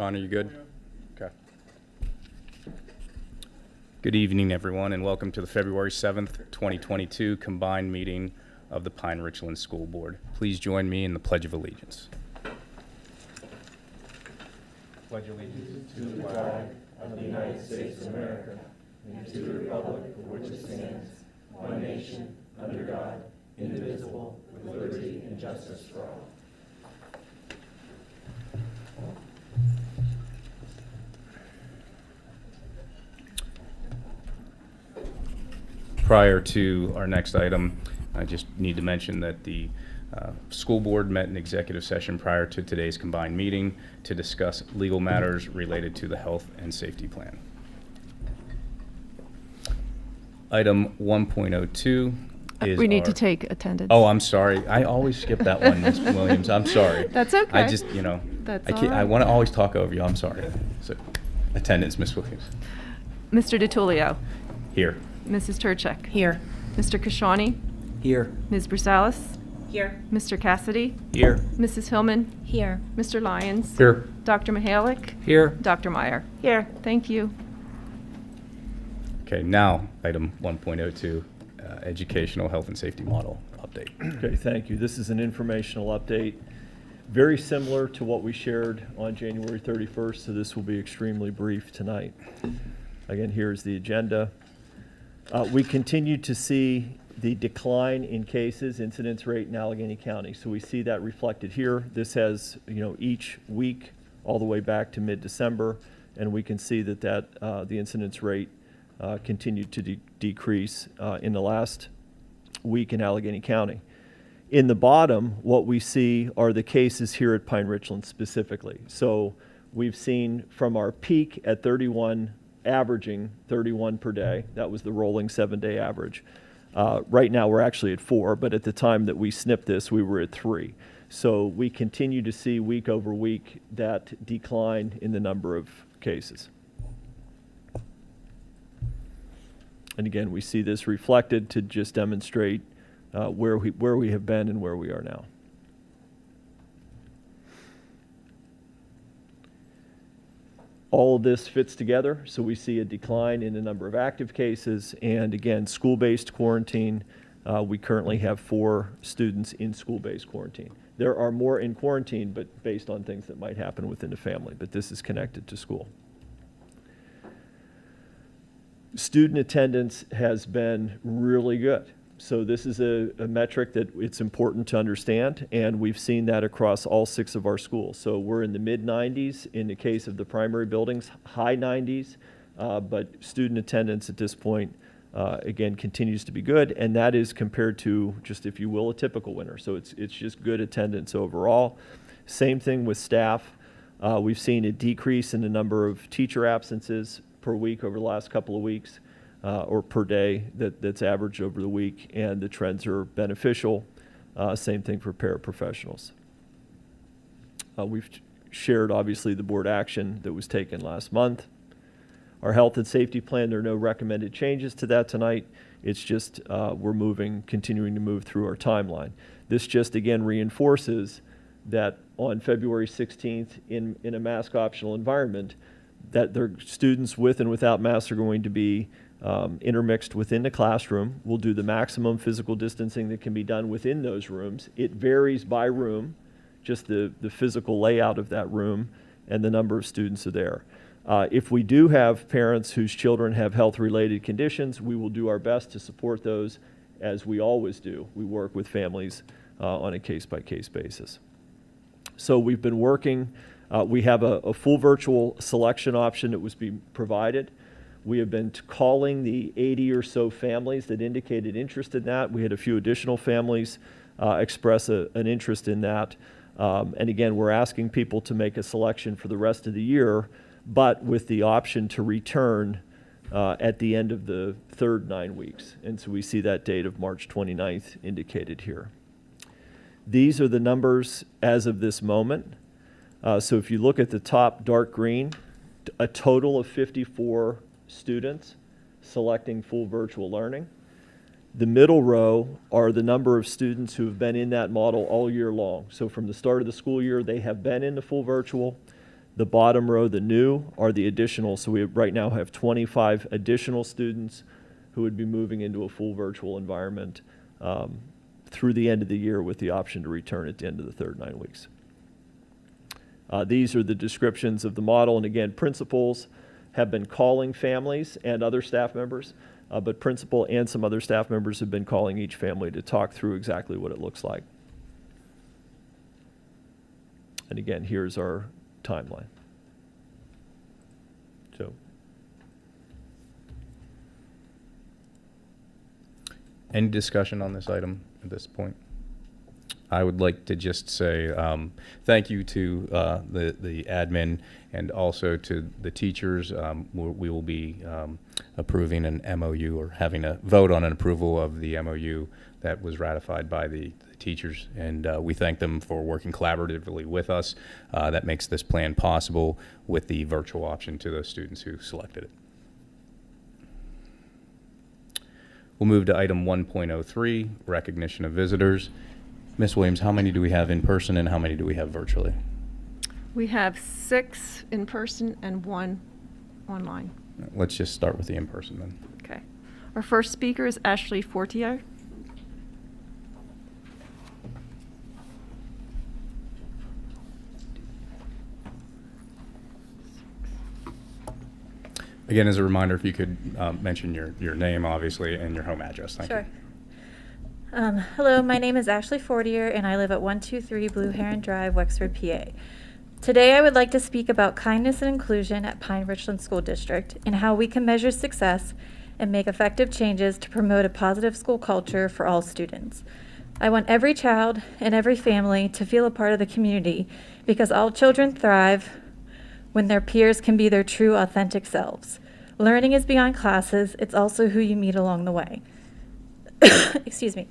Sean, are you good? Okay. Good evening, everyone, and welcome to the February 7th, 2022 combined meeting of the Pine-Richland School Board. Please join me in the Pledge of Allegiance. Pledge allegiance to the flag of the United States of America and to the republic for which it stands, one nation, under God, indivisible, with liberty and justice for all. Prior to our next item, I just need to mention that the school board met in executive session prior to today's combined meeting to discuss legal matters related to the health and safety plan. Item 1.02 is we need to take attendance. Oh, I'm sorry. I always skip that one, Ms. Williams. I'm sorry. That's okay. I just, That's I all right. want to always talk over you. I'm sorry. So, attendance, Ms. Williams. Mr. DiTullio. Here. Mrs. Turchek. Here. Mr. Kashani. Here. Ms. Brisalis. Here. Mr. Cassidy. Here. Mrs. Hillman. Here. Mr. Lyons. Here. Dr. Mihalik. Here. Dr. Meyer. Here. Thank you. Okay, now item 1.02, educational health and safety model update. Okay, thank you. This is an informational update, very similar to what we shared on January 31st, so this will be extremely brief tonight. Again, here's the agenda. We continue to see the decline in cases, incidence rate in Allegheny County. So we see that reflected here. This has, each week all the way back to mid-December, and we can see that the incidence rate continued to decrease in the last week in Allegheny County. In the bottom, what we see are the cases here at Pine-Richland specifically. So we've seen from our peak at 31, averaging 31 per day. That was the rolling 7-day average. Right now we're actually at 4, but at the time that we snipped this, we were at 3. So we continue to see week over week that decline in the number of cases. And again, we see this reflected to just demonstrate where we have been and where we are now. All of this fits together, so we see a decline in the number of active cases, and again, school-based quarantine, we currently have 4 students in school-based quarantine. There are more in quarantine, but based on things that might happen within the family, but this is connected to school. Student attendance has been really good. So this is a metric that it's important to understand, and we've seen that across all 6 of our schools. So we're in the mid-90s in the case of the primary buildings, high 90s, but student attendance at this point, again, continues to be good, and that is compared to just, if you will, a typical winter. So it's just good attendance overall. Same thing with staff. We've seen a decrease in the number of teacher absences per week over the last couple of weeks. Or per day that's averaged over the week, and the trends are beneficial. Same thing for paraprofessionals. We've shared, obviously, the board action that was taken last month. Our health and safety plan, there are no recommended changes to that tonight. It's just we're continuing to move through our timeline. This just, again, reinforces that on February 16th, in a mask optional environment, that their students with and without masks are going to be intermixed within the classroom. We'll do the maximum physical distancing that can be done within those rooms. It varies by room, just the physical layout of that room and the number of students are there. If we do have parents whose children have health-related conditions, we will do our best to support those, as we always do. We work with families on a case-by-case basis. So we've been working. We have a full virtual selection option that was being provided. We have been calling the 80 or so families that indicated interest in that. We had a few additional families express an interest in that. And again, we're asking people to make a selection for the rest of the year, but with the option to return at the end of the third 9 weeks. And so we see that date of March 29th indicated here. These are the numbers as of this moment. So if you look at the top dark green, a total of 54 students selecting full virtual learning. The middle row are the number of students who have been in that model all year long. So from the start of the school year, they have been in the full virtual. The bottom row, the new, are the additional. So we right now have 25 additional students who would be moving into a full virtual environment through the end of the year with the option to return at the end of the third 9 weeks. These are the descriptions of the model. And again, principals have been calling families and other staff members, but principal and some other staff members have been calling each family to talk through exactly what it looks like. And again, here's our timeline. So, any discussion on this item at this point? I would like to just say thank you to the admin and also to the teachers. We will be approving an MOU, or having a vote on an approval of the MOU that was ratified by the teachers, and we thank them for working collaboratively with us. That makes this plan possible with the virtual option to those students who selected it. We'll move to item 1.03, recognition of visitors. Ms. Williams, how many do we have in person and how many do we have virtually? We have 6 in person and 1 online. Let's just start with the in-person then. Okay. Our first speaker is Ashley Fortier. Again, as a reminder, if you could mention your name, obviously, and your home address. Thank Sure. you. Hello, my name is Ashley Fortier, and I live at 123 Blue Heron Drive, Wexford, PA. Today, I would like to speak about kindness and inclusion at Pine-Richland School District and how we can measure success and make effective changes to promote a positive school culture for all students. I want every child and every family to feel a part of the community because all children thrive when their peers can be their true, authentic selves. Learning is beyond classes, it's also who you meet along the way. Excuse me.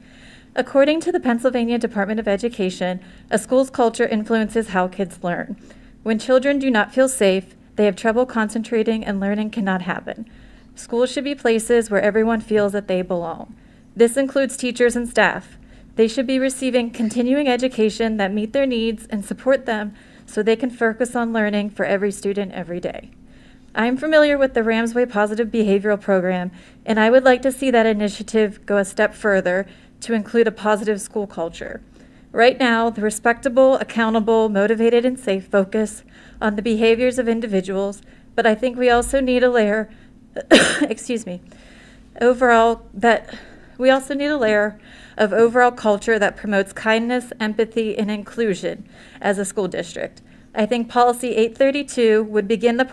According to the Pennsylvania Department of Education, a school's culture influences how kids learn. When children do not feel safe, they have trouble concentrating and learning cannot happen. Schools should be places where everyone feels that they belong. This includes teachers and staff. They should be receiving continuing education that meet their needs and support them so they can focus on learning for every student every day. I am familiar with the Ramsway Positive Behavioral Program, and I would like to see that initiative go a step further to include a positive school culture. Right now, the respectable, accountable, motivated, and safe focus on the behaviors of individuals, but I think we also need a layer, we also need a layer of overall culture that promotes kindness, empathy, and inclusion as a school district. I think Policy 832 would begin the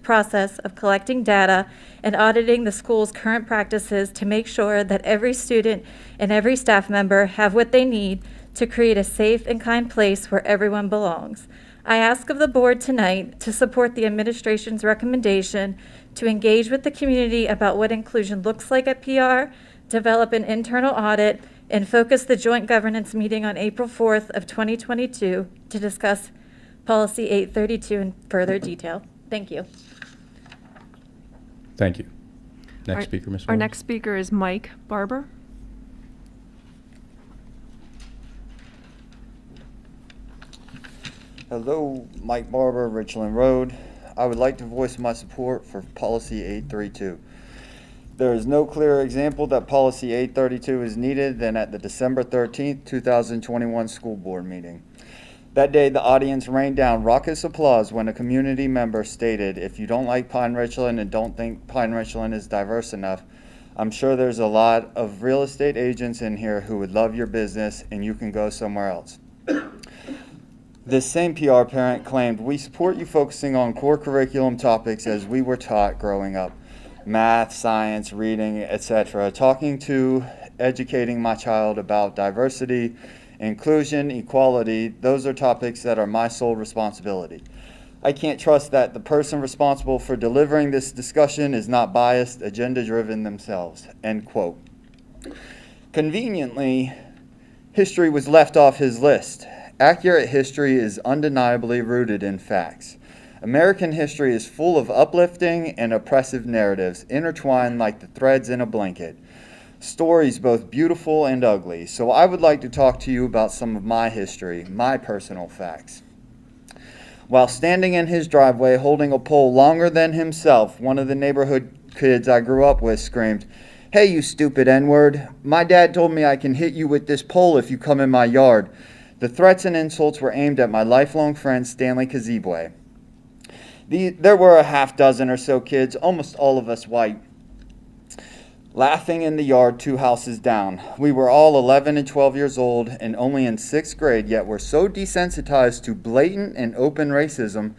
process of collecting data and auditing the school's current practices to make sure that every student and every staff member have what they need to create a safe and kind place where everyone belongs. I ask of the board tonight to support the administration's recommendation to engage with the community about what inclusion looks like at PR, develop an internal audit, and focus the joint governance meeting on April 4th of 2022 to discuss Policy 832 in further detail. Thank you. Thank you. Next Our- speaker, Ms. Williams. Our next speaker is Mike Barber. Hello, Mike Barber, Richland Road. I would like to voice my support for Policy 832. There is no clearer example that Policy 832 is needed than at the December 13th, 2021 school board meeting. That day, the audience rained down raucous applause when a community member stated, "If you don't like Pine-Richland and don't think Pine-Richland is diverse enough, I'm sure there's a lot of real estate agents in here who would love your business and you can go somewhere else." This same PR parent claimed, "We support you focusing on core curriculum topics as we were taught growing up. Math, science, reading, etc. Talking to, educating my child about diversity, inclusion, equality, those are topics that are my sole responsibility. I can't trust that the person responsible for delivering this discussion is not biased, agenda-driven themselves." End quote. Conveniently, history was left off his list. Accurate history is undeniably rooted in facts. American history is full of uplifting and oppressive narratives, intertwined like the threads in a blanket. Stories both beautiful and ugly. So I would like to talk to you about some of my history, my personal facts. While standing in his driveway holding a pole longer than himself, one of the neighborhood kids I grew up with screamed, "Hey, you stupid N-word. My dad told me I can hit you with this pole if you come in my yard." The threats and insults were aimed at my lifelong friend, Stanley Kazibwe. There were a half dozen or so kids, almost all of us white, laughing in the yard 2 houses down. We were all 11 and 12 years old and only in 6th grade, yet were so desensitized to blatant and open racism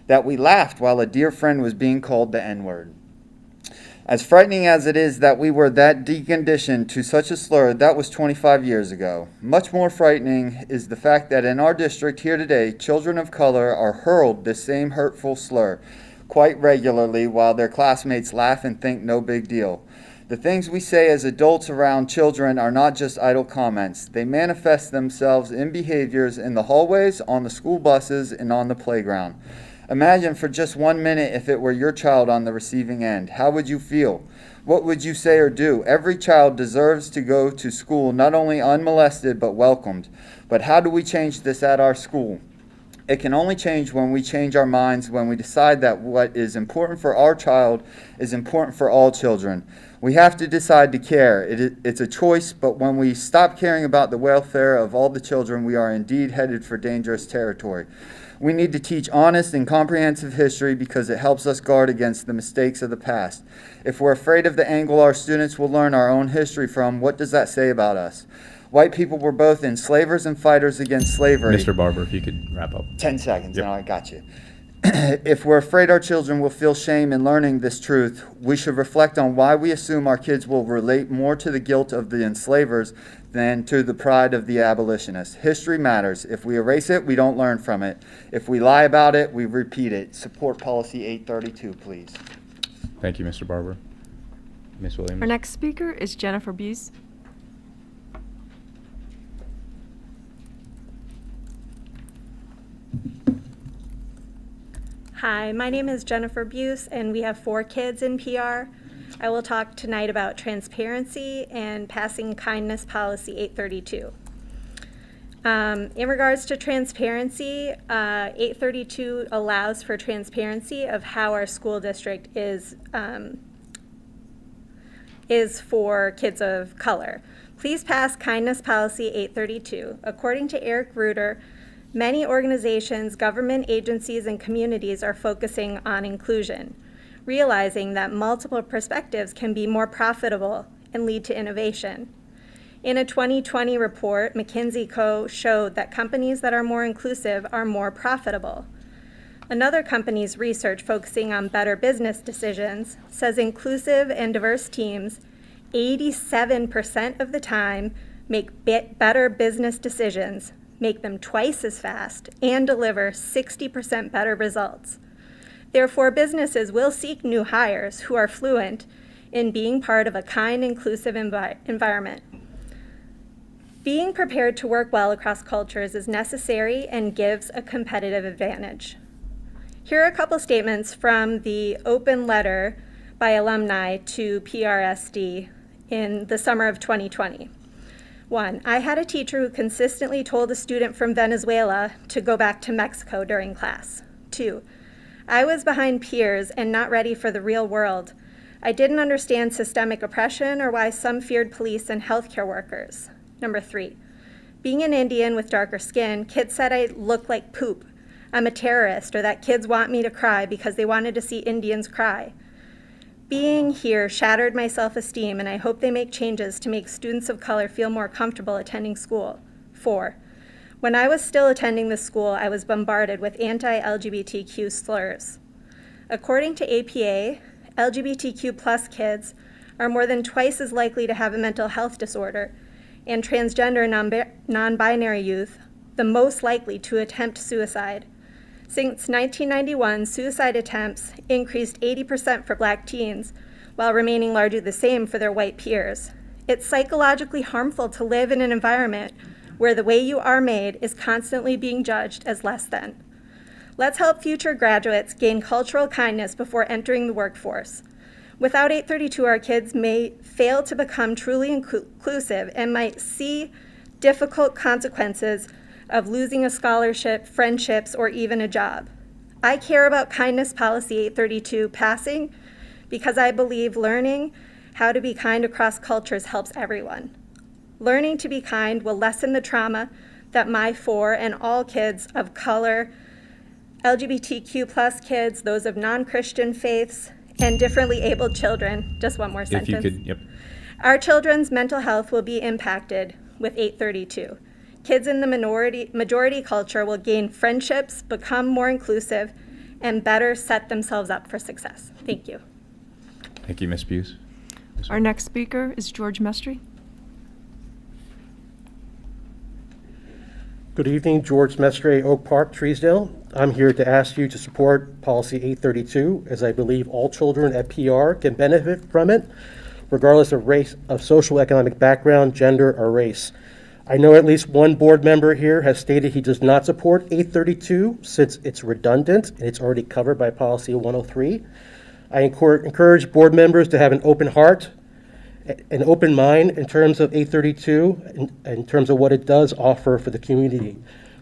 that we laughed while a dear friend was being called the N-word. As frightening as it is that we were that deconditioned to such a slur, that was 25 years ago. Much more frightening is the fact that in our district here today, children of color are hurled this same hurtful slur quite regularly while their classmates laugh and think no big deal. The things we say as adults around children are not just idle comments. They manifest themselves in behaviors in the hallways, on the school buses, and on the playground. Imagine for just 1 minute if it were your child on the receiving end. How would you feel? What would you say or do? Every child deserves to go to school not only unmolested but welcomed. But how do we change this at our school? It can only change when we change our minds, when we decide that what is important for our child is important for all children. We have to decide to care. It's a choice, but when we stop caring about the welfare of all the children, we are indeed headed for dangerous territory. We need to teach honest and comprehensive history because it helps us guard against the mistakes of the past. If we're afraid of the angle our students will learn our own history from, what does that say about us? White people were both enslavers and fighters against slavery. Mr. Barber, if you could wrap up. 10 seconds, Yep. and I got you. If we're afraid our children will feel shame in learning this truth, we should reflect on why we assume our kids will relate more to the guilt of the enslavers than to the pride of the abolitionists. History matters. If we erase it, we don't learn from it. If we lie about it, we repeat it. Support Policy 832, please. Thank you, Mr. Barber. Ms. Williams? Our next speaker is Jennifer Buse. Hi, my name is Jennifer Buse, and we have 4 kids in PR. I will talk tonight about transparency and passing kindness policy 832. In regards to transparency, 832 allows for transparency of how our school district is for kids of color. Please pass kindness policy 832. According to Eric Reuter, many organizations, government agencies, and communities are focusing on inclusion, realizing that multiple perspectives can be more profitable and lead to innovation. In a 2020 report, McKinsey & Co. showed that companies that are more inclusive are more profitable. Another company's research focusing on better business decisions says inclusive and diverse teams 87% of the time make better business decisions, make them twice as fast, and deliver 60% better results. Therefore, businesses will seek new hires who are fluent in being part of a kind, inclusive environment. Being prepared to work well across cultures is necessary and gives a competitive advantage. Here are a couple statements from the open letter by alumni to PRSD in the summer of 2020. 1, I had a teacher who consistently told a student from Venezuela to go back to Mexico during class. 2, I was behind peers and not ready for the real world. I didn't understand systemic oppression or why some feared police and healthcare workers. 3, being an Indian with darker skin, kids said I look like poop. I'm a terrorist, or that kids want me to cry because they wanted to see Indians cry. Being here shattered my self-esteem, and I hope they make changes to make students of color feel more comfortable attending school. 4, when I was still attending this school, I was bombarded with anti-LGBTQ slurs. According to APA, LGBTQ+ kids are more than twice as likely to have a mental health disorder, and transgender non-binary youth the most likely to attempt suicide. Since 1991, suicide attempts increased 80% for Black teens, while remaining largely the same for their white peers. It's psychologically harmful to live in an environment where the way you are made is constantly being judged as less than. Let's help future graduates gain cultural kindness before entering the workforce. Without 832, our kids may fail to become truly inclusive and might see difficult consequences of losing a scholarship, friendships, or even a job. I care about Kindness Policy 832 passing because I believe learning how to be kind across cultures helps everyone. Learning to be kind will lessen the trauma that my four and all kids of color, LGBTQ+ kids, those of non-Christian faiths, and differently abled children, just one more If sentence. you could, yep. Our children's mental health will be impacted with 832. Kids in the majority culture will gain friendships, become more inclusive, and better set themselves up for success. Thank you. Thank you, Ms. Buse. Our next speaker is George Mestry. Good evening, George Mestre, Oak Park, Treesdale. I'm here to ask you to support Policy 832, as I believe all children at PR can benefit from it, regardless of race, of social economic background, gender, or race. I know at least one board member here has stated he does not support 832 since it's redundant and it's already covered by Policy 103. I encourage board members to have an open heart, an open mind in terms of 832, in terms of what it does offer for the community.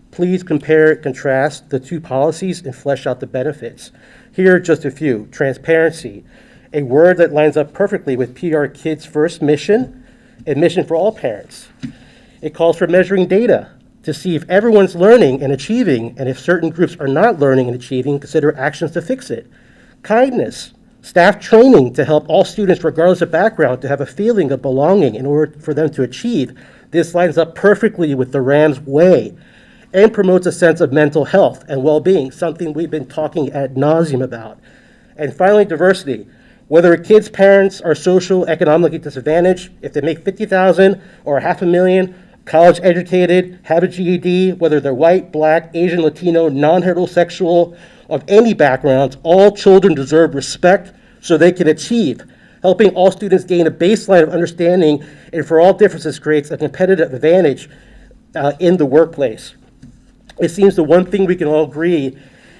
Please compare, contrast the two policies and flesh out the benefits. Here are just a few. Transparency, a word that lines up perfectly with PR Kids' first mission and mission for all parents. It calls for measuring data to see if everyone's learning and achieving, and if certain groups are not learning and achieving, consider actions to fix it. Kindness, staff training to help all students, regardless of background, to have a feeling of belonging in order for them to achieve. This lines up perfectly with the Rams way and promotes a sense of mental health and well-being, something we've been talking ad nauseum about. And finally, diversity. Whether a kid's parents are social, economically disadvantaged, if they make $50,000 or $500,000, college educated, have a GED, whether they're white, black, Asian, Latino, non-heterosexual, of any backgrounds, all children deserve respect so they can achieve. Helping all students gain a baseline of understanding and for all differences creates a competitive advantage in the workplace. It seems the one thing we can all agree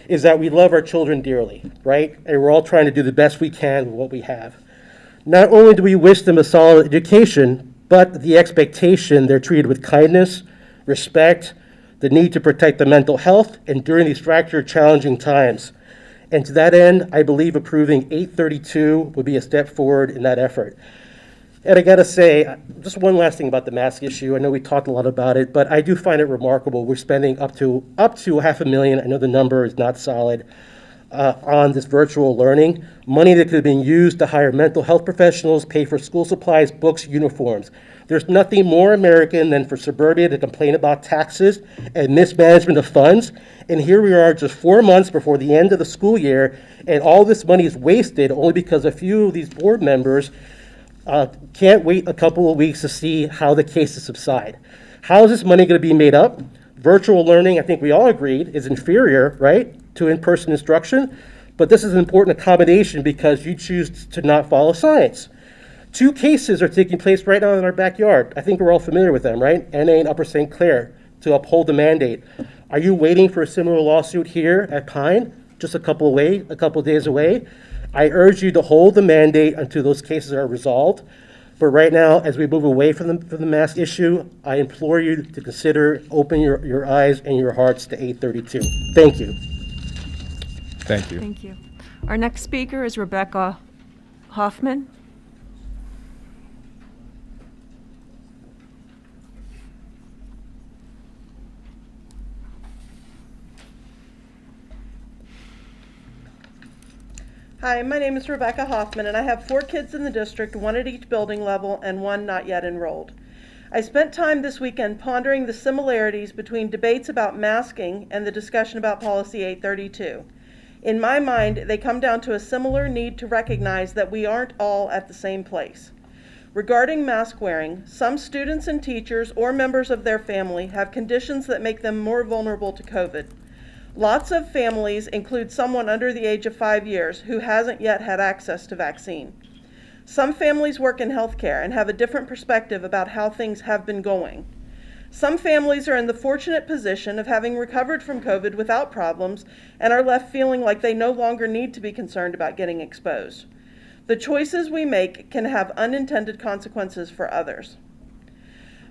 is that we love our children dearly, right? And we're all trying to do the best we can with what we have. Not only do we wish them a solid education, but the expectation they're treated with kindness, respect, the need to protect their mental health, and during these fractured, challenging times. And to that end, I believe approving 832 would be a step forward in that effort. And I gotta say, just one last thing about the mask issue. I know we talked a lot about it, but I do find it remarkable. We're spending up to $500,000, I know the number is not solid, on this virtual learning. Money that could have been used to hire mental health professionals, pay for school supplies, books, uniforms. There's nothing more American than for suburbia to complain about taxes and mismanagement of funds. And here we are just 4 months before the end of the school year, and all this money is wasted only because a few of these board members can't wait a couple of weeks to see how the cases subside. How is this money going to be made up? Virtual learning, I think we all agreed, is inferior, right, to in-person instruction. But this is an important accommodation because you choose to not follow science. 2 cases are taking place right now in our backyard. I think we're all familiar with them, right? NA and Upper St. Clair to uphold the mandate. Are you waiting for a similar lawsuit here at Pine, just a couple of days away? I urge you to hold the mandate until those cases are resolved. But right now, as we move away from the mask issue, I implore you to consider opening your eyes and your hearts to 832. Thank you. Thank you. Thank you. Our next speaker is Rebecca Hoffman. Hi, my name is Rebecca Hoffman, and I have 4 kids in the district, 1 at each building level and 1 not yet enrolled. I spent time this weekend pondering the similarities between debates about masking and the discussion about Policy 832. In my mind, they come down to a similar need to recognize that we aren't all at the same place. Regarding mask wearing, some students and teachers or members of their family have conditions that make them more vulnerable to COVID. Lots of families include someone under the age of 5 years who hasn't yet had access to vaccine. Some families work in healthcare and have a different perspective about how things have been going. Some families are in the fortunate position of having recovered from COVID without problems and are left feeling like they no longer need to be concerned about getting exposed. The choices we make can have unintended consequences for others.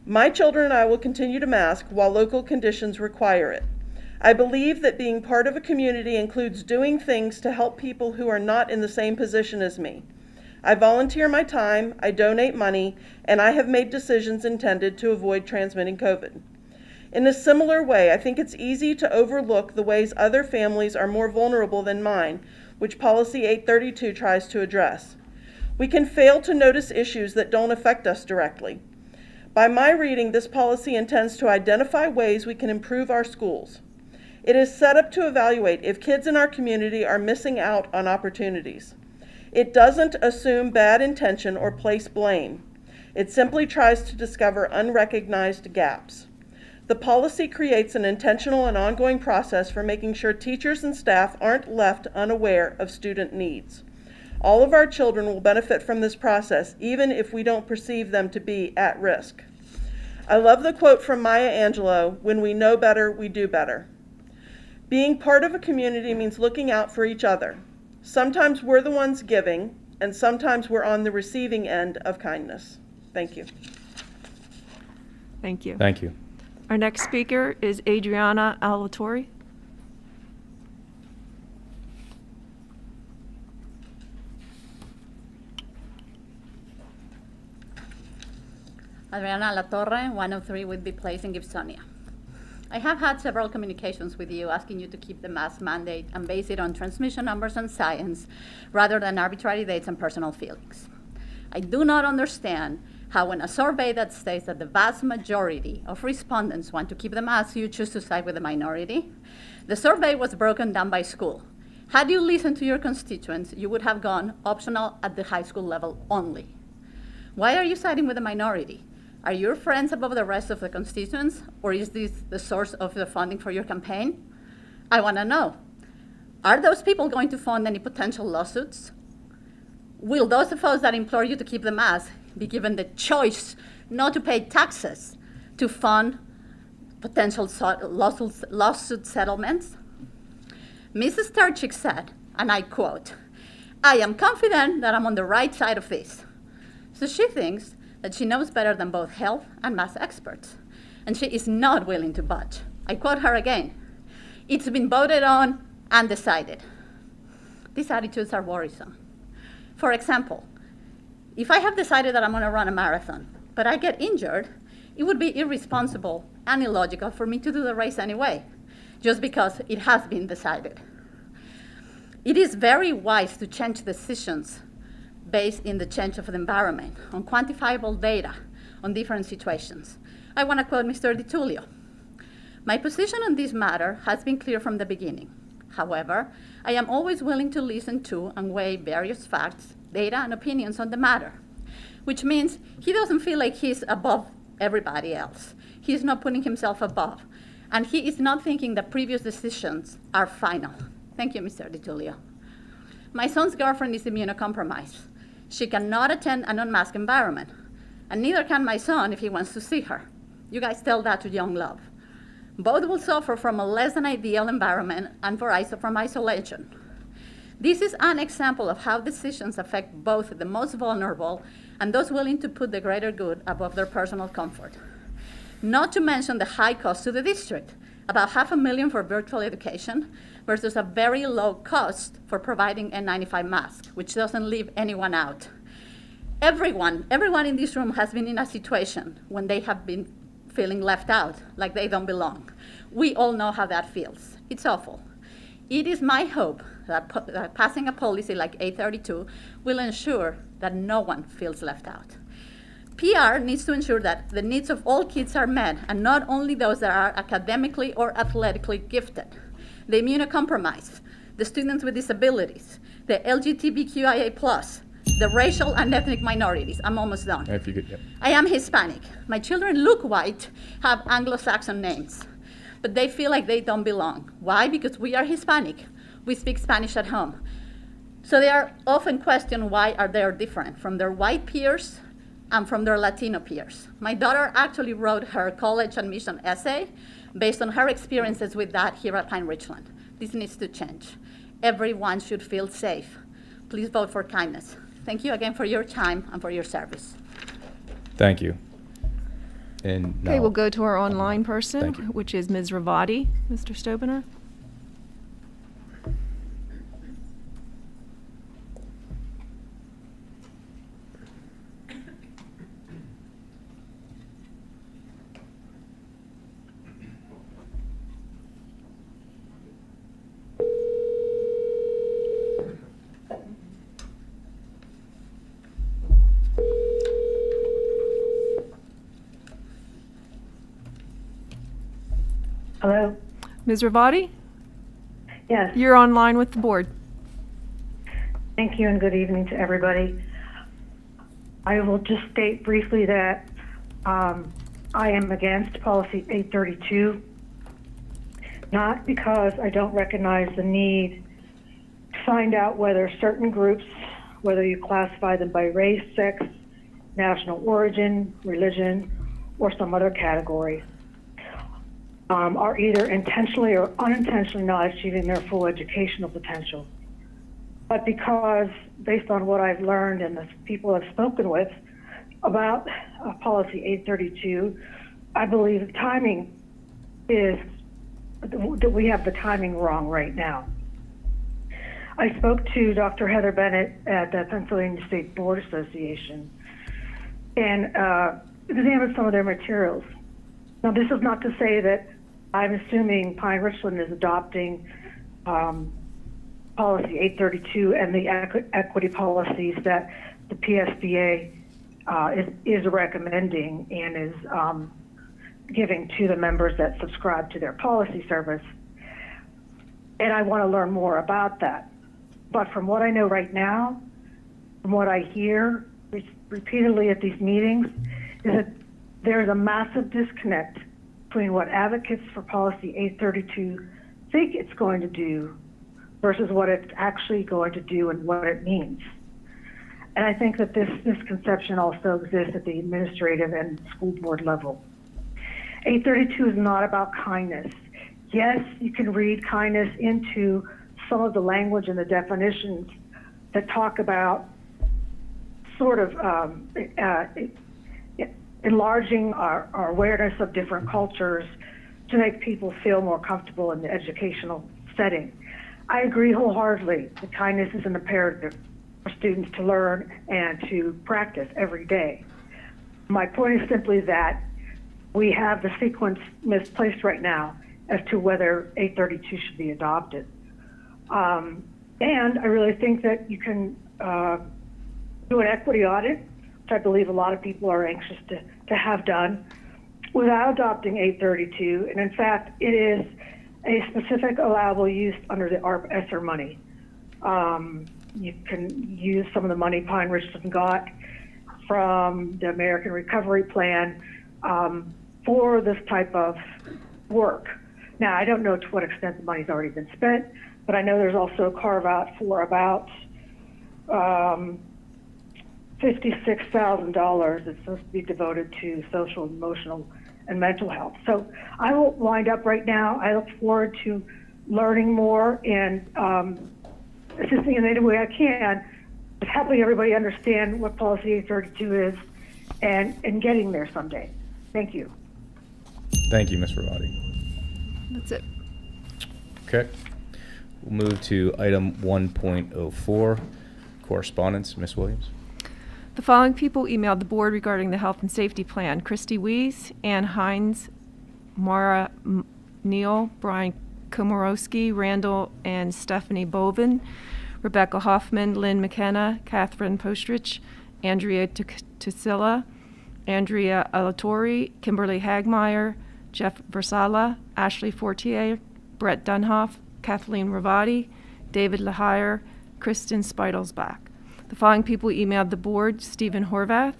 My children and I will continue to mask while local conditions require it. I believe that being part of a community includes doing things to help people who are not in the same position as me. I volunteer my time, I donate money, and I have made decisions intended to avoid transmitting COVID. In a similar way, I think it's easy to overlook the ways other families are more vulnerable than mine, which Policy 832 tries to address. We can fail to notice issues that don't affect us directly. By my reading, this policy intends to identify ways we can improve our schools. It is set up to evaluate if kids in our community are missing out on opportunities. It doesn't assume bad intention or place blame. It simply tries to discover unrecognized gaps. The policy creates an intentional and ongoing process for making sure teachers and staff aren't left unaware of student needs. All of our children will benefit from this process, even if we don't perceive them to be at risk. I love the quote from Maya Angelou, "When we know better, we do better." Being part of a community means looking out for each other. Sometimes we're the ones giving, and sometimes we're on the receiving end of kindness. Thank you. Thank you. Thank you. Our next speaker is Adriana Alatorre. Adriana Alatorre, 103 Whitby Place in Gibsonia. I have had several communications with you asking you to keep the mask mandate and base it on transmission numbers and science rather than arbitrary dates and personal feelings. I do not understand how in a survey that states that the vast majority of respondents want to keep the mask, you choose to side with the minority. The survey was broken down by school. Had you listened to your constituents, you would have gone optional at the high school level only. Why are you siding with the minority? Are your friends above the rest of the constituents, or is this the source of the funding for your campaign? I want to know. Are those people going to fund any potential lawsuits? Will those of us that implore you to keep the mask be given the choice not to pay taxes to fund potential lawsuit settlements? Mrs. Turchik said, and I quote, "I am confident that I'm on the right side of this." So she thinks that she knows better than both health and math experts, and she is not willing to budge. I quote her again, "It's been voted on and decided." These attitudes are worrisome. For example, if I have decided that I'm gonna run a marathon, but I get injured, it would be irresponsible and illogical for me to do the race anyway, just because it has been decided. It is very wise to change decisions based in the change of the environment, on quantifiable data, on different situations. I want to quote Mr. DiTullio. "My position on this matter has been clear from the beginning. However, I am always willing to listen to and weigh various facts, data, and opinions on the matter," which means he doesn't feel like he's above everybody else. He's not putting himself above, and he is not thinking that previous decisions are final. Thank you, Mr. DiTullio. My son's girlfriend is immunocompromised. She cannot attend an unmasked environment, and neither can my son if he wants to see her. You guys tell that to young love. Both will suffer from a less than ideal environment and from isolation. This is an example of how decisions affect both the most vulnerable and those willing to put the greater good above their personal comfort. Not to mention the high cost to the district, about $500,000 for virtual education versus a very low cost for providing N95 masks, which doesn't leave anyone out. Everyone in this room has been in a situation when they have been feeling left out, like they don't belong. We all know how that feels. It's awful. It is my hope that passing a policy like 832 will ensure that no one feels left out. PR needs to ensure that the needs of all kids are met, and not only those that are academically or athletically gifted. The immunocompromised, the students with disabilities, the LGBTQIA+, the racial and ethnic minorities. I'm almost done. If you could, yep. I am Hispanic. My children look white, have Anglo-Saxon names, but they feel like they don't belong. Why? Because we are Hispanic. We speak Spanish at home. So they are often questioned why are they different from their white peers and from their Latino peers. My daughter actually wrote her college admission essay based on her experiences with that here at Pine-Richland. This needs to change. Everyone should feel safe. Please vote for kindness. Thank you again for your time and for your service. Thank you. And Okay, now- we'll go to our online person, Thank you. which is Ms. Ravati. Mr. Stobener? Hello? Ms. Ravati? Yes, You're online with the board. thank you and good evening to everybody. I will just state briefly that I am against policy 832, not because I don't recognize the need to find out whether certain groups, whether you classify them by race, sex, national origin, religion, or some other category, are either intentionally or unintentionally not achieving their full educational potential. But because, based on what I've learned and the people I've spoken with about policy 832, I believe the timing is, that we have the timing wrong right now. I spoke to Dr. Heather Bennett at the Pennsylvania State Board Association and examined some of their materials. Now, this is not to say that I'm assuming Pine-Richland is adopting policy 832 and the equity policies that the PSBA is recommending and is giving to the members that subscribe to their policy service. And I want to learn more about that. But from what I know right now, from what I hear repeatedly at these meetings, is that there's a massive disconnect between what advocates for policy 832 think it's going to do versus what it's actually going to do and what it means. And I think that this misconception also exists at the administrative and school board level. 832 is not about kindness. Yes, you can read kindness into some of the language and the definitions that talk about sort of enlarging our awareness of different cultures to make people feel more comfortable in the educational setting. I agree wholeheartedly that kindness is an imperative for students to learn and to practice every day. My point is simply that we have the sequence misplaced right now as to whether 832 should be adopted. And I really think that you can do an equity audit, which I believe a lot of people are anxious to have done, without adopting 832. And in fact, it is a specific allowable use under the ARP ESSER money. You can use some of the money Pine-Richland got from the American Recovery Plan for this type of work. Now, I don't know to what extent the money's already been spent, but I know there's also a carve out for about $56,000 that's supposed to be devoted to social, emotional, and mental health. So I will wind up right now. I look forward to learning more and assisting in any way I can with helping everybody understand what policy 832 is and getting there someday. Thank you. Thank you, Ms. Ravati. That's it. Okay. We'll move to item 1.04, correspondence. Ms. Williams. The following people emailed the board regarding the health and safety plan: Christy Weiss, Ann Hines, Mara Neal, Brian Komorowski, Randall and Stephanie Bovin, Rebecca Hoffman, Lynn McKenna, Catherine Postrich, Andrea Tusilla, Andrea Alatori, Kimberly Hagmeyer, Jeff Versala, Ashley Fortier, Brett Dunhoff, Kathleen Ravati, David Lahire, Kristen Speidelsbach. The following people emailed the board: Stephen Horvath,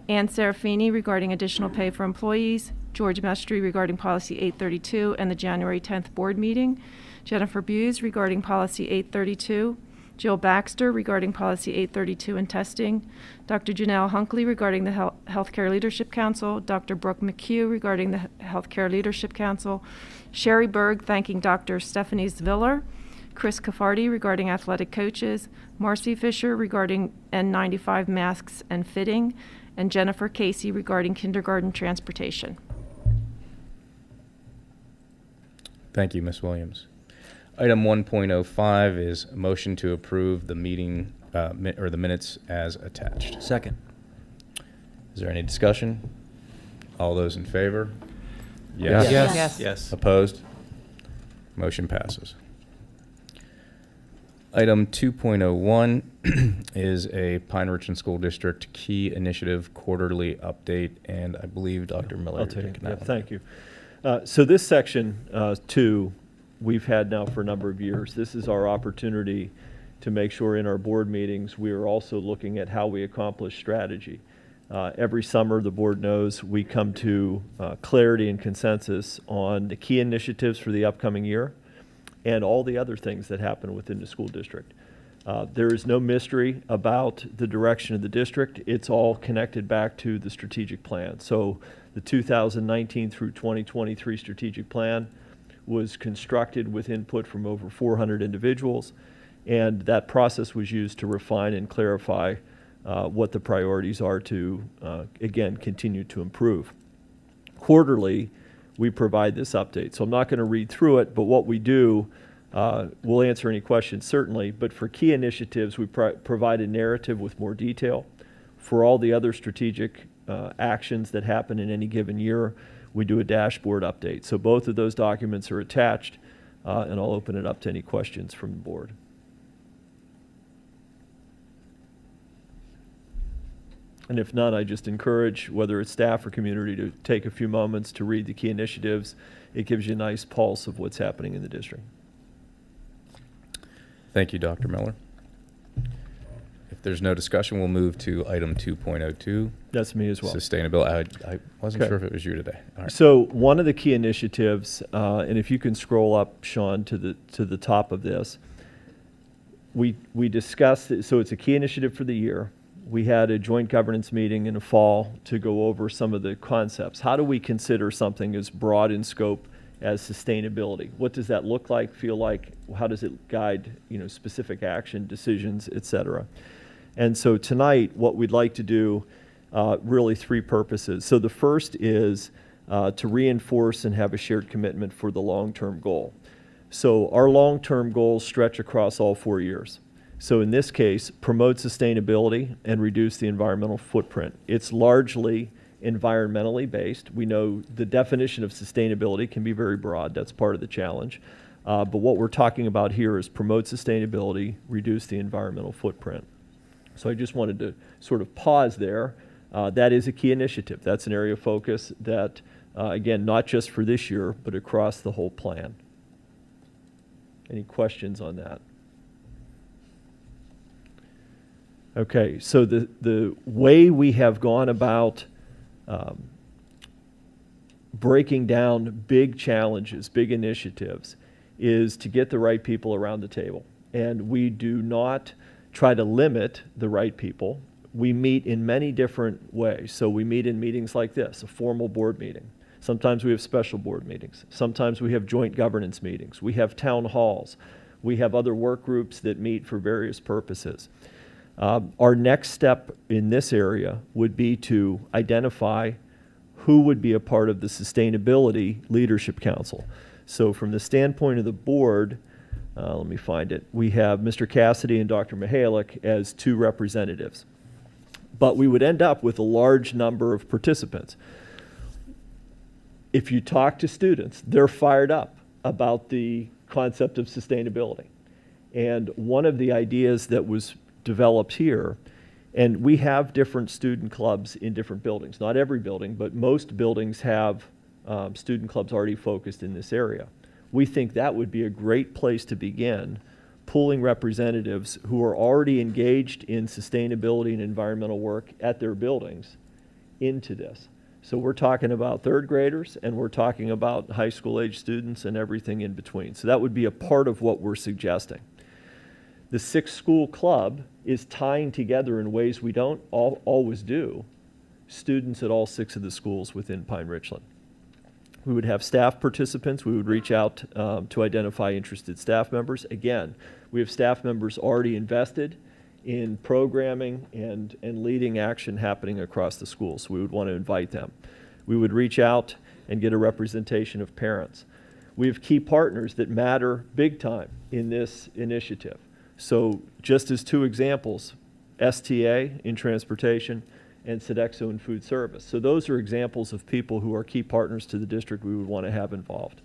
Ann Serafini regarding additional pay for employees, George Mestry regarding policy 832 and the January 10th board meeting, Jennifer Buse regarding policy 832, Jill Baxter regarding policy 832 and testing, Dr. Janelle Hunkley regarding the Healthcare Leadership Council, Dr. Brooke McHugh regarding the Healthcare Leadership Council, Sherry Berg thanking Dr. Stephanie Zviller, Chris Caffardi regarding athletic coaches, Marcy Fisher regarding N95 masks and fitting, and Jennifer Casey regarding kindergarten transportation. Thank you, Ms. Williams. Item 1.05 is a motion to approve the meeting, or the minutes as attached. Second. Is there any discussion? All those in favor? Yes. Yes. Yes. Opposed? Motion passes. Item 2.01 is a Pine-Richland School District Key Initiative Quarterly Update, and I believe Dr. Miller. I'll take you're it. taking Yeah, that one. thank you. So this section 2, we've had now for a number of years. This is our opportunity to make sure in our board meetings we are also looking at how we accomplish strategy. Every summer, the board knows we come to clarity and consensus on the key initiatives for the upcoming year and all the other things that happen within the school district. There is no mystery about the direction of the district. It's all connected back to the strategic plan. So the 2019 through 2023 strategic plan was constructed with input from over 400 individuals, and that process was used to refine and clarify what the priorities are to, again, continue to improve. Quarterly, we provide this update. So I'm not going to read through it, but what we do, we'll answer any questions certainly, but for key initiatives, we provide a narrative with more detail. For all the other strategic actions that happen in any given year, we do a dashboard update. So both of those documents are attached, and I'll open it up to any questions from the board. And if not, I just encourage, whether it's staff or community, to take a few moments to read the key initiatives. It gives you a nice pulse of what's happening in the district. Thank you, Dr. Miller. If there's no discussion, we'll move to item 2.02. That's me as well. Sustainability. I wasn't Okay. sure if it was you today. All right. So one of the key initiatives, and if you can scroll up, Sean, to the top of this, we discussed it. So it's a key initiative for the year. We had a joint governance meeting in the fall to go over some of the concepts. How do we consider something as broad in scope as sustainability? What does that look like, feel like? How does it guide, specific action, decisions, et cetera? And so tonight, what we'd like to do, really 3 purposes. So the first is to reinforce and have a shared commitment for the long-term goal. So our long-term goals stretch across all 4 years. So in this case, promote sustainability and reduce the environmental footprint. It's largely environmentally based. We know the definition of sustainability can be very broad. That's part of the challenge. But what we're talking about here is promote sustainability, reduce the environmental footprint. So I just wanted to sort of pause there. That is a key initiative. That's an area of focus that, again, not just for this year, but across the whole plan. Any questions on that? Okay, so the way we have gone about breaking down big challenges, big initiatives, is to get the right people around the table. And we do not try to limit the right people. We meet in many different ways. So we meet in meetings like this, a formal board meeting. Sometimes we have special board meetings. Sometimes we have joint governance meetings. We have town halls. We have other work groups that meet for various purposes. Our next step in this area would be to identify who would be a part of the Sustainability Leadership Council. So from the standpoint of the board, let me find it, we have Mr. Cassidy and Dr. Mihalik as 2 representatives. But we would end up with a large number of participants. If you talk to students, they're fired up about the concept of sustainability. And one of the ideas that was developed here, and we have different student clubs in different buildings. Not every building, but most buildings have student clubs already focused in this area. We think that would be a great place to begin, pulling representatives who are already engaged in sustainability and environmental work at their buildings into this. So we're talking about 3rd graders, and we're talking about high school age students and everything in between. So that would be a part of what we're suggesting. The 6 school club is tying together in ways we don't always do students at all 6 of the schools within Pine-Richland. We would have staff participants. We would reach out to identify interested staff members. Again, we have staff members already invested in programming and leading action happening across the schools. So we would want to invite them. We would reach out and get a representation of parents. We have key partners that matter big time in this initiative. So just as two examples, STA in transportation and Sodexo in food service. So those are examples of people who are key partners to the district we would want to have involved.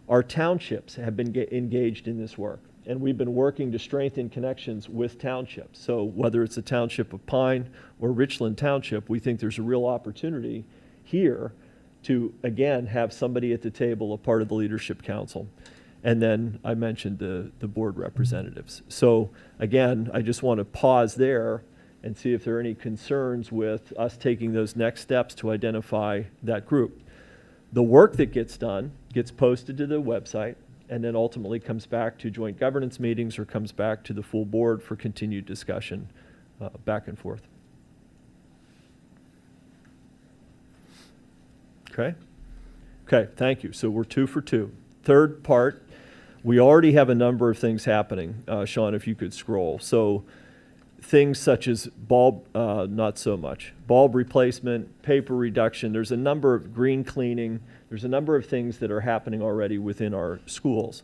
Our townships have been engaged in this work, and we've been working to strengthen connections with townships. So whether it's the township of Pine or Richland Township, we think there's a real opportunity here to, again, have somebody at the table, a part of the leadership council. And then I mentioned the board representatives. So again, I just want to pause there and see if there are any concerns with us taking those next steps to identify that group. The work that gets done gets posted to the website and then ultimately comes back to joint governance meetings or comes back to the full board for continued discussion back and forth. Okay? Okay, thank you. So we're 2 for 2. Third part, we already have a number of things happening. Sean, if you could scroll. So things such as bulb, not so much. Bulb replacement, paper reduction. There's a number of green cleaning. There's a number of things that are happening already within our schools.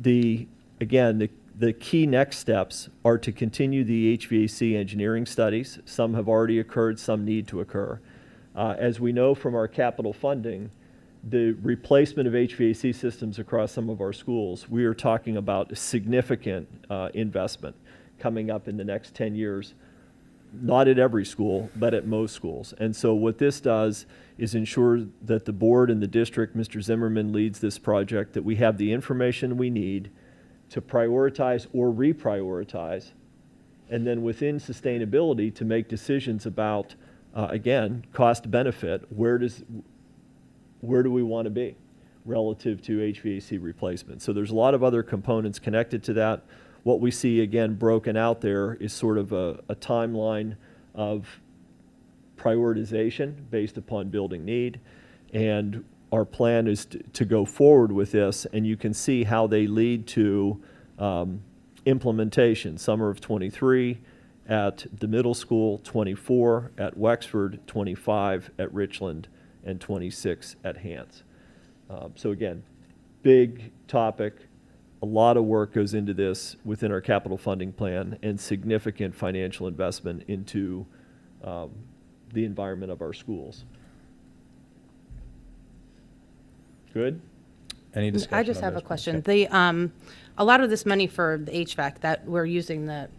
Again, the key next steps are to continue the HVAC engineering studies. Some have already occurred, some need to occur. As we know from our capital funding, the replacement of HVAC systems across some of our schools, we are talking about significant investment coming up in the next 10 years, not at every school, but at most schools. And so what this does is ensure that the board and the district, Mr. Zimmerman leads this project, that we have the information we need to prioritize or reprioritize, and then within sustainability to make decisions about, again, cost benefit. Where do we want to be relative to HVAC replacement? So there's a lot of other components connected to that. What we see, again, broken out there is sort of a timeline of prioritization based upon building need. And our plan is to go forward with this, and you can see how they lead to implementation. Summer of '23 at the middle school, '24 at Wexford, '25 at Richland, and '26 at Hants. So again, big topic. A lot of work goes into this within our capital funding plan and significant financial investment into the environment of our schools. Good? Any discussion I just on have a those? question. Okay. A lot of this money for the HVAC, that we're using that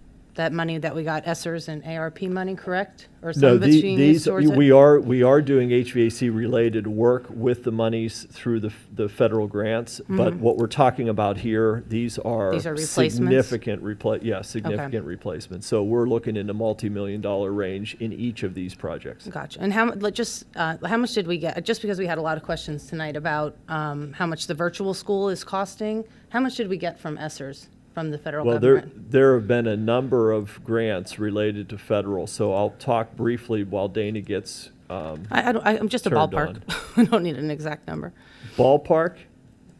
money that we got ESSERS and ARP money, correct? Or some No, of it's being used towards it? we are doing HVAC related work with the monies through the federal grants. But what we're talking about here, these are replacements? significant replacements. So we're looking in the multi-million-dollar range in each of these projects. Gotcha. And how much did we get? Just because we had a lot of questions tonight about how much the virtual school is costing, how much did we get from ESSERS? From the federal government? There have been a number of grants related to federal, so I'll talk briefly while Dana gets I'm just a turned ballpark. on. I don't need an exact number. Ballpark,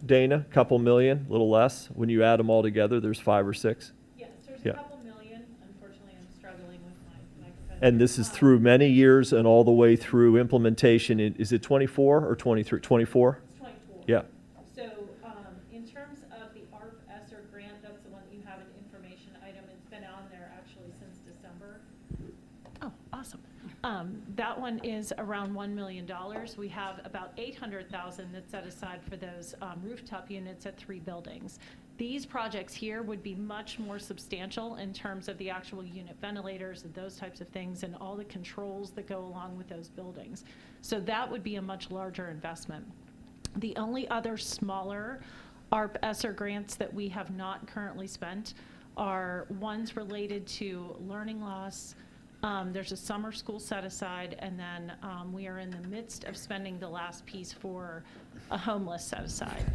Dana, couple million, a little less. When you add them all together, there's 5 or 6. Yes, there's Yeah. a couple million. Unfortunately, I'm struggling with my And this is through many years and all the way through implementation. Is it 24 or 23? 24? It's 24. Yeah. So, in terms of the ARP ESSER grant, that's the one that you have an information item. It's been on there actually since December. Oh, awesome. That one is around $1 million. We have about $800,000 that's set aside for those rooftop units at 3 buildings. These projects here would be much more substantial in terms of the actual unit ventilators and those types of things and all the controls that go along with those buildings. So that would be a much larger investment. The only other smaller ARP ESSER grants that we have not currently spent are ones related to learning loss. There's a summer school set aside, and then we are in the midst of spending the last piece for a homeless set aside.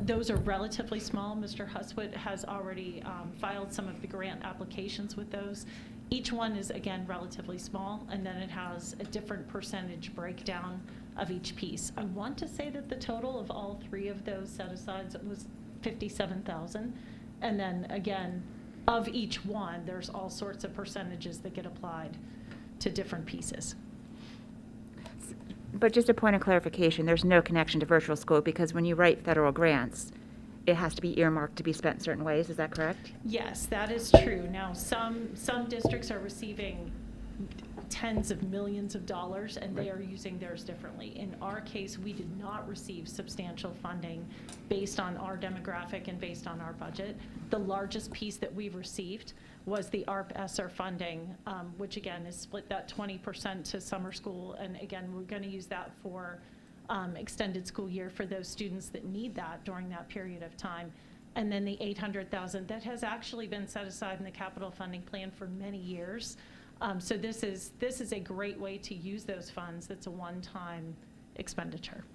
Those are relatively small. Mr. Huswit has already filed some of the grant applications with those. Each one is, again, relatively small, and then it has a different percentage breakdown of each piece. I want to say that the total of all 3 of those set-asides was $57,000. And then, again, of each one, there's all sorts of percentages that get applied to different pieces. But just a point of clarification, there's no connection to virtual school because when you write federal grants, it has to be earmarked to be spent in certain ways. Is that correct? Yes, that is true. Now, some districts are receiving tens of millions of dollars, and they are using theirs differently. In our case, we did not receive substantial funding based on our demographic and based on our budget. The largest piece that we've received was the ARP ESSER funding, which again is split that 20% to summer school, and again, we're going to use that for extended school year for those students that need that during that period of time. And then the $800,000 that has actually been set aside in the capital funding plan for many years. So this is a great way to use those funds. That's a one-time expenditure.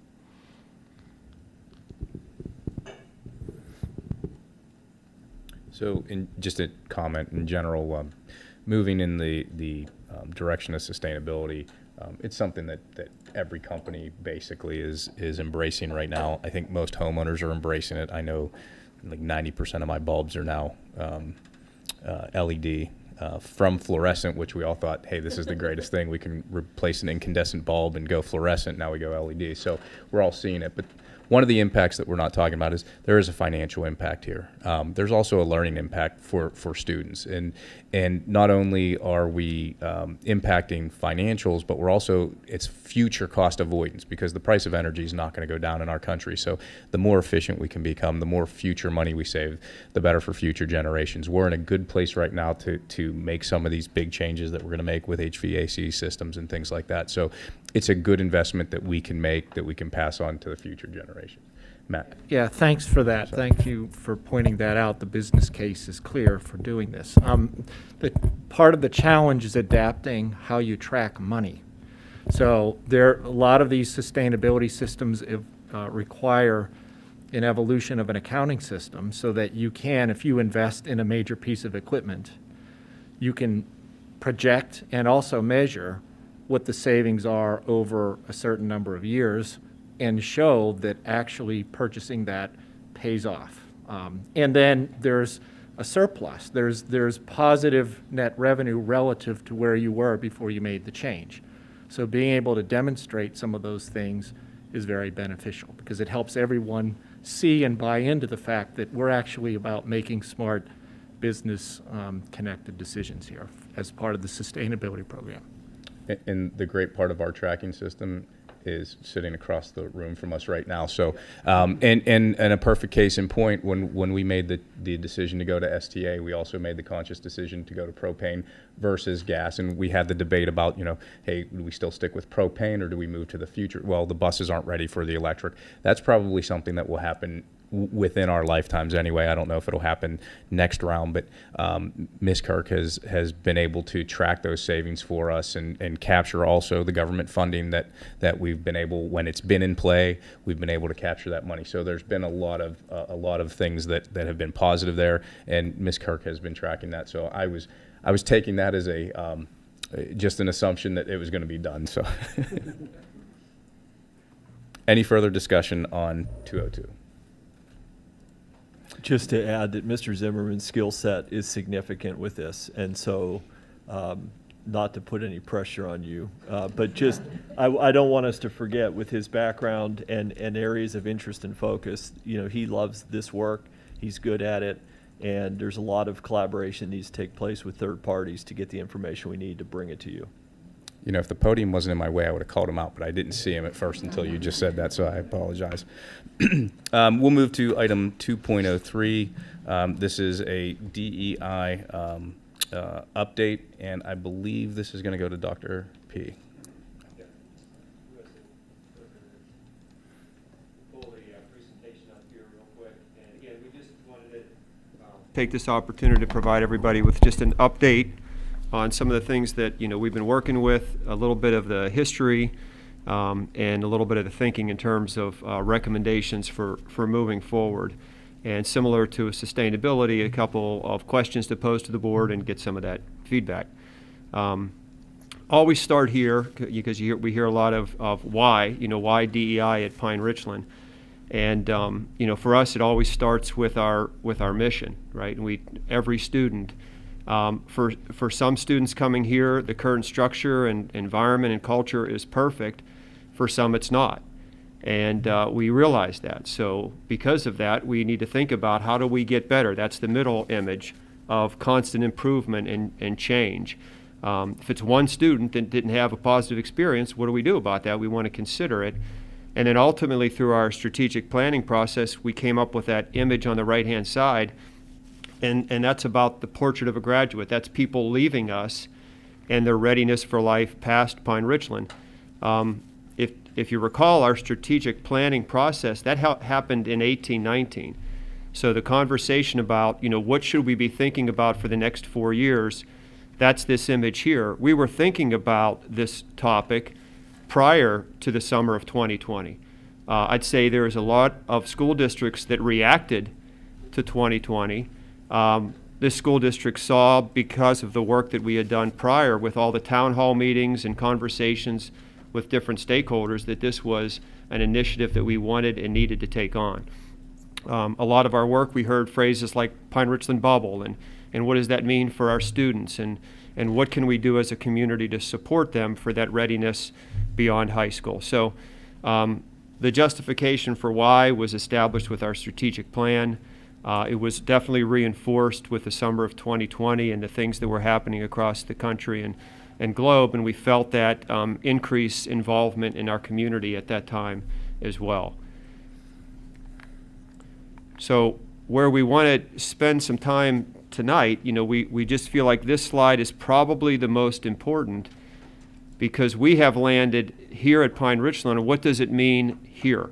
So just a comment in general, moving in the direction of sustainability, it's something that every company basically is embracing right now. I think most homeowners are embracing it. I know like 90% of my bulbs are now LED. From fluorescent, which we all thought, hey, this is the greatest thing. We can replace an incandescent bulb and go fluorescent. Now we go LED. So we're all seeing it. But one of the impacts that we're not talking about is there is a financial impact here. There's also a learning impact for students. And not only are we impacting financials, but we're also, it's future cost avoidance because the price of energy is not going to go down in our country. So the more efficient we can become, the more future money we save, the better for future generations. We're in a good place right now to make some of these big changes that we're going to make with HVAC systems and things like that. So it's a good investment that we can make, that we can pass on to the future generation. Matt. Yeah, thanks for that. Thank you for pointing that out. The business case is clear for doing this. The part of the challenge is adapting how you track money. So a lot of these sustainability systems require an evolution of an accounting system so that you can, if you invest in a major piece of equipment, you can project and also measure what the savings are over a certain number of years and show that actually purchasing that pays off. And then there's a surplus. There's positive net revenue relative to where you were before you made the change. So being able to demonstrate some of those things is very beneficial because it helps everyone see and buy into the fact that we're actually about making smart business connected decisions here as part of the sustainability program. And the great part of our tracking system is sitting across the room from us right now. So, and a perfect case in point, when we made the decision to go to STA, we also made the conscious decision to go to propane versus gas. And we had the debate about, hey, do we still stick with propane or do we move to the future? Well, the buses aren't ready for the electric. That's probably something that will happen within our lifetimes anyway. I don't know if it'll happen next round, but Ms. Kirk has been able to track those savings for us and capture also the government funding that we've been able, when it's been in play, we've been able to capture that money. So there's been a lot of things that have been positive there, and Ms. Kirk has been tracking that. So I was taking that as a just an assumption that it was going to be done. So any further discussion on 202? Just to add that Mr. Zimmerman's skill set is significant with this, and so not to put any pressure on you, but just I don't want us to forget with his background and areas of interest and focus, he loves this work, he's good at it, and there's a lot of collaboration that needs to take place with third parties to get the information we need to bring it to you. If the podium wasn't in my way, I would have called him out, but I didn't see him at first until you just said that, so I apologize. We'll move to item 2.03. This is a DEI update, and I believe this is going to go to Dr. P. Take this opportunity to provide everybody with just an update on some of the things that we've been working with, a little bit of the history, and a little bit of the thinking in terms of recommendations for moving forward. And similar to sustainability, a couple of questions to pose to the board and get some of that feedback. Always start here because we hear a lot of why, why DEI at Pine-Richland. And for us, it always starts with our mission, right? And every student. For some students coming here, the current structure and environment and culture is perfect. For some, it's not. And we realize that. So because of that, we need to think about how do we get better. That's the middle image of constant improvement and change. If it's one student that didn't have a positive experience, what do we do about that? We want to consider it. And then ultimately, through our strategic planning process, we came up with that image on the right-hand side. And that's about the portrait of a graduate. That's people leaving us and their readiness for life past Pine-Richland. If you recall our strategic planning process, that happened in 1819. So the conversation about, what should we be thinking about for the next 4 years, that's this image here. We were thinking about this topic prior to the summer of 2020. I'd say there's a lot of school districts that reacted to 2020. This school district saw, because of the work that we had done prior with all the town hall meetings and conversations with different stakeholders, that this was an initiative that we wanted and needed to take on. A lot of our work, we heard phrases like Pine-Richland bubble, and what does that mean for our students, and what can we do as a community to support them for that readiness beyond high school. So the justification for why was established with our strategic plan. It was definitely reinforced with the summer of 2020 and the things that were happening across the country and globe, and we felt that increased involvement in our community at that time as well. So where we want to spend some time tonight, we just feel like this slide is probably the most important, because we have landed here at Pine-Richland, and what does it mean here?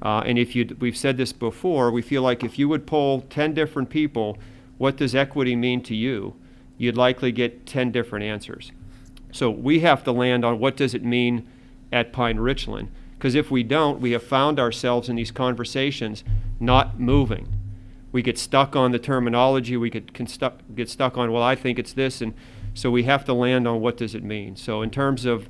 And we've said this before, we feel like if you would poll 10 different people, what does equity mean to you? You'd likely get 10 different answers. So we have to land on what does it mean at Pine-Richland, because if we don't, we have found ourselves in these conversations not moving. We get stuck on the terminology, we get stuck on, well, I think it's this, and so we have to land on what does it mean. So in terms of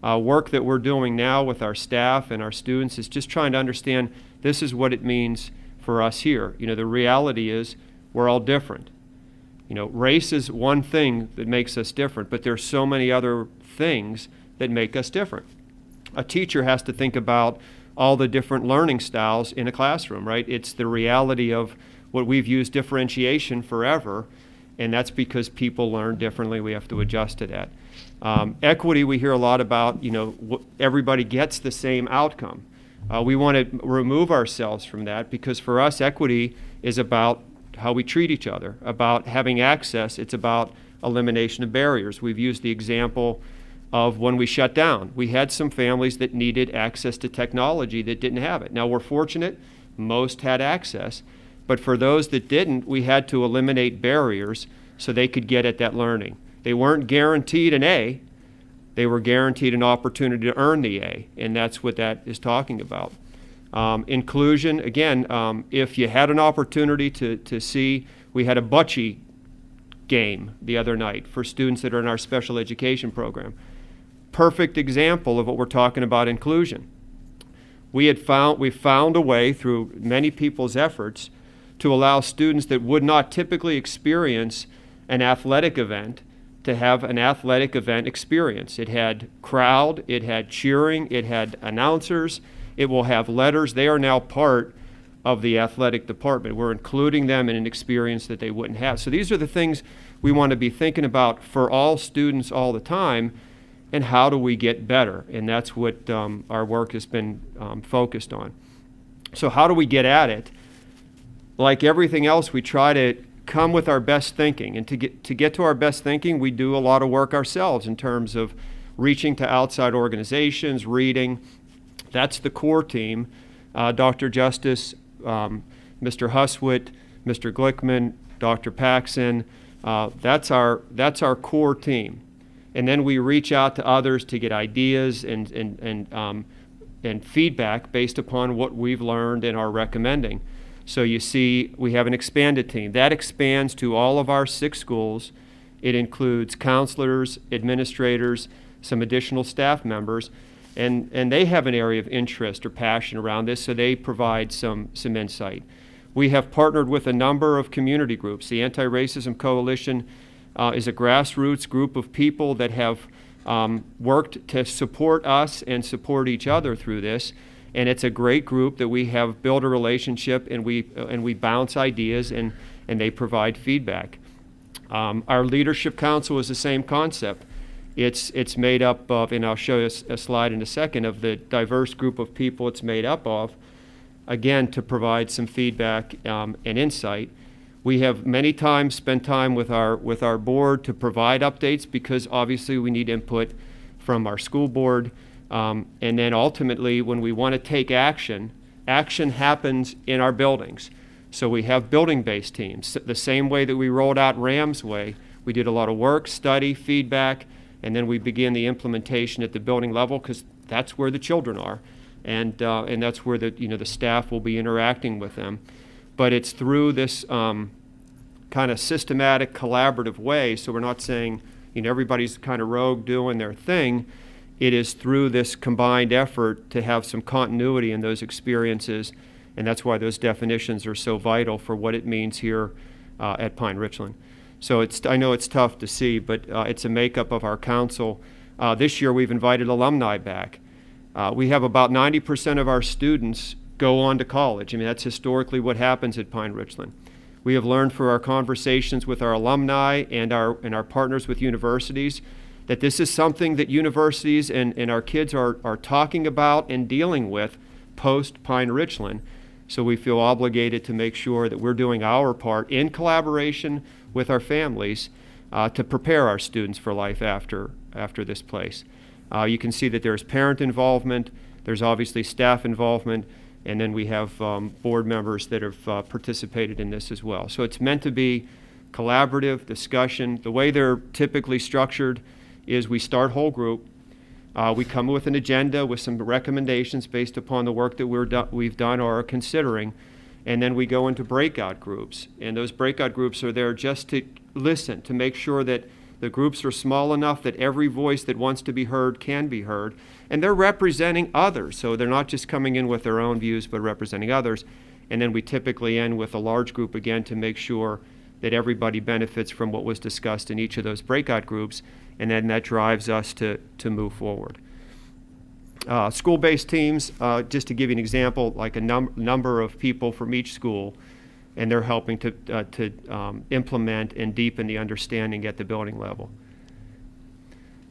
work that we're doing now with our staff and our students is just trying to understand this is what it means for us here. The reality is we're all different. Race is one thing that makes us different, but there's so many other things that make us different. A teacher has to think about all the different learning styles in a classroom, right? It's the reality of what we've used differentiation forever, and that's because people learn differently. We have to adjust to that. Equity, we hear a lot about, everybody gets the same outcome. We want to remove ourselves from that, because for us, equity is about how we treat each other, about having access. It's about elimination of barriers. We've used the example of when we shut down. We had some families that needed access to technology that didn't have it. Now, we're fortunate, most had access, but for those that didn't, we had to eliminate barriers so they could get at that learning. They weren't guaranteed an A, they were guaranteed an opportunity to earn the A, and that's what that is talking about. Inclusion, again, if you had an opportunity to see, we had a bocce game the other night for students that are in our special education program. Perfect example of what we're talking about, inclusion. We found a way through many people's efforts to allow students that would not typically experience an athletic event to have an athletic event experience. It had crowd, it had cheering, it had announcers, it will have letters. They are now part of the athletic department. We're including them in an experience that they wouldn't have. So these are the things we want to be thinking about for all students all the time, and how do we get better? And that's what our work has been focused on. So how do we get at it? Like everything else, we try to come with our best thinking. And to get to our best thinking, we do a lot of work ourselves in terms of reaching to outside organizations, reading. That's the core team. Dr. Justice, Mr. Huswit, Mr. Glickman, Dr. Paxson, that's our core team. And then we reach out to others to get ideas and feedback based upon what we've learned and are recommending. So you see, we have an expanded team. That expands to all of our 6 schools. It includes counselors, administrators, some additional staff members. And they have an area of interest or passion around this, so they provide some insight. We have partnered with a number of community groups. The Anti-Racism Coalition is a grassroots group of people that have worked to support us and support each other through this. And it's a great group that we have built a relationship, and we bounce ideas, and they provide feedback. Our Leadership Council is the same concept. It's made up of, and I'll show you a slide in a second, of the diverse group of people it's made up of, again, to provide some feedback and insight. We have many times spent time with our board to provide updates, because obviously we need input from our school board. And then ultimately, when we want to take action happens in our buildings. So we have building-based teams. The same way that we rolled out Ram's Way, we did a lot of work, study, feedback, and then we begin the implementation at the building level, because that's where the children are, and that's where the staff will be interacting with them. But it's through this kind of systematic, collaborative way. So we're not saying everybody's kind of rogue doing their thing. It is through this combined effort to have some continuity in those experiences, and that's why those definitions are so vital for what it means here at Pine-Richland. So I know it's tough to see, but it's a makeup of our council. This year we've invited alumni back. We have about 90% of our students go on to college. I mean, that's historically what happens at Pine-Richland. We have learned through our conversations with our alumni and our partners with universities that this is something that universities and our kids are talking about and dealing with post Pine-Richland. So we feel obligated to make sure that we're doing our part in collaboration with our families to prepare our students for life after this place. You can see that there's parent involvement, there's obviously staff involvement, and then we have board members that have participated in this as well. So it's meant to be collaborative discussion. The way they're typically structured is we start whole group. We come with an agenda with some recommendations based upon the work that we've done or are considering, and then we go into breakout groups. And those breakout groups are there just to listen, to make sure that the groups are small enough that every voice that wants to be heard can be heard. And they're representing others, so they're not just coming in with their own views, but representing others. And then we typically end with a large group again to make sure that everybody benefits from what was discussed in each of those breakout groups, and then that drives us to move forward. School-based teams, just to give you an example, like a number of people from each school, and they're helping to implement and deepen the understanding at the building level.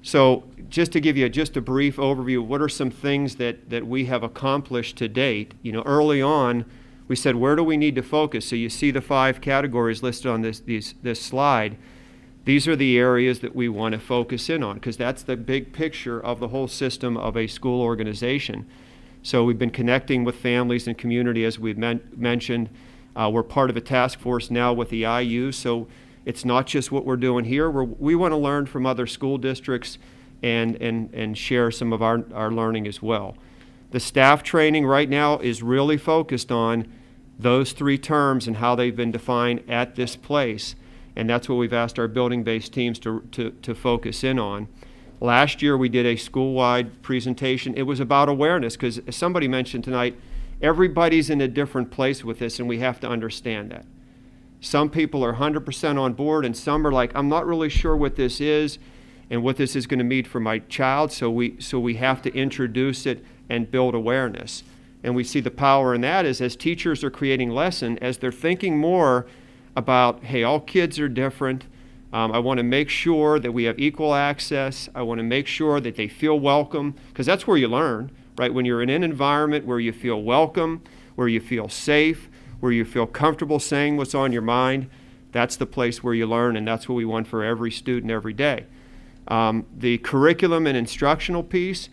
So just to give you just a brief overview, what are some things that we have accomplished to date? Early on, we said, where do we need to focus? So you see the 5 categories listed on this slide. These are the areas that we want to focus in on, because that's the big picture of the whole system of a school organization. So we've been connecting with families and community, as we've mentioned. We're part of a task force now with the IU, so it's not just what we're doing here. We want to learn from other school districts and share some of our learning as well. The staff training right now is really focused on those 3 terms and how they've been defined at this place. And that's what we've asked our building-based teams to focus in on. Last year, we did a school-wide presentation. It was about awareness, because as somebody mentioned tonight, everybody's in a different place with this, and we have to understand that. Some people are 100% on board, and some are like, I'm not really sure what this is and what this is going to mean for my child, so we have to introduce it and build awareness. And we see the power in that is as teachers are creating lesson, as they're thinking more about, hey, all kids are different. I want to make sure that we have equal access. I want to make sure that they feel welcome, because that's where you learn, right? When you're in an environment where you feel welcome, where you feel safe, where you feel comfortable saying what's on your mind, that's the place where you learn, and that's what we want for every student every day. The curriculum and instructional piece,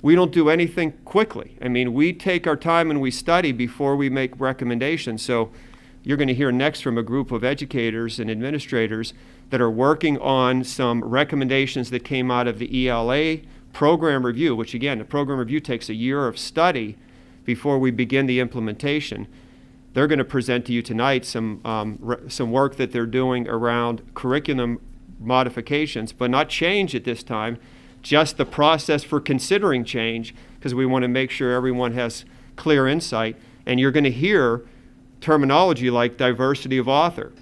we don't do anything quickly. I mean, we take our time and we study before we make recommendations. So you're going to hear next from a group of educators and administrators that are working on some recommendations that came out of the ELA program review, which again, the program review takes a year of study before we begin the implementation. They're going to present to you tonight some work that they're doing around curriculum modifications, but not change at this time, just the process for considering change, because we want to make sure everyone has clear insight. And you're going to hear terminology like diversity of author,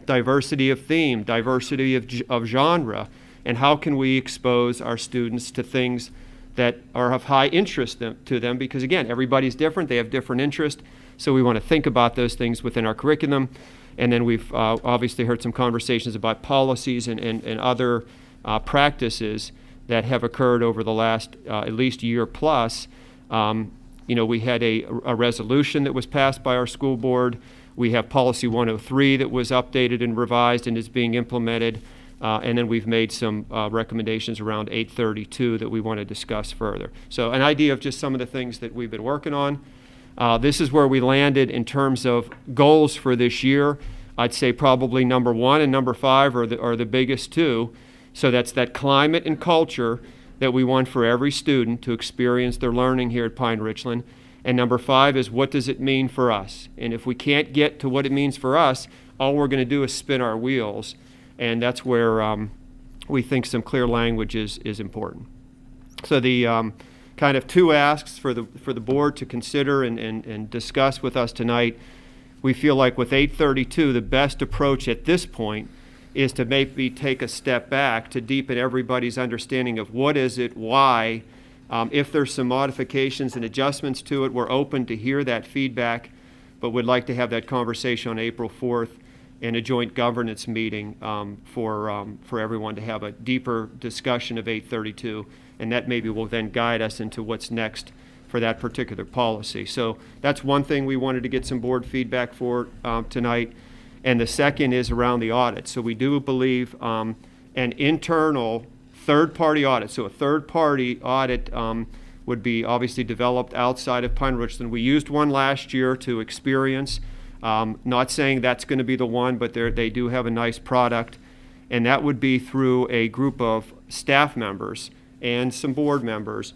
diversity of theme, diversity of genre, and how can we expose our students to things that are of high interest to them, because again, everybody's different, they have different interests, so we want to think about those things within our curriculum. And then we've obviously heard some conversations about policies and other practices that have occurred over the last at least year plus. We had a resolution that was passed by our school board. We have Policy 103 that was updated and revised and is being implemented. And then we've made some recommendations around 832 that we want to discuss further. So an idea of just some of the things that we've been working on. This is where we landed in terms of goals for this year. I'd say probably number 1 and number 5 are the biggest two. So that's that climate and culture that we want for every student to experience their learning here at Pine-Richland. And number 5 is, what does it mean for us? And if we can't get to what it means for us, all we're going to do is spin our wheels. And that's where we think some clear language is important. So the kind of 2 asks for the board to consider and discuss with us tonight. We feel like with 832, the best approach at this point is to maybe take a step back to deepen everybody's understanding of what is it, why. If there's some modifications and adjustments to it, we're open to hear that feedback, but would like to have that conversation on April 4th in a joint governance meeting for everyone to have a deeper discussion of 832, and that maybe will then guide us into what's next for that particular policy. So that's one thing we wanted to get some board feedback for tonight. And the second is around the audit. So we do believe an internal third-party audit. So a third-party audit would be obviously developed outside of Pine-Richland. We used one last year to experience. Not saying that's going to be the one, but they do have a nice product. And that would be through a group of staff members and some board members.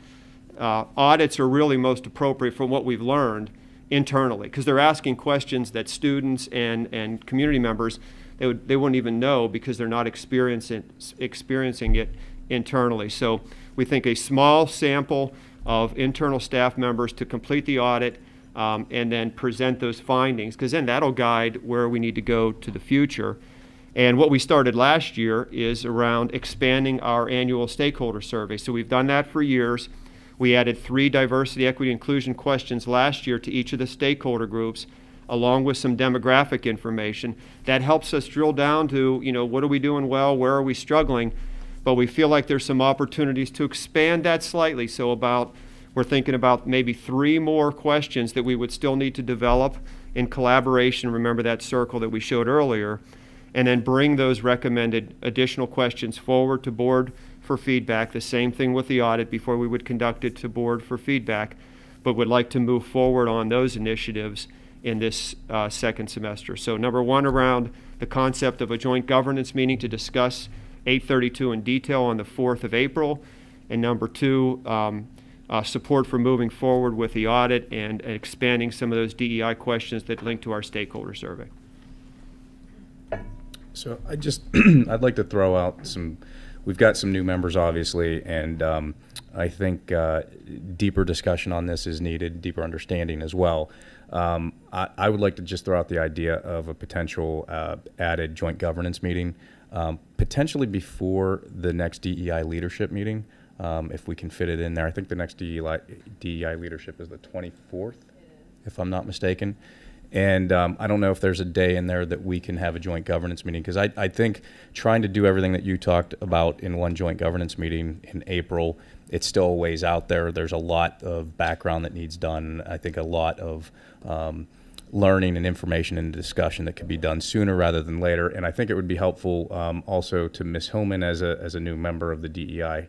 Audits are really most appropriate from what we've learned internally, because they're asking questions that students and community members, they wouldn't even know because they're not experiencing it internally. So we think a small sample of internal staff members to complete the audit and then present those findings, because then that'll guide where we need to go to the future. And what we started last year is around expanding our annual stakeholder survey. So we've done that for years. We added 3 diversity, equity, inclusion questions last year to each of the stakeholder groups, along with some demographic information. That helps us drill down to, what are we doing well, where are we struggling? But we feel like there's some opportunities to expand that slightly. So we're thinking about maybe 3 more questions that we would still need to develop in collaboration. Remember that circle that we showed earlier, and then bring those recommended additional questions forward to board for feedback. The same thing with the audit before we would conduct it to board for feedback, but would like to move forward on those initiatives in this second semester. So number 1, around the concept of a joint governance meeting to discuss 832 in detail on the 4th of April. And number 2, support for moving forward with the audit and expanding some of those DEI questions that link to our stakeholder survey. So I'd like to throw out we've got some new members, obviously, and I think deeper discussion on this is needed, deeper understanding as well. I would like to just throw out the idea of a potential added joint governance meeting, potentially before the next DEI leadership meeting, if we can fit it in there. I think the next DEI leadership is the 24th, if I'm not mistaken. And I don't know if there's a day in there that we can have a joint governance meeting, because I think trying to do everything that you talked about in one joint governance meeting in April, it's still a ways out there. There's a lot of background that needs done. I think a lot of learning and information and discussion that could be done sooner rather than later. And I think it would be helpful also to Ms. Hillman as a new member of the DEI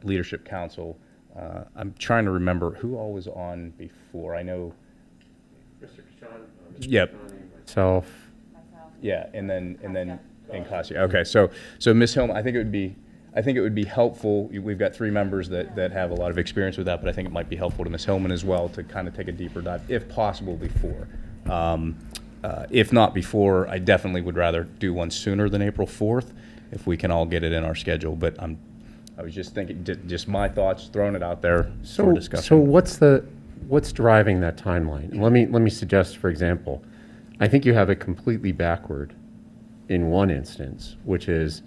Leadership Council. I'm trying to remember who all was on before. I know Mr. Kashan. Yep. Myself. Yeah, and then Kasi. Okay, so Ms. Hillman, I think it would be helpful. We've got 3 members that have a lot of experience with that, but I think it might be helpful to Ms. Hillman as well to kind of take a deeper dive, if possible, before. If not before, I definitely would rather do one sooner than April 4th. if we can all get it in our schedule. But I was just thinking, just my thoughts, throwing it out there for discussion. So what's driving that timeline? Let me suggest, for example, I think you have it completely backward in one instance, which is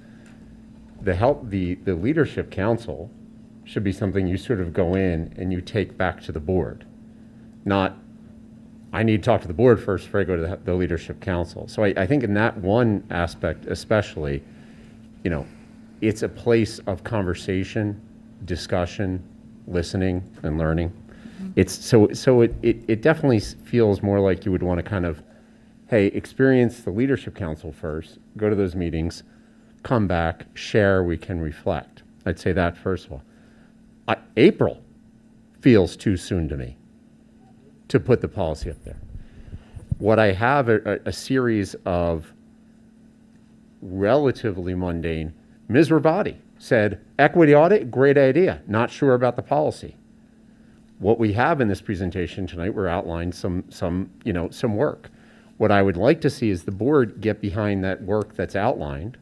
the leadership council should be something you sort of go in and you take back to the board, not I need to talk to the board first before I go to the leadership council. So I think in that one aspect especially, it's a place of conversation, discussion, listening, and learning. It definitely feels more like you would want to kind of, hey, experience the leadership council first, go to those meetings, come back, share, we can reflect. I'd say that first of all. April feels too soon to me to put the policy up there. What I have are a series of relatively mundane. Ms. Rabati said, equity audit, great idea, not sure about the policy. What we have in this presentation tonight, we're outlined some work. What I would like to see is the board get behind that work that's outlined.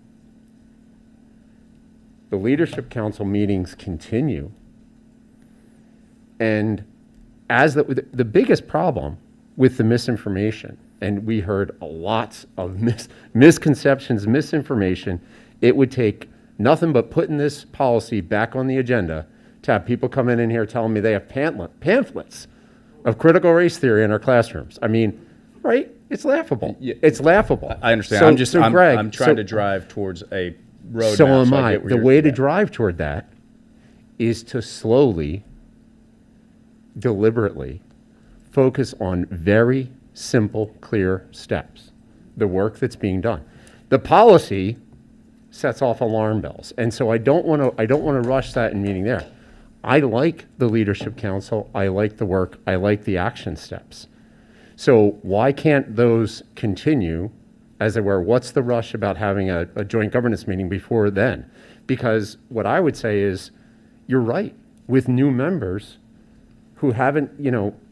The leadership council meetings continue. And as the biggest problem with the misinformation, and we heard a lot of misconceptions, misinformation, it would take nothing but putting this policy back on the agenda to have people come in here telling me they have pamphlets of critical race theory in our classrooms. I mean, right? It's laughable. Yeah. It's laughable. I understand. Greg, I'm trying to drive towards a roadmap. So am I. get where The you're- way to yeah. drive toward that is to slowly, deliberately focus on very simple, clear steps, the work that's being done. The policy sets off alarm bells. And so I don't want to rush that in meeting there. I like the leadership council. I like the work. I like the action steps. So why can't those continue as they were? What's the rush about having a joint governance meeting before then? Because what I would say is, you're right, with new members who haven't,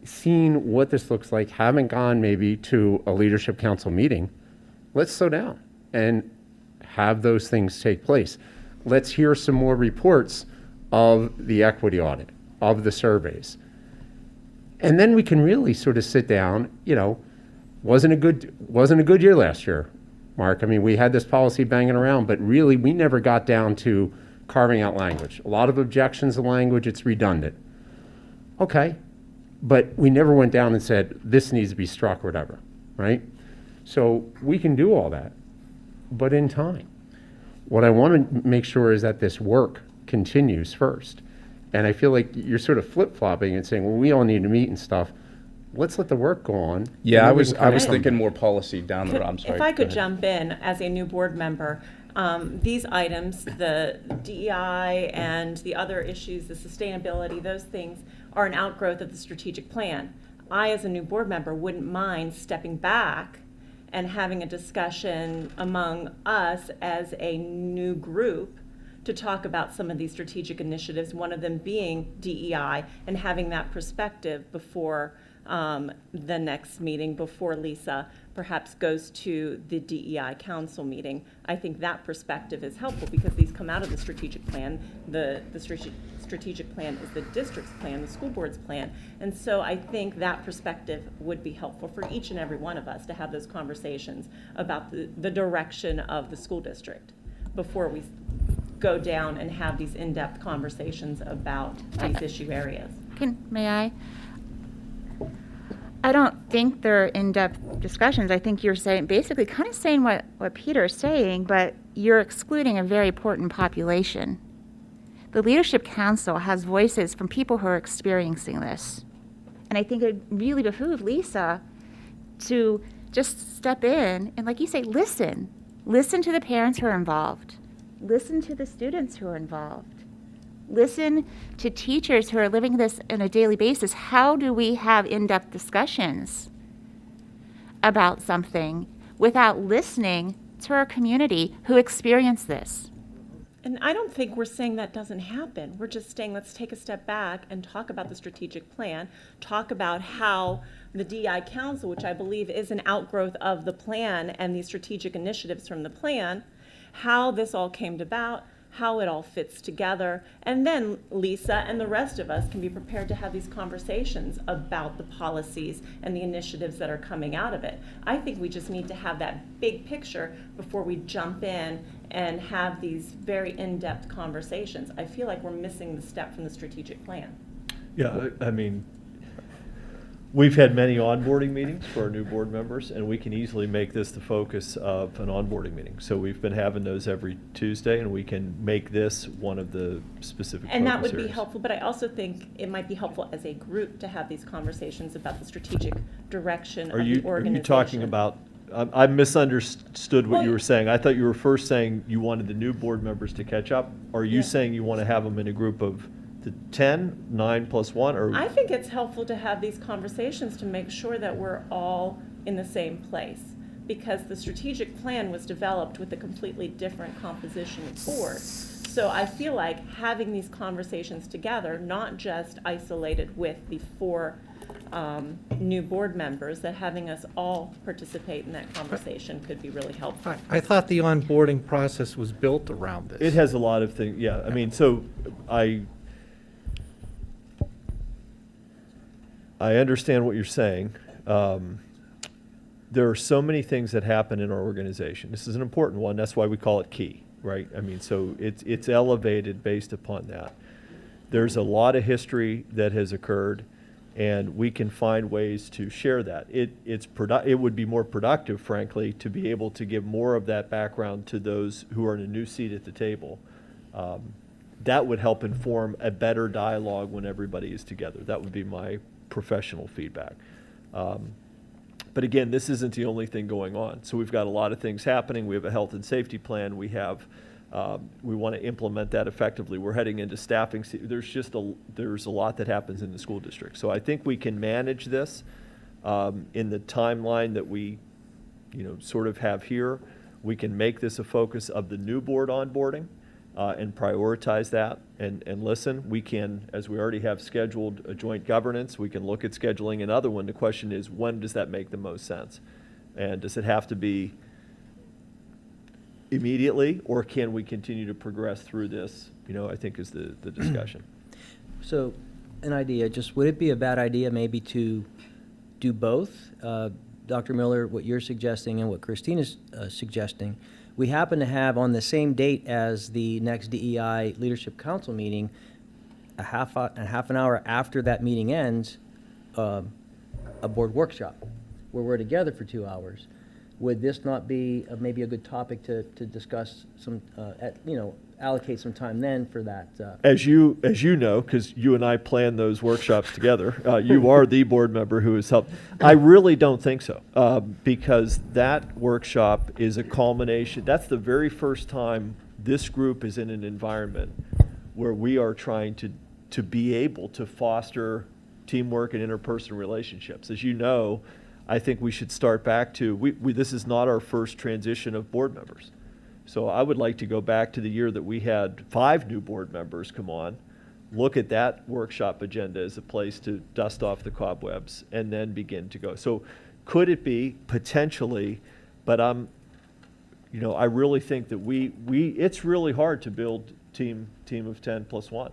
seen what this looks like, haven't gone maybe to a leadership council meeting, let's slow down and have those things take place. Let's hear some more reports of the equity audit, of the surveys. And then we can really sort of sit down, wasn't a good year last year, Mark. I mean, we had this policy banging around, but really we never got down to carving out language. A lot of objections to language, it's redundant. Okay, but we never went down and said, this needs to be struck or whatever, right? So we can do all that, but in time. What I want to make sure is that this work continues first. And I feel like you're sort of flip-flopping and saying, well, we all need to meet and stuff. Let's let the work go on. Yeah, I was from thinking there. more policy down the road. I'm sorry. If I go could ahead. jump in as a new board member, these items, the DEI and the other issues, the sustainability, those things are an outgrowth of the strategic plan. I, as a new board member, wouldn't mind stepping back and having a discussion among us as a new group to talk about some of these strategic initiatives, one of them being DEI, and having that perspective before the next meeting, before Lisa perhaps goes to the DEI council meeting. I think that perspective is helpful because these come out of the strategic plan. The strategic plan is the district's plan, the school board's plan. And so I think that perspective would be helpful for each and every one of us to have those conversations about the direction of the school district before we go down and have these in-depth conversations about these issue areas. May I? I don't think they're in-depth discussions. I think you're saying, basically kind of saying what Peter is saying, but you're excluding a very important population. The Leadership Council has voices from people who are experiencing this. And I think it really behooved Lisa to just step in and, like you say, listen. Listen to the parents who are involved. Listen to the students who are involved. Listen to teachers who are living this on a daily basis. How do we have in-depth discussions about something without listening to our community who experience this? And I don't think we're saying that doesn't happen. We're just saying let's take a step back and talk about the strategic plan, talk about how the DEI Council, which I believe is an outgrowth of the plan and the strategic initiatives from the plan, how this all came about, how it all fits together, and then Lisa and the rest of us can be prepared to have these conversations about the policies and the initiatives that are coming out of it. I think we just need to have that big picture before we jump in and have these very in-depth conversations. I feel like we're missing the step from the strategic plan. Yeah, I mean, we've had many onboarding meetings for our new board members, and we can easily make this the focus of an onboarding meeting. So we've been having those every Tuesday, and we can make this one of the specific And that focus would be areas. helpful, but I also think it might be helpful as a group to have these conversations about the strategic direction of Are the you organization. talking about, I misunderstood what you Well, were saying. I thought you were first saying you wanted the new board members to catch up. Are you Yeah. saying you want to have them in a group of the 10, 9 plus 1, or? I think it's helpful to have these conversations to make sure that we're all in the same place, because the strategic plan was developed with a completely different composition of board. So I feel like having these conversations together, not just isolated with the 4 new board members, that having us all participate in that conversation could be really helpful. I thought the onboarding process was built around this. It has a lot of things, yeah. I mean, so I understand what you're saying. There are so many things that happen in our organization. This is an important one. That's why we call it key, right? I mean, so it's elevated based upon that. There's a lot of history that has occurred, and we can find ways to share that. It would be more productive, frankly, to be able to give more of that background to those who are in a new seat at the table. That would help inform a better dialogue when everybody is together. That would be my professional feedback. But again, this isn't the only thing going on. So we've got a lot of things happening. We have a health and safety plan. We want to implement that effectively. We're heading into staffing. There's a lot that happens in the school district. So I think we can manage this in the timeline that we, sort of have here. We can make this a focus of the new board onboarding and prioritize that and listen. We can, as we already have scheduled a joint governance, we can look at scheduling another one. The question is, when does that make the most sense? And does it have to be immediately, or can we continue to progress through this, I think is the discussion. So, an idea, just would it be a bad idea maybe to do both? Dr. Miller, what you're suggesting and what Christina's suggesting, we happen to have on the same date as the next DEI Leadership Council meeting, a half an hour after that meeting ends, a board workshop where we're together for 2 hours. Would this not be maybe a good topic to discuss some, allocate some time then for that? As you know, because you and I plan those workshops together, you are the board member who has helped. I really don't think so, because that workshop is a culmination. That's the very first time this group is in an environment where we are trying to be able to foster teamwork and interpersonal relationships. As you know, I think we should start back to, this is not our first transition of board members. So I would like to go back to the year that we had 5 new board members come on, look at that workshop agenda as a place to dust off the cobwebs and then begin to go. So could it be? Potentially, but I really think that it's really hard to build team of 10 plus 1.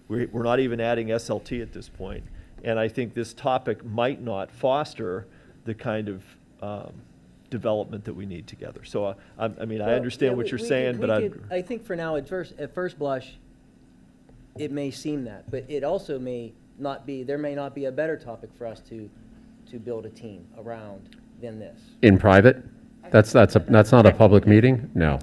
We're not even adding SLT at this point. And I think this topic might not foster the kind of development that we need together. So, I understand what you're saying, but I think for now, at first blush, it may seem that, but it also may not be, there may not be a better topic for us to build a team around than this. In private? That's not a public meeting? No.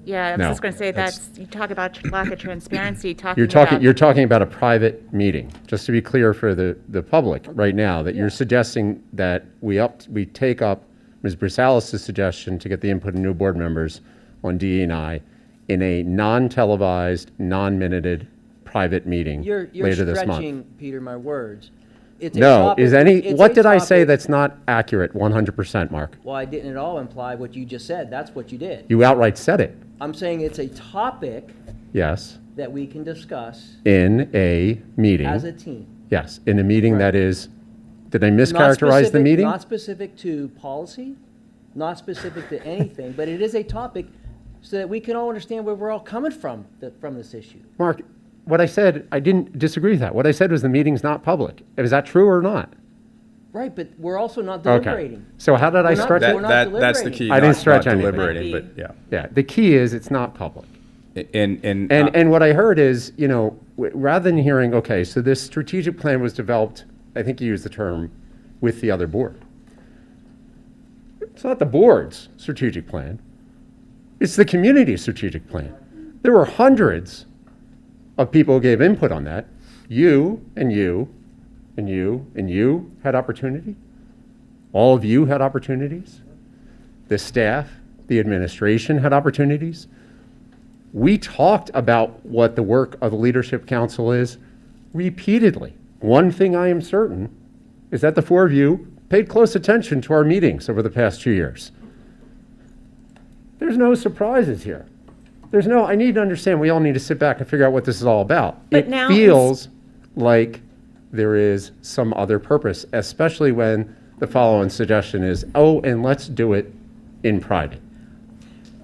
Yeah, I was No. just going to say you talk about lack of transparency, You're talking about a private meeting, just to be clear for the public right now, that you're suggesting that we take up Ms. Brisalis' suggestion to get the input of new board members on DE&I in a non-televised, non-minuted private meeting You're later this month. stretching, Peter, my words. It's a No, topic- what did I say topic- that's not accurate 100%, Mark? Well, I didn't at all imply what you just said. That's what you did. You outright said it. I'm saying it's a topic Yes. that we can discuss In a meeting. as a team. Yes, in a meeting that is, did I Not mischaracterize the specific- meeting? Not specific to policy, not specific to anything, but it is a topic so that we can all understand where we're all coming from this issue. Mark, what I said, I didn't disagree with that. What I said was the meeting's not public. Is that true or not? Right, but we're also not Okay. deliberating. So how did I stretch it? We're not That's the deliberating. key. I didn't not- stretch not anything. deliberating, but yeah. Yeah, the key is it's not public. And And what I heard is, you know, rather than hearing, okay, so this strategic plan was developed, I think you used the term, with the other board. It's not the board's strategic plan. It's the community's strategic plan. There were hundreds of people who gave input on that. You and you and you and you had opportunity. All of you had opportunities. The staff, the administration had opportunities. We talked about what the work of the Leadership Council is repeatedly. One thing I am certain is that the four of you paid close attention to our meetings over the past 2 years. There's no surprises here. I need to understand, we all need to sit back and figure out what this is all about. But It now feels like there is some other purpose, especially when the following suggestion is, oh, and let's do it in private.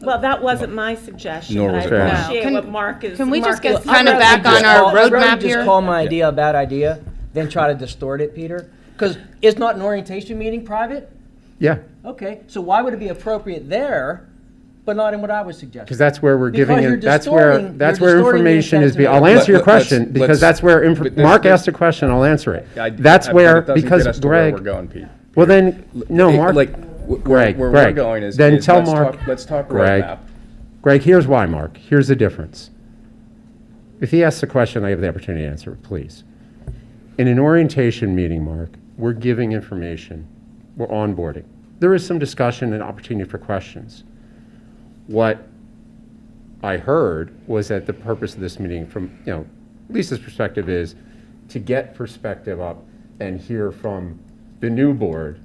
Well, that wasn't my suggestion. Nor was I it mine. appreciate No. what Mark is. Can we just Mark get is- kind of back on our I'd rather roadmap just here? call my idea a bad idea than try to distort it, Peter. Because it's not an orientation meeting private? Yeah, Okay, so why would it be appropriate there, but not in what I was suggesting? because that's where we're Because giving you're it, that's where distorting the information is intent being, of I'll the- answer your Let's- question, let's- because that's where, but Mark this- asked a question, I'll answer it. That's That's where, it doesn't because get us to where Greg, we're going, Pete. well then, no, Mark, Like, Greg, where Greg, we're going is, then is tell let's Mark, let's talk Greg, roadmap. Greg, here's why, Mark, here's the difference. If he asks a question, I have the opportunity to answer it, please. In an orientation meeting, Mark, we're giving information, we're onboarding. There is some discussion and opportunity for questions. What I heard was that the purpose of this meeting from, Lisa's perspective is to get perspective up and hear from the new board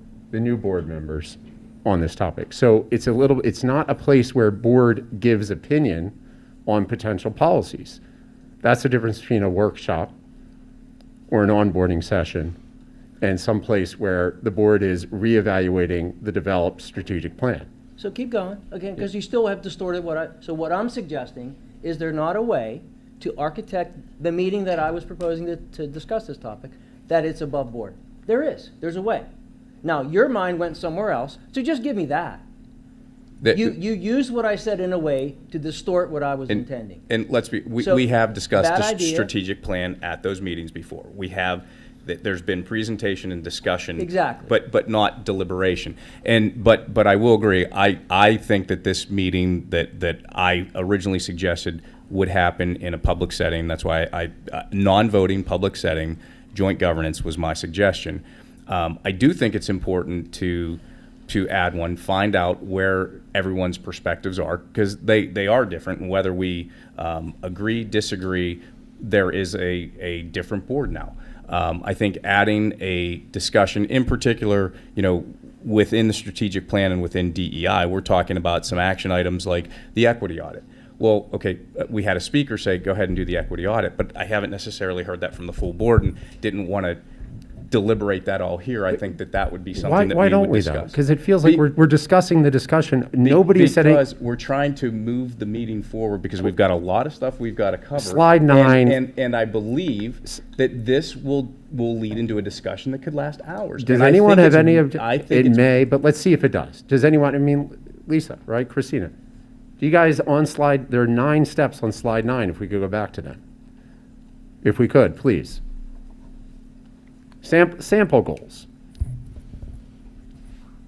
members on this topic. So it's not a place where board gives opinion on potential policies. That's the difference between a workshop or an onboarding session and some place where the board is reevaluating the developed strategic plan. So keep going, again, because you still have distorted so what I'm suggesting is there not a way to architect the meeting that I was proposing to discuss this topic, that it's above board? There's a way. Now, your mind went somewhere else, so just give me that. You used what I said in a way to distort what I was intending. And So, we have discussed bad the idea. strategic plan at those meetings before. There's been presentation and discussion. Exactly. But not deliberation. But I will agree, I think that this meeting that I originally suggested would happen in a public setting. That's why non-voting public setting, joint governance was my suggestion. I do think it's important to add one, find out where everyone's perspectives are, because they are different, and whether we agree, disagree, there is a different board now. I think adding a discussion, in particular, within the strategic plan and within DEI, we're talking about some action items like the equity audit. Well, okay, we had a speaker say, go ahead and do the equity audit, but I haven't necessarily heard that from the full board and didn't want to deliberate that all here. I think that would be something that Why we don't would we discuss. though? Because it feels like we're discussing the discussion. Nobody said it. Because we're trying to move the meeting forward, because we've got a lot of stuff we've got to cover. Slide 9. And I believe that this will lead into a discussion that could last hours. Does And I anyone think have it's- any of, I think it it's- may, but let's see if it does. Does anyone, Lisa, right, Christina? Do you guys there are 9 steps on slide 9, if we could go back to them. If we could, please. Sample goals.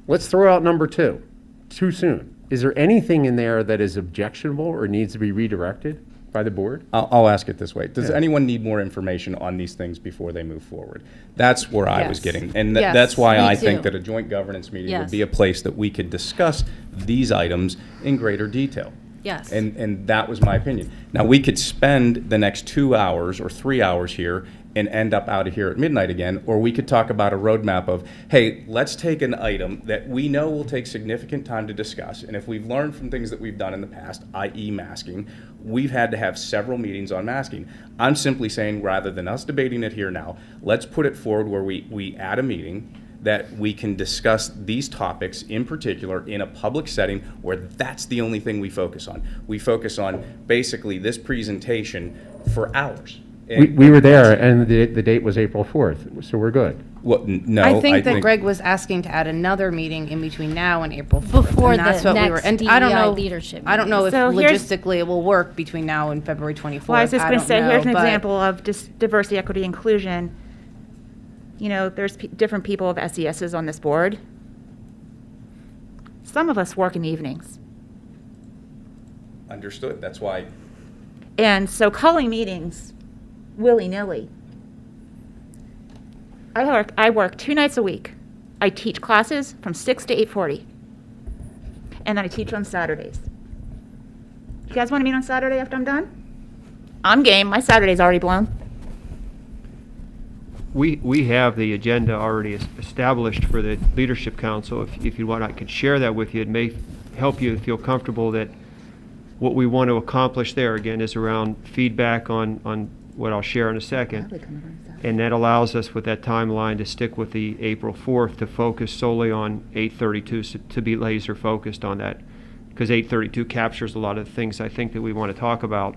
Let's throw out number 2. Too soon. Is there anything in there that is objectionable or needs to be redirected by the board? I'll ask it this way. Does Yeah. anyone need more information on these things before they move forward? That's where I was Yes. getting. And Yes, that's why me I too. think that a joint governance meeting Yes. would be a place that we could discuss these items in greater detail. Yes. And that was my opinion. Now, we could spend the next 2 hours or 3 hours here and end up out of here at midnight again, or we could talk about a roadmap of, hey, let's take an item that we know will take significant time to discuss, and if we've learned from things that we've done in the past, i.e. masking, we've had to have several meetings on masking. I'm simply saying, rather than us debating it here now, let's put it forward where we add a meeting that we can discuss these topics in particular in a public setting where that's the only thing we focus on. We focus on basically this presentation for hours. We were there, and the date was April 4th, so we're good. Well, no, I think that Greg was asking to add another meeting in between now and April 4th. Before and that's the what we were, next and I don't DEI know, leadership I don't know if So here's- logistically it will work between now and February 24th. Well, I was just going to say, here's an but- example of just diversity, equity, inclusion. You know, there's different people of SESs on this board. Some of us work in the evenings. Understood. That's why. And so calling meetings willy-nilly. I work 2 nights a week. I teach classes from 6 to 8:40. And then I teach on Saturdays. You guys want to meet on Saturday after I'm done? I'm game. My Saturday's already blown. We have the agenda already established for the Leadership Council. If you want, I could share that with you. It may help you feel comfortable that what we want to accomplish there, again, is around feedback on what I'll share in a second. And that allows us, with that timeline, to stick with the April 4th to focus solely on 832, so to be laser focused on that, because 832 captures a lot of the things I think that we want to talk about.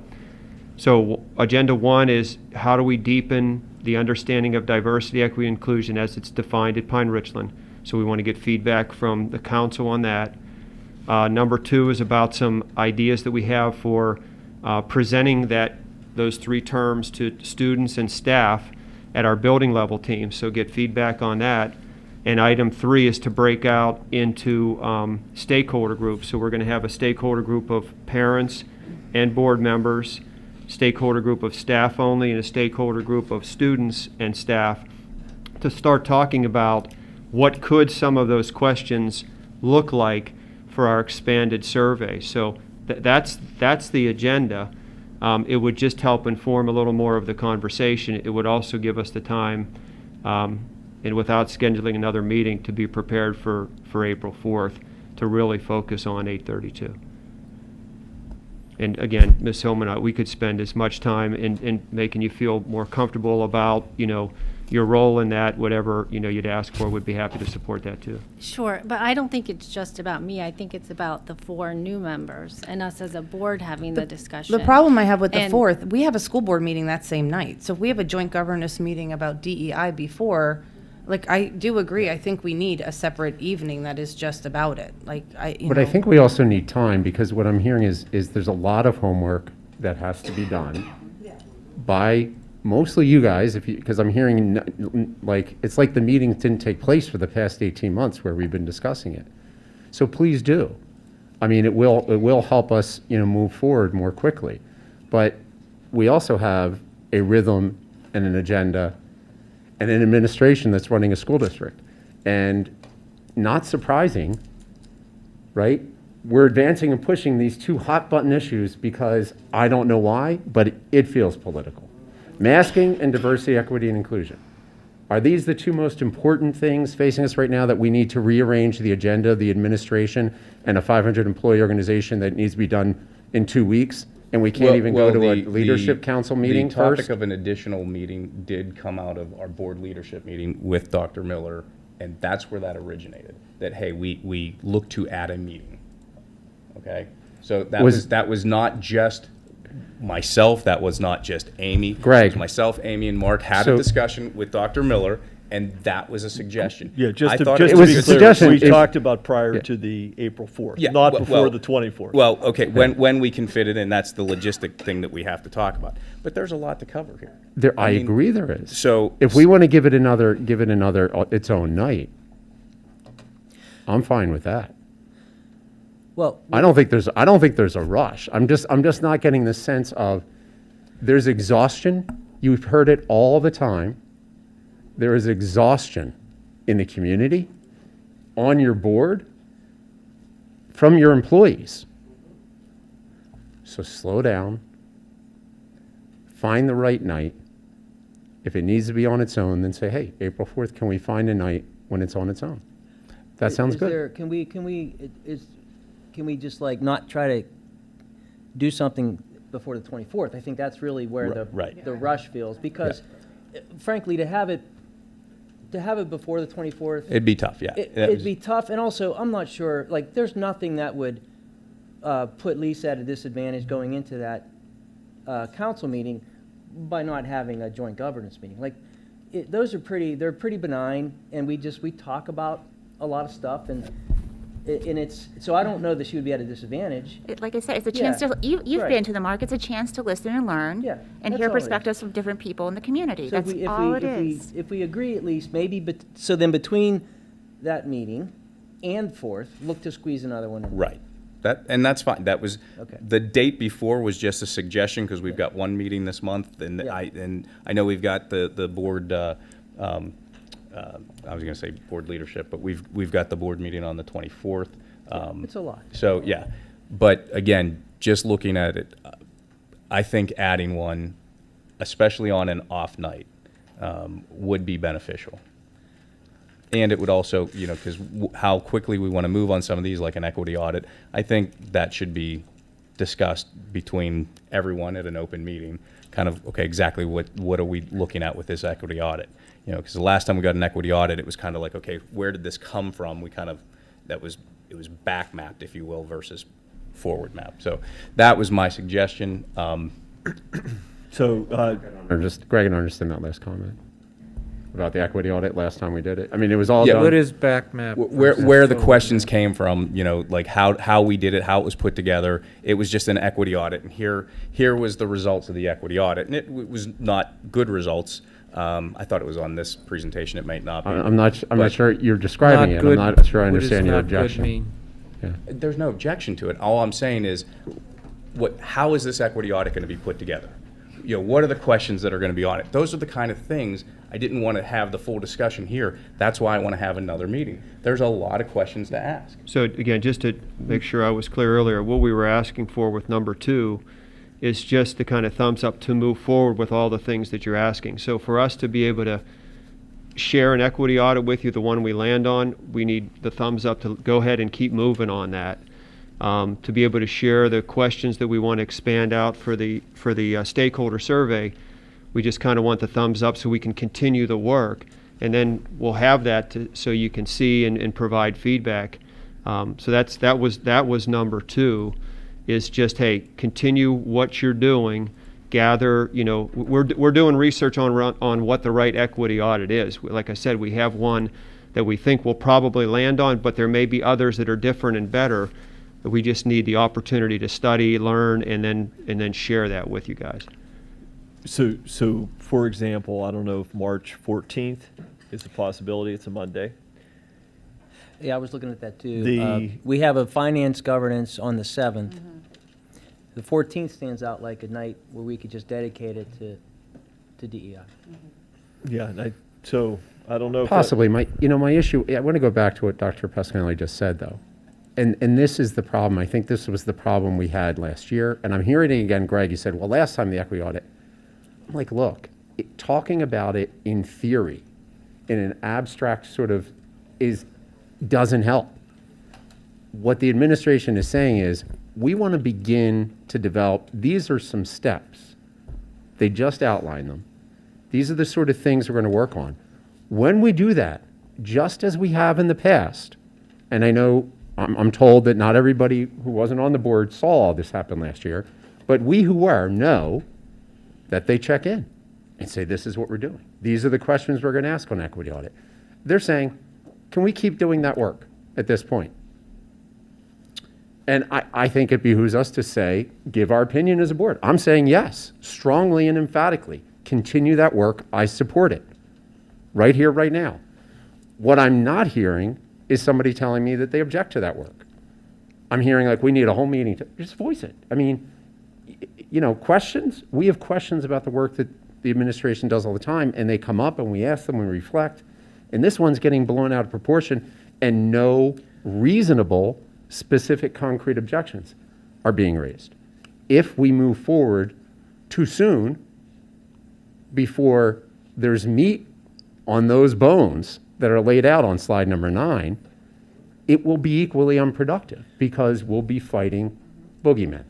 So Agenda 1 is how do we deepen the understanding of diversity, equity, and inclusion as it's defined at Pine-Richland. So we want to get feedback from the council on that. Number 2 is about some ideas that we have for presenting those 3 terms to students and staff at our building level team, so get feedback on that. And item 3 is to break out into stakeholder groups. So we're going to have a stakeholder group of parents and board members, stakeholder group of staff only, and a stakeholder group of students and staff to start talking about what could some of those questions look like for our expanded survey. So that's the agenda. It would just help inform a little more of the conversation. It would also give us the time, and without scheduling another meeting, to be prepared for April 4th to really focus on 832. And again, Ms. Hillman, we could spend as much time in making you feel more comfortable about, your role in that. Whatever, you'd ask for, we'd be happy to support that too. Sure, but I don't think it's just about me. I think it's about the 4 new members and us as a board having the discussion. The problem I have with the And- 4th, we have a school board meeting that same night. So if we have a joint governance meeting about DEI before, I do agree, I think we need a separate evening that is just about it. But I think we also need time, because what I'm hearing is there's a lot of homework that has to be done by mostly you guys, because I'm hearing it's like the meetings didn't take place for the past 18 months where we've been discussing it. So please do. I mean, it will help us, move forward more quickly. But we also have a rhythm and an agenda and an administration that's running a school district. And not surprising, right? We're advancing and pushing these 2 hot button issues because I don't know why, but it feels political. Masking and diversity, equity, and inclusion. Are these the 2 most important things facing us right now that we need to rearrange the agenda of the administration and a 500-employee organization that needs to be done in 2 weeks? And we can't even go to a leadership council meeting first? The topic first? of an additional meeting did come out of our board leadership meeting with Dr. Miller, and that's where that originated. That, hey, we look to add a meeting. Okay? So that was not just myself, that was not just Amy. Greg. It was myself, Amy, and Mark had a discussion with Dr. Miller, and that was a suggestion. Yeah, just to it be was a clear, suggestion. we talked about prior to the April 4th, not before the 24th. Well, okay, when we can fit it in, that's the logistic thing that we have to talk about. But there's a lot to cover here. I agree there is. So if we want to give it another its own night, I'm fine with that. Well, I don't think there's a rush. I'm just not getting the sense of there's exhaustion. You've heard it all the time. There is exhaustion in the community, on your board, from your employees. So slow down. Find the right night. If it needs to be on its own, then say, hey, April 4th, can we find a night when it's on its own? That sounds good. Can we just not try to do something before the 24th? I think that's really where the rush feels, because frankly, to have it to have it before the 24th. It'd be tough, yeah. That It'd was- be tough, and also, I'm not sure, like, there's nothing that would put Lisa at a disadvantage going into that council meeting by not having a joint governance meeting. Like, those are they're pretty benign, and we talk about a lot of stuff, and it's, so I don't know that she would be at a disadvantage. Like I said, it's a chance to, you've right. been to the market, it's a chance to listen and learn. Yeah, And that's hear all it is. perspectives from different people in the community. So That's all it if is. If we agree at least, maybe, so then between that meeting and 4th, look to squeeze another one in. Right. And that's fine. That was, Okay. the date before was just a suggestion, because we've got one meeting this month, and Yeah. I know we've got the board, I was gonna say board leadership, but we've got the board meeting on the 24th. It's a lot. So, yeah. But again, just looking at it, I think adding one, especially on an off night, would be beneficial. And it would also, because how quickly we want to move on some of these, like an equity audit, I think that should be discussed between everyone at an open meeting, kind of, okay, exactly what are we looking at with this equity audit? Because the last time we got an equity audit, it was kind of like, okay, where did this come from? It was back mapped, if you will, versus forward mapped. So that was my suggestion. So, Greg and I understand that last comment about the equity audit last time we did it. I mean, it was all Yeah, done. What is back map? Where the questions came from, like how we did it, how it was put together. It was just an equity audit, and here was the results of the equity audit, and it was not good results. I thought it was on this presentation. It might not be. I'm not sure you're describing Not it. good. I'm not sure I What does understand your not good objection. mean? Yeah. There's no objection to it. All I'm saying is, how is this equity audit going to be put together? What are the questions that are going to be on it? Those are the kind of things I didn't want to have the full discussion here. That's why I want to have another meeting. There's a lot of questions to ask. So again, just to make sure I was clear earlier, what we were asking for with number 2 is just the kind of thumbs up to move forward with all the things that you're asking. So for us to be able to share an equity audit with you, the one we land on, we need the thumbs up to go ahead and keep moving on that. To be able to share the questions that we want to expand out for the stakeholder survey, we just kind of want the thumbs up so we can continue the work, and then we'll have that so you can see and provide feedback. So that was number 2, is just, hey, continue what you're doing, gather. We're doing research on what the right equity audit is. Like I said, we have one that we think we'll probably land on, but there may be others that are different and better. We just need the opportunity to study, learn, and then share that with you guys. So for example, I don't know if March 14th is a possibility. It's a Monday. Yeah, I was looking at that too. We have a finance governance on the 7th. The 14th stands out like a night where we could just dedicate it to DEI. Yeah, and I don't know. Possibly. My issue, I want to go back to what Dr. Pasquale just said, though. And this is the problem. I think this was the problem we had last year. And I'm hearing it again, Greg. You said, well, last time the equity audit. I'm like, look, talking about it in theory, in an abstract sort of, doesn't help. What the administration is saying is, we want to begin to develop, these are some steps. They just outlined them. These are the sort of things we're going to work on. When we do that, just as we have in the past, and I know I'm told that not everybody who wasn't on the board saw all this happen last year, but we who were know that they check in and say, this is what we're doing. These are the questions we're going to ask on equity audit. They're saying, can we keep doing that work at this point? And I think it behooves us to say, give our opinion as a board. I'm saying yes, strongly and emphatically. Continue that work. I support it. Right here, right now. What I'm not hearing is somebody telling me that they object to that work. I'm hearing like we need a whole meeting to just voice it. I mean, questions, we have questions about the work that the administration does all the time, and they come up and we ask them, we reflect, and this one's getting blown out of proportion, and no reasonable, specific, concrete objections are being raised. If we move forward too soon, before there's meat on those bones that are laid out on slide number 9, it will be equally unproductive because we'll be fighting boogeymen,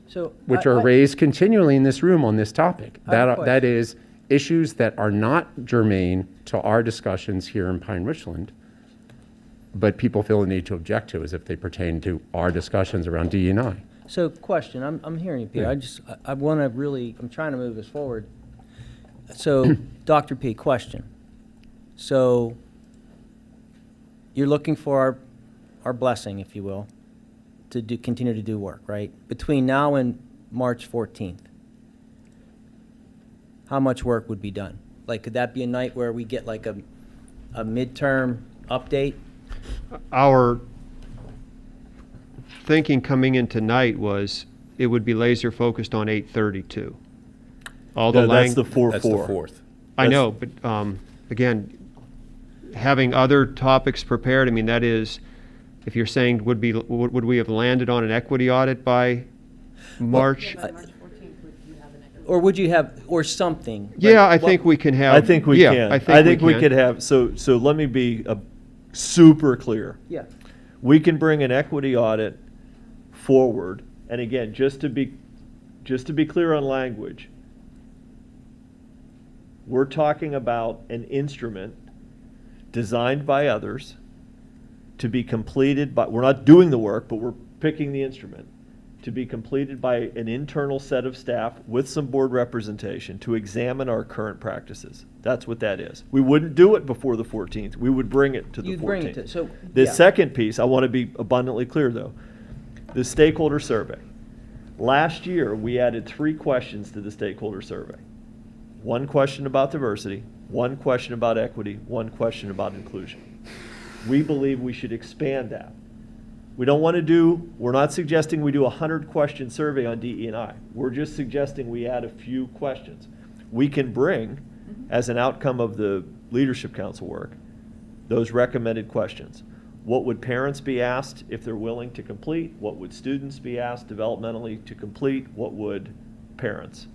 So which are raised continually in this room on this topic. I have a That is issues that are not germane to our discussions here in Pine-Richland, but people feel the need to object to as if they pertain to our discussions around DE&I. So question, I'm hearing you, Peter. Yeah. I want to really, I'm trying to move us forward. So, Dr. P, question. So, you're looking for our blessing, if you will, to continue to do work, right? Between now and March 14th, how much work would be done? Like, could that be a night where we get like a midterm update? Our thinking coming in tonight was it would be laser focused on 832. No, that's the 4-4. That's the fourth. I know, but again, having other topics prepared, I mean, that is, if you're saying would we have landed on an equity audit by March? Or would you have, or something? Yeah, I think we can have. I think we can. I think we can. could have, so let me be super clear. Yeah. We can bring an equity audit forward, and again, just to be clear on language, we're talking about an instrument designed by others to be completed by, we're not doing the work, but we're picking the instrument, to be completed by an internal set of staff with some board representation to examine our current practices. That's what that is. We wouldn't do it before the 14th. We would bring it to the 14th. You'd bring it to, so. The yeah. second piece, I want to be abundantly clear though, the stakeholder survey. Last year, we added 3 questions to the stakeholder survey. 1 question about diversity, 1 question about equity, 1 question about inclusion. We believe we should expand that. We're not suggesting we do a 100-question survey on DE&I. We're just suggesting we add a few questions. We can bring, as an outcome of the Leadership Council work, those recommended questions. What would parents be asked if they're willing to complete? What would students be asked developmentally to complete? What would parents?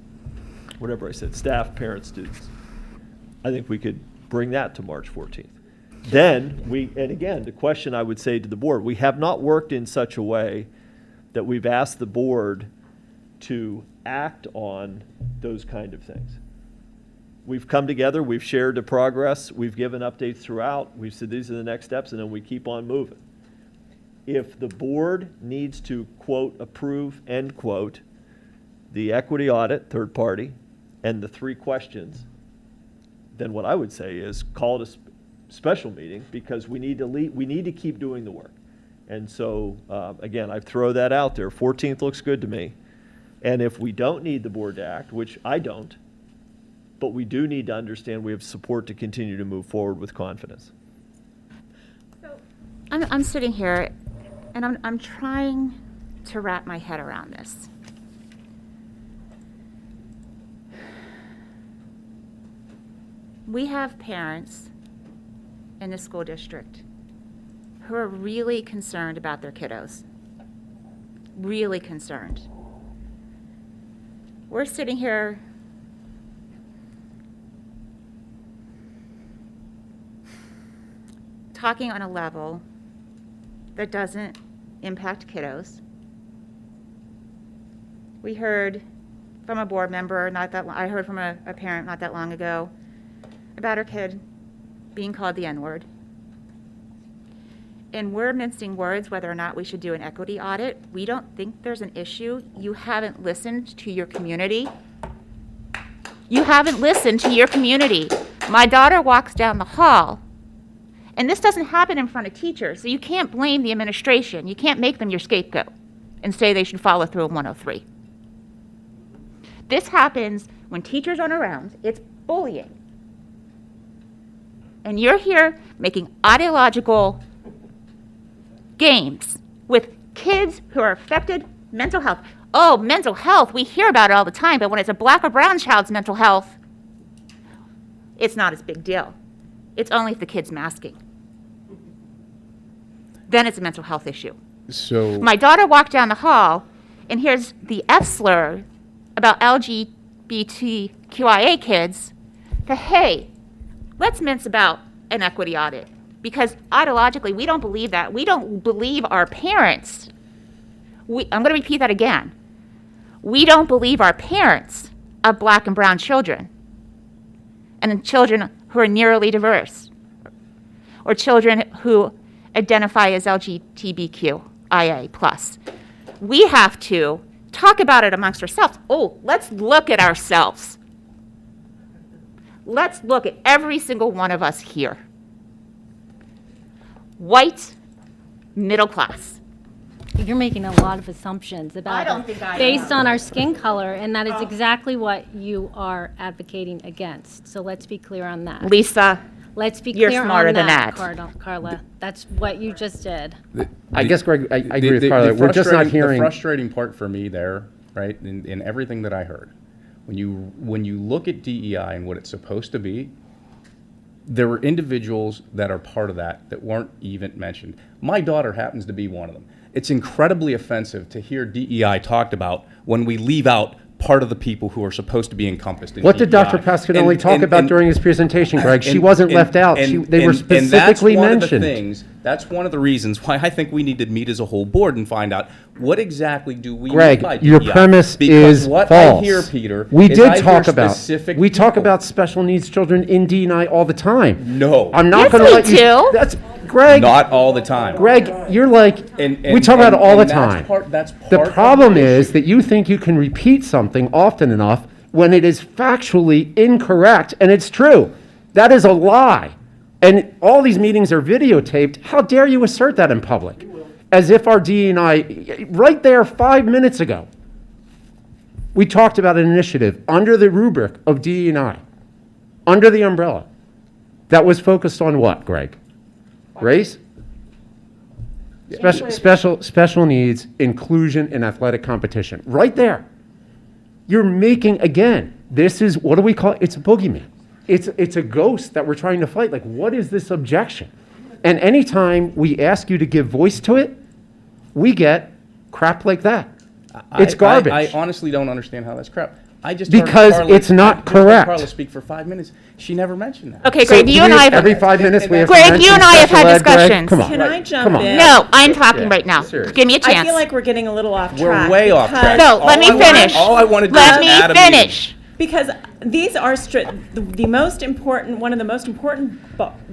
Whatever I said, staff, parents, students. I think we could bring that to March 14th. Then and again, the question I would say to the board, we have not worked in such a way that we've asked the board to act on those kind of things. We've come together, we've shared the progress, we've given updates throughout, we've said these are the next steps, and then we keep on moving. If the board needs to, quote, approve, end quote, the equity audit, third party, and the 3 questions, then what I would say is call it a special meeting, because we need to keep doing the work. And so, again, I throw that out there. 14th looks good to me. And if we don't need the board to act, which I don't, but we do need to understand we have support to continue to move forward with confidence. I'm sitting here and I'm trying to wrap my head around this. We have parents in the school district who are really concerned about their kiddos. Really concerned. We're sitting here talking on a level that doesn't impact kiddos. We heard from a board member I heard from a parent not that long ago about her kid being called the N-word. And we're mincing words whether or not we should do an equity audit. We don't think there's an issue. You haven't listened to your community. You haven't listened to your community. My daughter walks down the hall, and this doesn't happen in front of teachers, so you can't blame the administration. You can't make them your scapegoat and say they should follow through on 103. This happens when teachers aren't around. It's bullying. And you're here making ideological games with kids who are affected mental health. Oh, mental health, we hear about it all the time, but when it's a black or brown child's mental health, it's not as big deal. It's only if the kid's masking. Then it's a mental health issue. So My daughter walked down the hall, and here's the F slur about LGBTQIA kids. Hey, let's mince about an equity audit, because ideologically we don't believe that. We don't believe our parents. I'm going to repeat that again. We don't believe our parents of black and brown children. and children who are neurodiverse, or children who identify as LGBTQIA+. We have to talk about it amongst ourselves. Oh, let's look at ourselves. Let's look at every single one of us here. White, middle class. You're making a lot of assumptions about I don't us think I based am. on our skin color, and that is exactly what you are advocating against. So let's be clear on that. Lisa, Let's be you're clear smarter on than that, that. Carla. That's what you just did. I guess, Greg, I agree with Carla. We're just not The hearing. frustrating part for me there, right, in everything that I heard, when you look at DEI and what it's supposed to be, there were individuals that are part of that weren't even mentioned. My daughter happens to be one of them. It's incredibly offensive to hear DEI talked about when we leave out part of the people who are supposed to be encompassed in What did DEI. Dr. Pasquinelli And- talk and- about and- during his presentation, Greg? She and- wasn't and- left out. and- They were and that's specifically one of the mentioned. things. That's one of the reasons why I think we need to meet as a whole board and find out what exactly do we Greg, mean by your DEI. premise Because is what false. I hear, Peter, we is did I talk hear about. specific We talk people. about special needs children in D&I all the time. No. I'm not Yes, going to we let you. do. That's Greg. Not all the time. Greg, you're like. And- we talk about it all the and that's time. that's The part of problem the is issue. that you think you can repeat something often enough when it is factually incorrect, and it's true. That is a lie. And all these meetings are videotaped. How dare you assert that in public? As if our D&I, right there 5 minutes ago, we talked about an initiative under the rubric of D&I, under the umbrella, that was focused on what, Greg? Race? Special needs, inclusion, and athletic competition. Right there. You're making, again, this is, what do we call it? It's a boogeyman. It's a ghost that we're trying to fight. Like, what is this objection? And anytime we ask you to give voice to it, we get crap like that. It's garbage. I honestly don't understand how that's crap. I just Because heard Carla, it's not I just heard correct. Carla speak for 5 minutes. She never mentioned that. Okay, Greg, you and I have. Every 5 minutes we have to Greg, mention you and I have special had ed, Greg. discussions. Come on. Can I jump Come on. in? No, I'm talking Yeah, right now. seriously. Give me a chance. I feel like we're getting a little off We're track. way off because- track. No, let me finish. All I want to do Let is me add a meeting. finish. Because these are the most important, one of the most important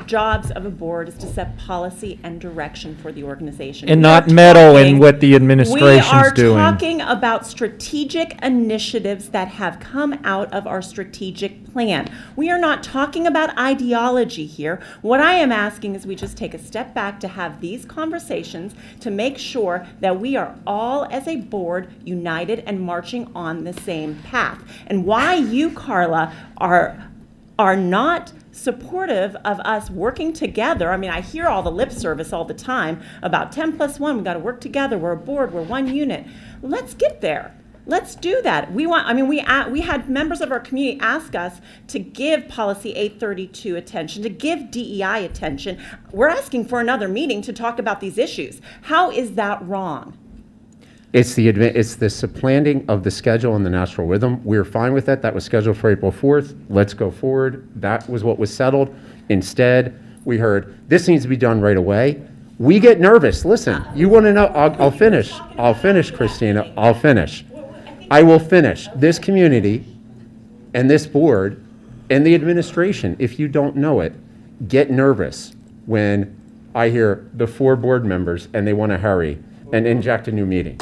jobs of a board is to set policy and direction for the organization. And We are not meddle in talking- what the administration's doing. We are talking about strategic initiatives that have come out of our strategic plan. We are not talking about ideology here. What I am asking is we just take a step back to have these conversations to make sure that we are all, as a board, united and marching on the same path. And why you, Carla, are not supportive of us working together. I mean, I hear all the lip service all the time about 10+1, we got to work together, we're a board, we're one unit. Let's get there. Let's do that. We had members of our community ask us to give Policy 832 attention, to give DEI attention. We're asking for another meeting to talk about these issues. How is that wrong? It's the supplanting of the schedule and the natural rhythm. We're fine with that. That was scheduled for April 4th. Let's go forward. That was what was settled. Instead, we heard, this needs to be done right away. We get nervous. Listen, you want to know, I'll finish. I'll finish, Christina. I'll finish. I will finish. This community and this board and the administration, if you don't know it, get nervous when I hear the 4 board members and they want to hurry and inject a new meeting.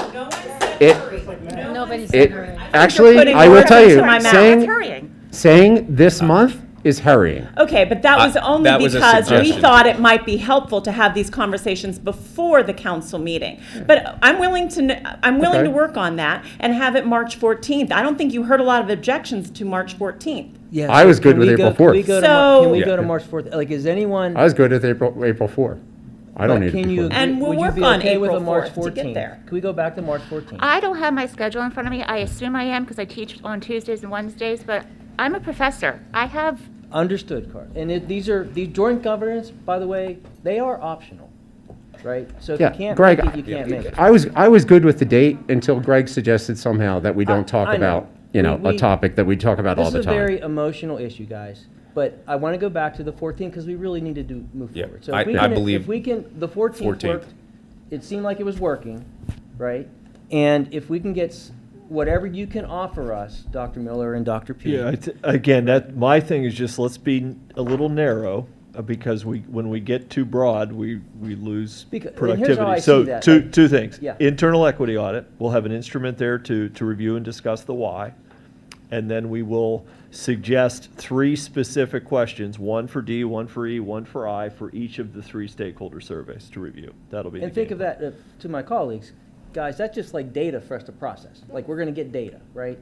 Nobody said hurry. Actually, putting I will words tell into you, my mouth. saying this month is hurrying. Okay, but that was only that was a because we suggestion. thought it might be helpful to have these conversations before the council meeting. But I'm willing Okay. to work on that and have it March 14th. I don't think you heard a lot of objections to March 14th. Yeah, I so was good can with we April go- can we 4th. go to So- Can we Yeah. go to March 4th? Like, is anyone? I was good with April 4. I don't but need can it you before. And agree- we'll would you work be on okay with April a March 4th to get 14th? there. Can we go back to March 14th? I don't have my schedule in front of me. I assume I am because I teach on Tuesdays and Wednesdays, but I'm a professor. I have. Understood, Carl. And these joint governance, by the way, they are optional, right? So if you Yeah, can't Greg, make it, you can't make it. I was good with the date until Greg suggested somehow that we don't talk I know. about, a topic that we talk about all the This is a time. very emotional issue, guys. But I want to go back to the 14th because we really need to move Yeah, forward. So I believe if we can, the 14th 14th. worked. It seemed like it was working, right? And if we can get whatever you can offer us, Dr. Miller and Dr. P. Yeah, again, that, my thing is just let's be a little narrow, because when we get too broad, we lose And here's productivity. how I So see that. two things. Yeah. Internal equity audit, we'll have an instrument there to review and discuss the why. And then we will suggest 3 specific questions, one for D, one for E, one for I, for each of the 3 stakeholder surveys to review. That'll be And the think game. of that, to my colleagues, guys, that's just like data for us to process. Like, we're going to get data, right?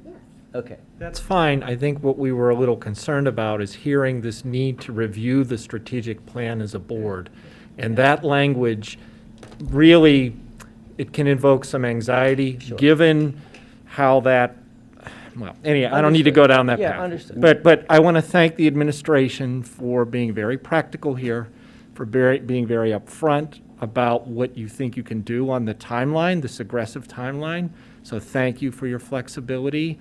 Okay. That's fine. I think what we were a little concerned about is hearing this need to review the strategic plan as a board. And that language really, it can invoke some anxiety, given how that, well, anyway, I don't need to go down that path. Yeah, understood. But I want to thank the administration for being very practical here, for being very upfront about what you think you can do on the timeline, this aggressive timeline. So thank you for your flexibility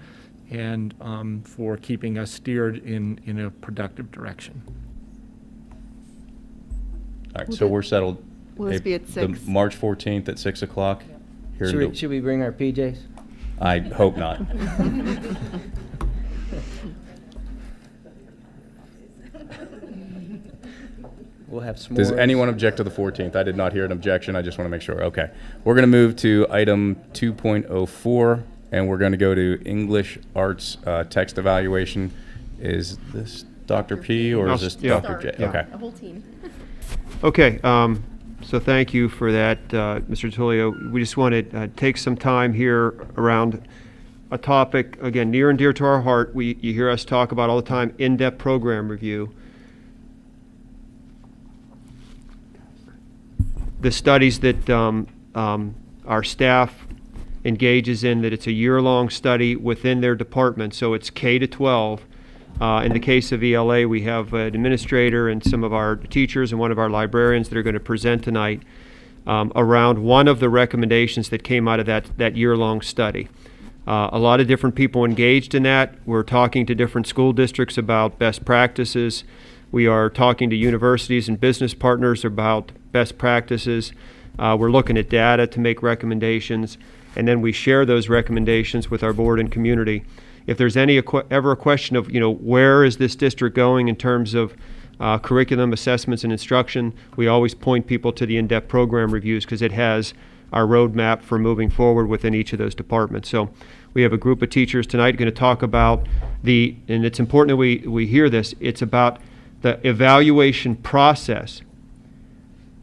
and for keeping us steered in a productive direction. All right, so we're settled. Will this be at 6? The March 14th at 6 o'clock? Here in the- Should we bring our PJs? I hope not. We'll have s'mores. Does anyone object to the 14th? I did not hear an objection. I just want to make sure. Okay. We're going to move to item 2.04, and we're going to go to English Arts text evaluation. Is this Dr. P or is this Yeah. Dr. J? Yeah. Okay. The whole team. Okay, so thank you for that, Mr. Tullio. We just want to take some time here around a topic, again, near and dear to our heart. You hear us talk about all the time, in-depth program review. The studies that our staff engages in, that it's a year-long study within their department, so it's K to 12. In the case of ELA, we have an administrator and some of our teachers and one of our librarians that are going to present tonight around one of the recommendations that came out of that year-long study. A lot of different people engaged in that. We're talking to different school districts about best practices. We are talking to universities and business partners about best practices. We're looking at data to make recommendations, and then we share those recommendations with our board and community. If there's ever a question of, where is this district going in terms of curriculum, assessments, and instruction, we always point people to the in-depth program reviews because it has our roadmap for moving forward within each of those departments. So we have a group of teachers tonight going to talk about and it's important that we hear this, it's about the evaluation process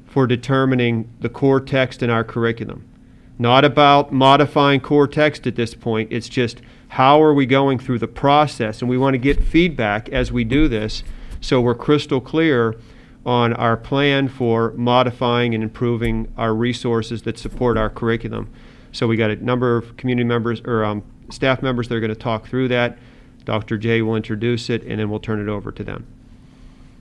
for determining the core text in our curriculum. Not about modifying core text at this point, it's just how are we going through the process, and we want to get feedback as we do this so we're crystal clear on our plan for modifying and improving our resources that support our curriculum. So we got a number of community members or staff members that are going to talk through that. Dr. J will introduce it, and then we'll turn it over to them.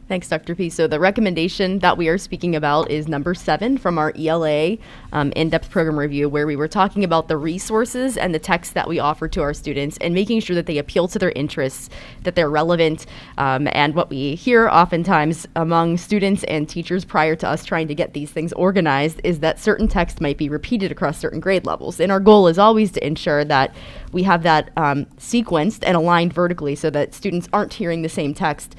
Thanks, Dr. P. So the recommendation that we are speaking about is number 7 from our ELA in-depth program review, where we were talking about the resources and the texts that we offer to our students and making sure that they appeal to their interests, that they're relevant. And what we hear oftentimes among students and teachers prior to us trying to get these things organized is that certain text might be repeated across certain grade levels. And our goal is always to ensure that we have that sequenced and aligned vertically so that students aren't hearing the same text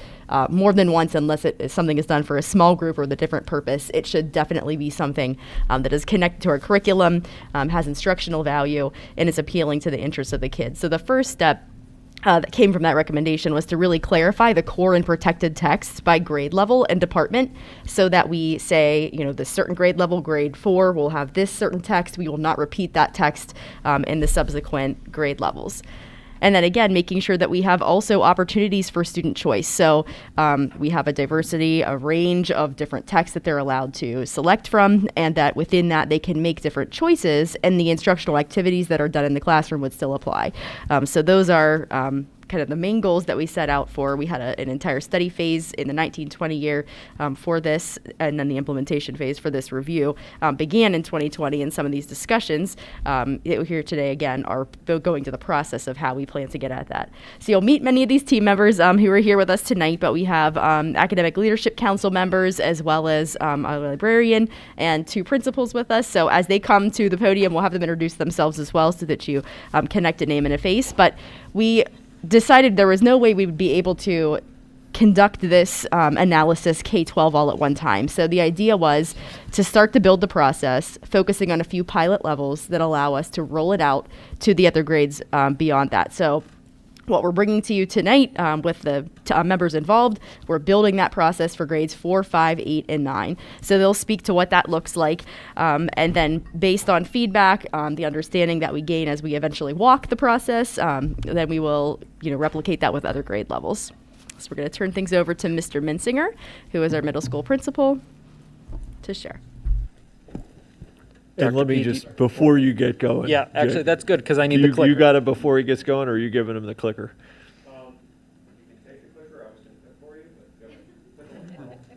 more than once, unless something is done for a small group or the different purpose. It should definitely be something that is connected to our curriculum, has instructional value, and is appealing to the interests of the kids. So the first step that came from that recommendation was to really clarify the core and protected texts by grade level and department, so that we say, the certain grade level, grade 4, will have this certain text. We will not repeat that text in the subsequent grade levels. And then again, making sure that we have also opportunities for student choice. So we have a range of different texts that they're allowed to select from, and that within that they can make different choices, and the instructional activities that are done in the classroom would still apply. So those are kind of the main goals that we set out for. We had an entire study phase in the 1920 year for this, and then the implementation phase for this review began in 2020, and some of these discussions here today, again, are going to the process of how we plan to get at that. So you'll meet many of these team members who are here with us tonight, but we have Academic Leadership Council members as well as a librarian and 2 principals with us. So as they come to the podium, we'll have them introduce themselves as well so that you connect a name and a face. But we decided there was no way we would be able to conduct this analysis K-12 all at one time. So the idea was to start to build the process, focusing on a few pilot levels that allow us to roll it out to the other grades beyond that. So what we're bringing to you tonight with the members involved, we're building that process for grades 4, 5, 8, and 9. So they'll speak to what that looks like. And then based on feedback, the understanding that we gain as we eventually walk the process, then we will replicate that with other grade levels. So we're going to turn things over to Mr. Minsinger, who is our middle school principal, to share. And let me just, before you get going. Yeah, actually, that's good, because I need the clicker. You got it before he gets going, or are you giving him the clicker?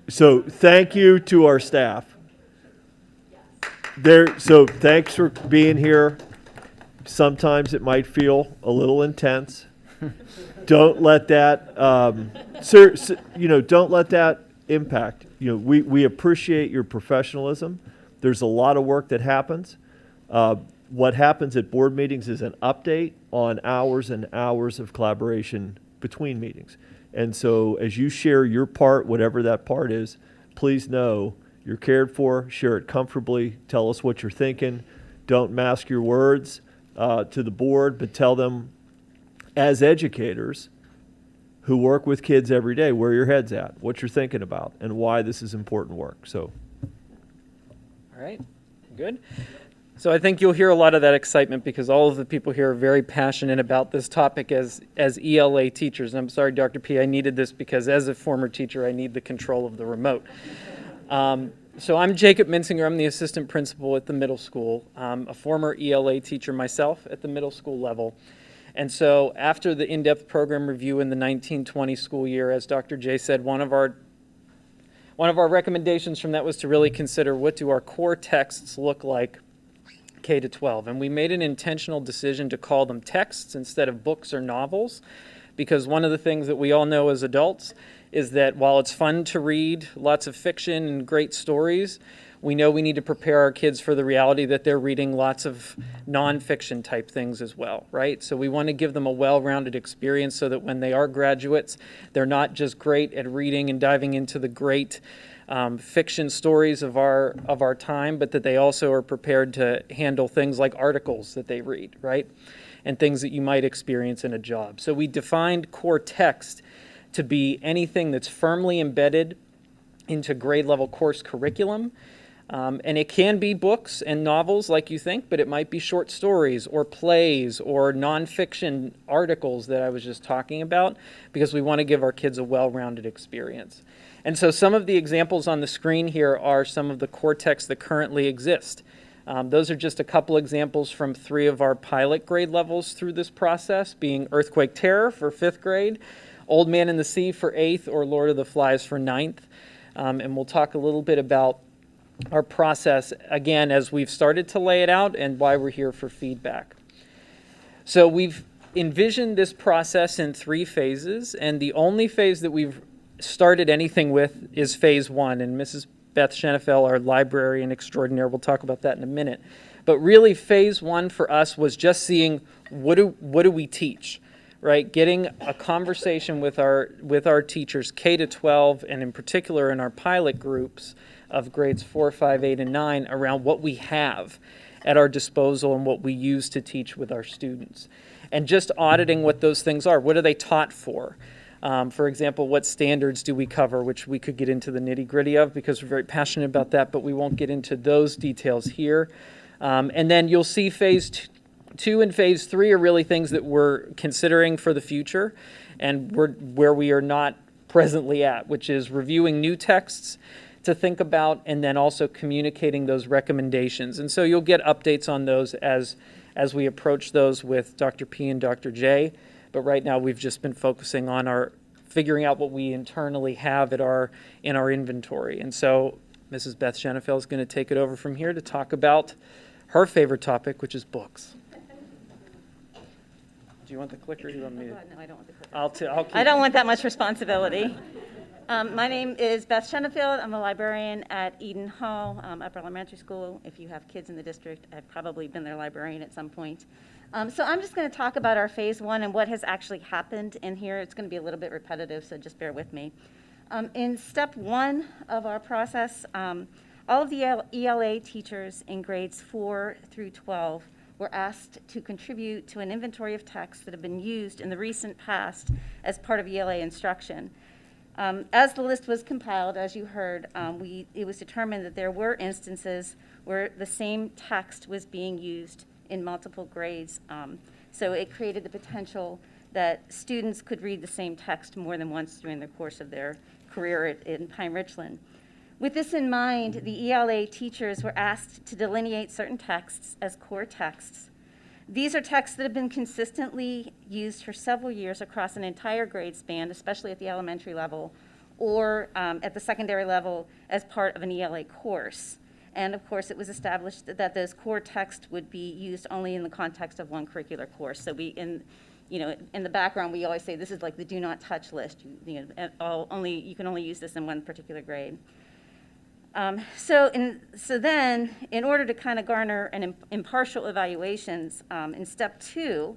So thank you to our staff. So thanks for being here. Sometimes it might feel a little intense. Don't let that, don't let that impact. We appreciate your professionalism. There's a lot of work that happens. What happens at board meetings is an update on hours and hours of collaboration between meetings. And so as you share your part, whatever that part is, please know you're cared for, share it comfortably, tell us what you're thinking. Don't mask your words to the board, but tell them as educators who work with kids every day where your head's at, what you're thinking about, and why this is important work. So. All right, good. So I think you'll hear a lot of that excitement because all of the people here are very passionate about this topic as ELA teachers. And I'm sorry, Dr. P, I needed this because as a former teacher, I need the control of the remote. So I'm Jacob Minsinger. I'm the assistant principal at the middle school. I'm a former ELA teacher myself at the middle school level. And so after the in-depth program review in the 1920 school year, as Dr. J said, one of our recommendations from that was to really consider what do our core texts look like K to 12. And we made an intentional decision to call them texts instead of books or novels, because one of the things that we all know as adults is that while it's fun to read lots of fiction and great stories, we know we need to prepare our kids for the reality that they're reading lots of nonfiction type things as well, right? So we want to give them a well-rounded experience so that when they are graduates, they're not just great at reading and diving into the great fiction stories of our time, but that they also are prepared to handle things like articles that they read, right? And things that you might experience in a job. So we defined core text to be anything that's firmly embedded into grade level course curriculum. And it can be books and novels like you think, but it might be short stories or plays or nonfiction articles that I was just talking about, because we want to give our kids a well-rounded experience. And so some of the examples on the screen here are some of the core texts that currently exist. Those are just a couple examples from 3 of our pilot grade levels through this process, being Earthquake Terror for 5th grade, Old Man in the Sea for 8th, or Lord of the Flies for 9th. And we'll talk a little bit about our process, again, as we've started to lay it out and why we're here for feedback. So we've envisioned this process in 3 phases, and the only phase that we've started anything with is phase 1, and Mrs. Beth Schenefeld, our librarian extraordinaire, will talk about that in a minute. But really, phase 1 for us was just seeing what do we teach, right? Getting a conversation with our teachers, K to 12, and in particular in our pilot groups of grades 4, 5, 8, and 9, around what we have at our disposal and what we use to teach with our students. And just auditing what those things are. What are they taught for? For example, what standards do we cover, which we could get into the nitty-gritty of because we're very passionate about that, but we won't get into those details here. And then you'll see phase 2 and phase 3 are really things that we're considering for the future and where we are not presently at, which is reviewing new texts to think about and then also communicating those recommendations. And so you'll get updates on those as we approach those with Dr. P and Dr. J. But right now, we've just been focusing on figuring out what we internally have in our inventory. And so Mrs. Beth Genefeld is going to take it over from here to talk about her favorite topic, which is books. Do you want the clicker? Or do you want me to? No, I don't want the clicker. I'll keep I don't want that much responsibility. My name is Beth Genefeld. I'm a librarian at Eden Hall Upper Elementary School. If you have kids in the district, I've probably been their librarian at some point. So I'm just going to talk about our phase 1 and what has actually happened in here. It's going to be a little bit repetitive, so just bear with me. In step 1 of our process, all of the ELA teachers in grades 4 through 12 were asked to contribute to an inventory of texts that have been used in the recent past as part of ELA instruction. As the list was compiled, as you heard, it was determined that there were instances where the same text was being used in multiple grades. So it created the potential that students could read the same text more than once during the course of their career in Pine-Richland. With this in mind, the ELA teachers were asked to delineate certain texts as core texts. These are texts that have been consistently used for several years across an entire grade span, especially at the elementary level, or at the secondary level as part of an ELA course. And of course, it was established that those core texts would be used only in the context of one curricular course. So in the background, we always say this is like the do not touch list. You can only use this in one particular grade. So then, in order to kind of garner an impartial evaluations, in step 2,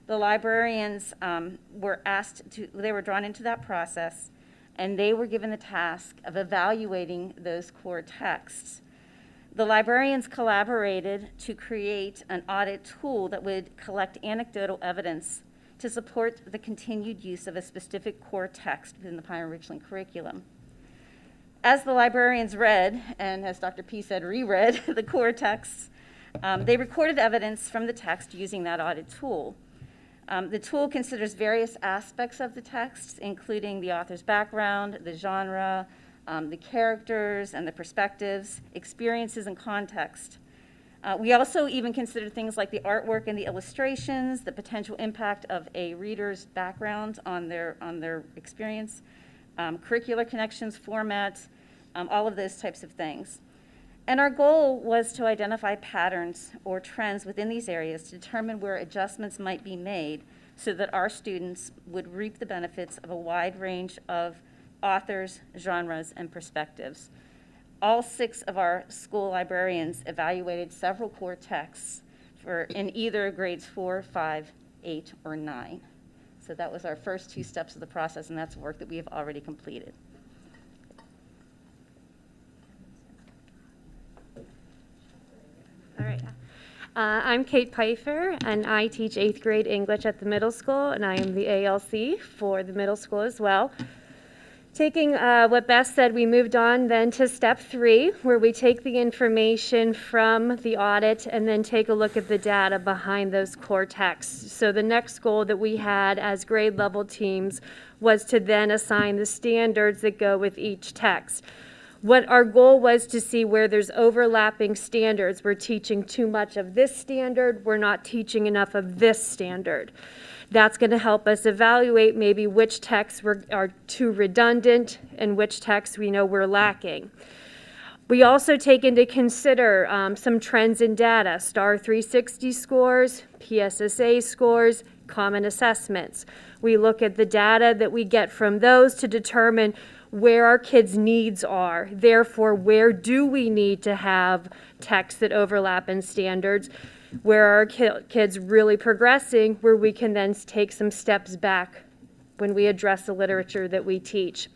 the librarians they were drawn into that process, and they were given the task of evaluating those core texts. The librarians collaborated to create an audit tool that would collect anecdotal evidence to support the continued use of a specific core text within the Pine-Richland curriculum. As the librarians read, and as Dr. P said, reread the core texts, they recorded evidence from the text using that audit tool. The tool considers various aspects of the text, including the author's background, the genre, the characters and the perspectives, experiences, and context. We also even consider things like the artwork and the illustrations, the potential impact of a reader's background on their experience, curricular connections, format, all of those types of things. And our goal was to identify patterns or trends within these areas to determine where adjustments might be made so that our students would reap the benefits of a wide range of authors, genres, and perspectives. All 6 of our school librarians evaluated several core texts in either grades 4, 5, 8, or 9. So that was our first 2 steps of the process, and that's work that we have already completed. All right. I'm Kate Pfeiffer, and I teach 8th grade English at the middle school, and I am the ALC for the middle school as well. Taking what Beth said, we moved on then to step 3, where we take the information from the audit and then take a look at the data behind those core texts. So the next goal that we had as grade level teams was to then assign the standards that go with each text. What our goal was to see where there's overlapping standards. We're teaching too much of this standard, we're not teaching enough of this standard. That's going to help us evaluate maybe which texts are too redundant and which texts we know we're lacking. We also take into consider some trends in data, STAR 360 scores, PSSA scores, common assessments. We look at the data that we get from those to determine where our kids' needs are. Therefore, where do we need to have texts that overlap in standards? Where are kids really progressing, where we can then take some steps back when we address the literature that we teach.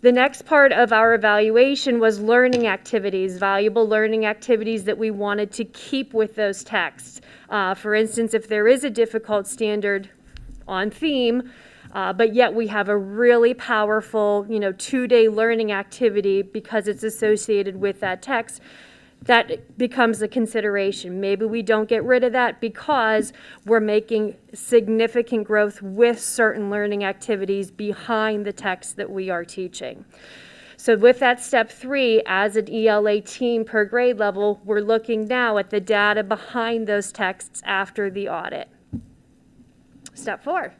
The next part of our evaluation was learning activities, valuable learning activities that we wanted to keep with those texts. For instance, if there is a difficult standard on theme, but yet we have a really powerful, 2-day learning activity because it's associated with that text, that becomes a consideration. Maybe we don't get rid of that because we're making significant growth with certain learning activities behind the text that we are teaching. So with that step 3, as an ELA team per grade level, we're looking now at the data behind those texts after the audit. Step 4.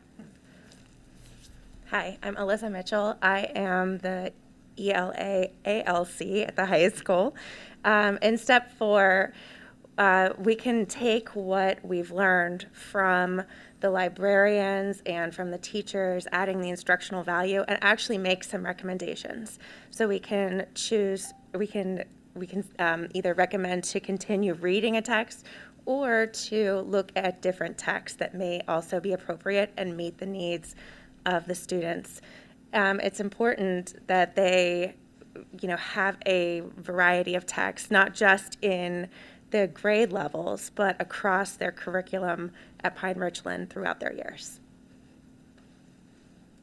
Hi, I'm Alyssa Mitchell. I am the ELA ALC at the high school. In step 4, we can take what we've learned from the librarians and from the teachers, adding the instructional value, and actually make some recommendations. So we can choose, we can either recommend to continue reading a text or to look at different texts that may also be appropriate and meet the needs of the students. It's important that they, have a variety of texts, not just in the grade levels, but across their curriculum at Pine-Richland throughout their years.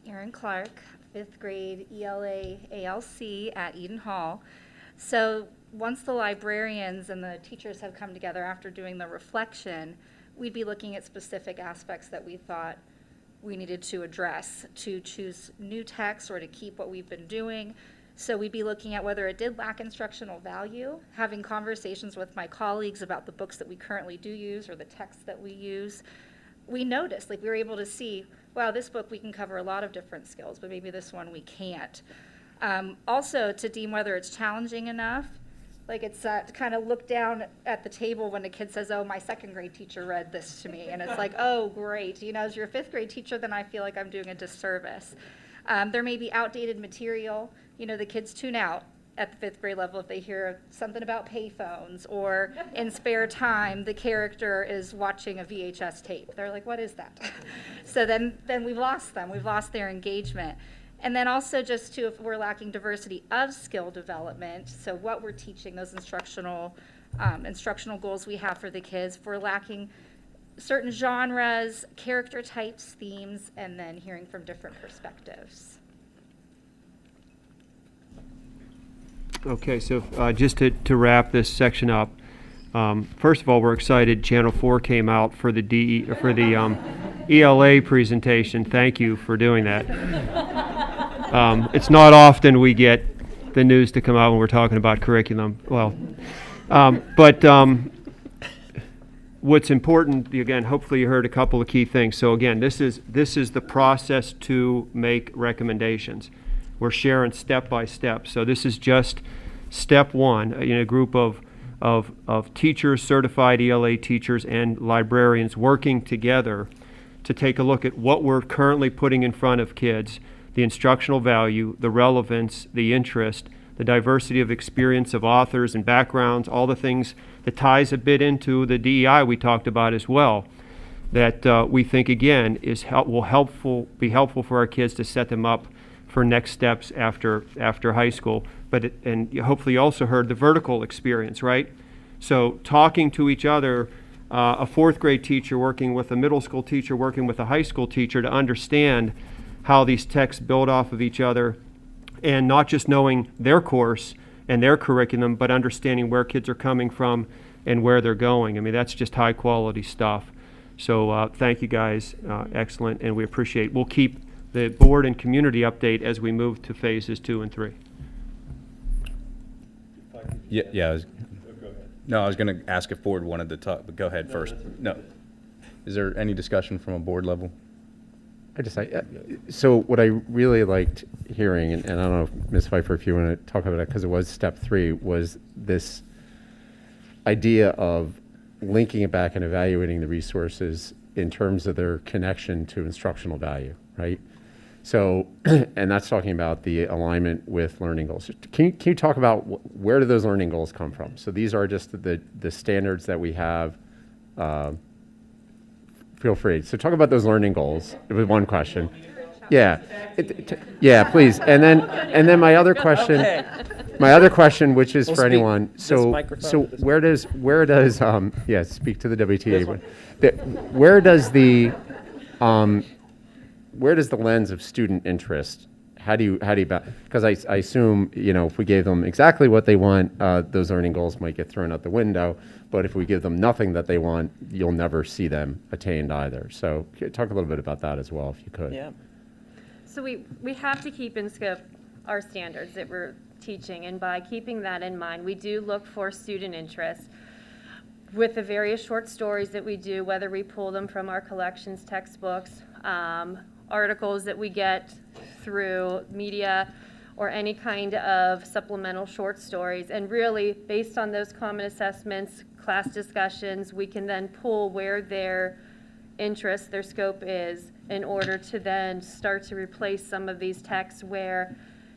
Erin Clark, 5th grade ELA ALC at Eden Hall. So once the librarians and the teachers have come together after doing the reflection, we'd be looking at specific aspects that we thought we needed to address, to choose new texts or to keep what we've been doing. So we'd be looking at whether it did lack instructional value, having conversations with my colleagues about the books that we currently do use or the texts that we use. We noticed, we were able to see, wow, this book we can cover a lot of different skills, but maybe this one we can't. Also, to deem whether it's challenging enough, it's to kind of look down at the table when a kid says, oh, my 2nd grade teacher read this to me. And it's like, oh, great. As your 5th grade teacher, then I feel like I'm doing a disservice. There may be outdated material. The kids tune out at the 5th grade level if they hear something about payphones, or in spare time, the character is watching a VHS tape. They're like, what is that? So then we've lost them. We've lost their engagement. And then also just if we're lacking diversity of skill development, so what we're teaching, those instructional goals we have for the kids, if we're lacking certain genres, character types, themes, and then hearing from different perspectives. Okay, so just to wrap this section up, first of all, we're excited Channel 4 came out for the ELA presentation. Thank you for doing that. It's not often we get the news to come out when we're talking about curriculum. Well, but what's important, again, hopefully you heard a couple of key things. So again, this is the process to make recommendations. We're sharing step by step. So this is just step 1 in a group of teachers, certified ELA teachers, and librarians working together to take a look at what we're currently putting in front of kids, the instructional value, the relevance, the interest, the diversity of experience of authors and backgrounds, all the things that ties a bit into the DEI we talked about as well, that we think, again, will be helpful for our kids to set them up for next steps after high school. And hopefully you also heard the vertical experience, right? So talking to each other, a 4th grade teacher working with a middle school teacher, working with a high school teacher to understand how these texts build off of each other, and not just knowing their course and their curriculum, but understanding where kids are coming from and where they're going. I mean, that's just high quality stuff. So thank you guys, excellent, and we appreciate. We'll keep the board and community update as we move to phases 2 and 3. Yeah. I was going to ask if board wanted to talk, but go ahead first. No. Is there any discussion from a board level? So what I really liked hearing, and I don't know, if Ms. Pfeiffer, if you want to talk about it, because it was step 3, was this idea of linking it back and evaluating the resources in terms of their connection to instructional value, right? So, and that's talking about the alignment with learning goals. Can you talk about where do those learning goals come from? So these are just the standards that we have. Feel free. So talk about those learning goals with one question. Yeah, yeah, please. And then my other question, which is for anyone. So where does yeah, speak to the WTA one. Where does the lens of student interest, how do you because I assume, if we gave them exactly what they want, those learning goals might get thrown out the window, but if we give them nothing that they want, you'll never see them attained either. So talk a little bit about that as well, if you could. Yeah. So we have to keep in scope our standards that we're teaching, and by keeping that in mind, we do look for student interest. with the various short stories that we do, whether we pull them from our collections, textbooks, articles that we get through media, or any kind of supplemental short stories. And really, based on those common assessments, class discussions, we can then pull where their interest, their scope is, in order to then start to replace some of these texts where,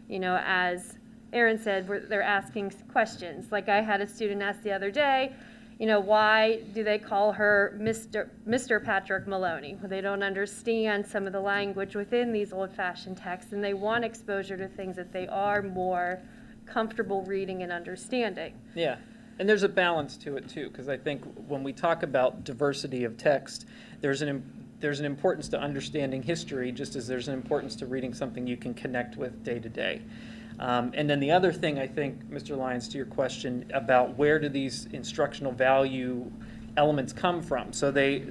you know, as Aaron said, they're asking questions. Like I had a student ask the other day, you know, why do they call her Mr. Patrick Maloney? Well, they don't understand some of the language within these old-fashioned texts, and they want exposure to things that they are more comfortable reading and understanding. Yeah, and there's a balance to it too, because I think when we talk about diversity of text, there's an importance to understanding history, just as there's an importance to reading something you can connect with day to day. And then the other thing, I think, Mr. Lyons, to your question about where do these instructional value elements come from? So they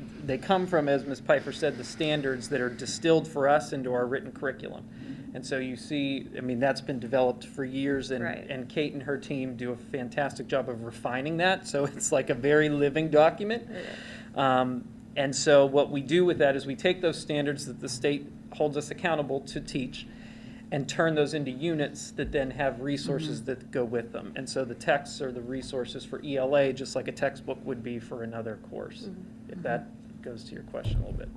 come from, as Ms. Pfeiffer said, the standards that are distilled for us into our written curriculum. And so you see, I mean, that's been developed for years, and, and Kate and her team do a fantastic job of refining that. So it's like a very living document. And so what we do with that is we take those standards that the state holds us accountable to teach and turn those into units that then have resources that go with them. And so the texts are the resources for ELA, just like a textbook would be for another course, if that goes to your question a little bit.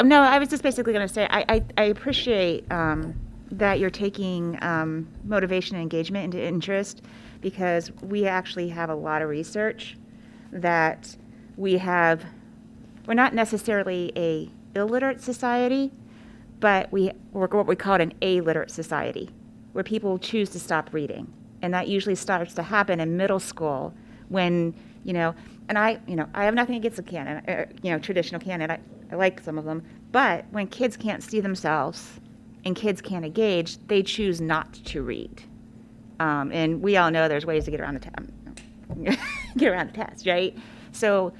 No, I was just basically going to say, I appreciate that you're taking motivation and engagement into interest, because we actually have a lot of research that we're not necessarily a illiterate society, but we're what we call an illiterate society, where people choose to stop reading. And that usually starts to happen in middle school when, and I have nothing against the canon, traditional canon. I like some of them. But when kids can't see themselves and kids can't engage, they choose not to read. And we all know there's ways to get around the test, right? So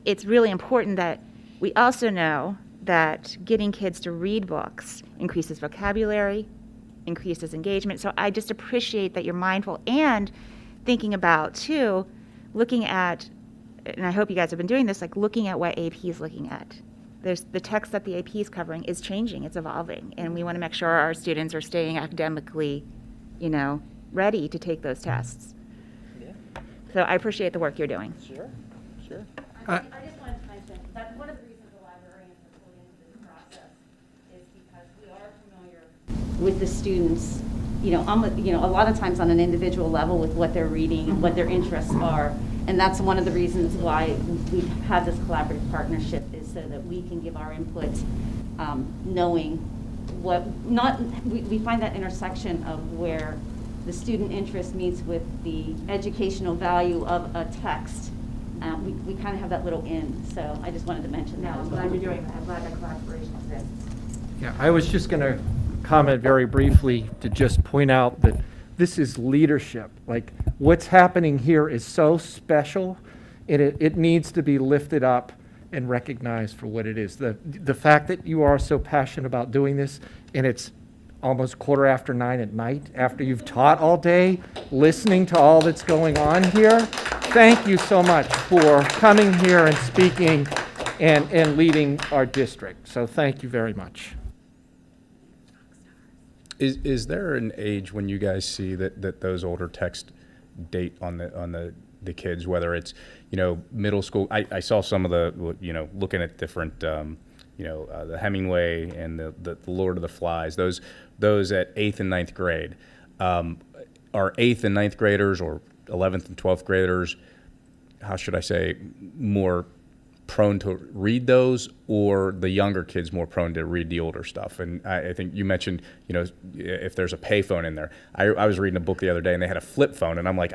it's really important that we also know that getting kids to read books increases vocabulary, increases engagement. So I just appreciate that you're mindful and thinking about, too, looking at, and I hope you guys have been doing this, like looking at what AP is looking at. There's the text that the AP is covering is changing, it's evolving, and we want to make sure our students are staying academically, ready to take those tests. Yeah. So I appreciate the work you're doing. Sure. I just wanted to mention that one of the reasons the librarians are put into this process is because we are familiar with the students, a lot of times on an individual level with what they're reading, what their interests are. And that's one of the reasons why we've had this collaborative partnership, is so that we can give our input, knowing we find that intersection of where the student interest meets with the educational value of a text. We kind of have that little in, so I just wanted to mention that. I'm glad you're doing that. I'm glad that collaboration exists. Yeah, I was just going to comment very briefly to just point out that this is leadership. Like, what's happening here is so special, and it needs to be lifted up and recognized for what it is. The fact that you are so passionate about doing this, and it's almost 9:15 at night after you've taught all day, listening to all that's going on here. Thank you so much for coming here and speaking and leading our district. So thank you very much. Is there an age when you guys see that those older texts date on the kids, whether it's middle school? I saw some of the looking at different the Hemingway and the Lord of the Flies, those at 8th and 9th grade. Are 8th and 9th graders or 11th and 12th graders, how should I say, more prone to read those, or the younger kids more prone to read the older stuff? And I think you mentioned, if there's a payphone in there. I was reading a book the other day and they had a flip phone, and I'm like,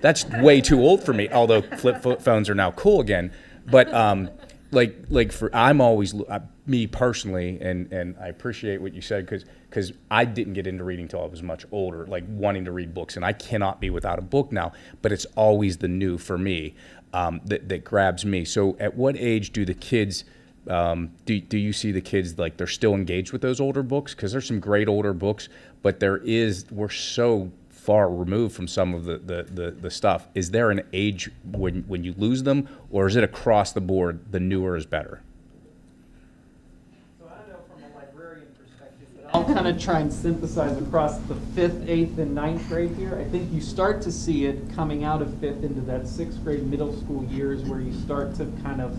that's way too old for me, although flip phones are now cool again. But I'm always, me personally, and I appreciate what you said, because I didn't get into reading until I was much older, like wanting to read books, and I cannot be without a book now, but it's always the new for me that grabs me. So at what age do the kids Do you see the kids, like, they're still engaged with those older books? Because there's some great older books, but we're so far removed from some of the stuff. Is there an age when you lose them, or is it across the board, the newer is better? So I don't know from a librarian perspective, but I'll kind of try and synthesize across the 5th, 8th, and 9th grade here. I think you start to see it coming out of 5th into that 6th grade middle school years where you start to kind of,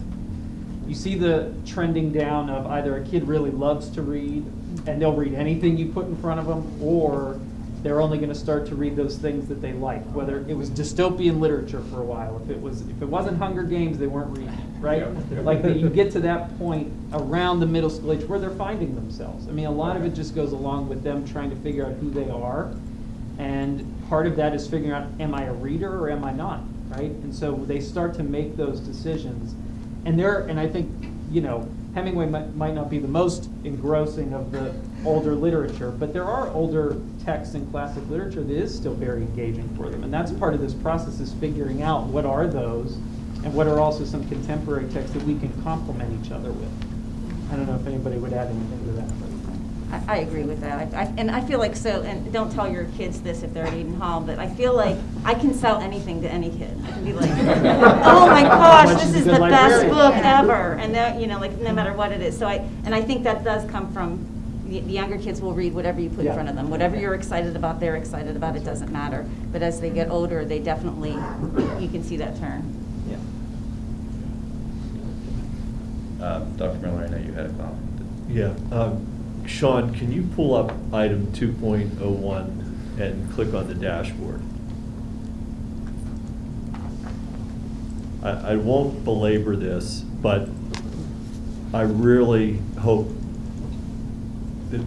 you see the trending down of either a kid really loves to read and they'll read anything you put in front of them, or they're only going to start to read those things that they like. Whether it was dystopian literature for a while, if it wasn't Hunger Games, they weren't reading, right? Like you get to that point around the middle school age where they're finding themselves. I mean, a lot of it just goes along with them trying to figure out who they are, and part of that is figuring out, am I a reader or am I not, right? And so they start to make those decisions, and I think, Hemingway might not be the most engrossing of the older literature, but there are older texts in classic literature that is still very engaging for them. And that's part of this process, is figuring out what are those and what are also some contemporary texts that we can complement each other with. I don't know if anybody would add anything to that. I agree with that. And I feel like, and don't tell your kids this if they're at Eden Hall, but I feel like I can sell anything to any kid. I can be like, oh my gosh, this is the best book ever. And that, like, no matter what it is. So I think that does come from the younger kids will read whatever you put in front of them. Whatever you're excited about, they're excited about. It doesn't matter. But as they get older, they definitely, you can see that turn. Dr. Miller, I know you had a comment. Yeah. Sean, can you pull up item 2.01 and click on the dashboard? I won't belabor this, but I really hope that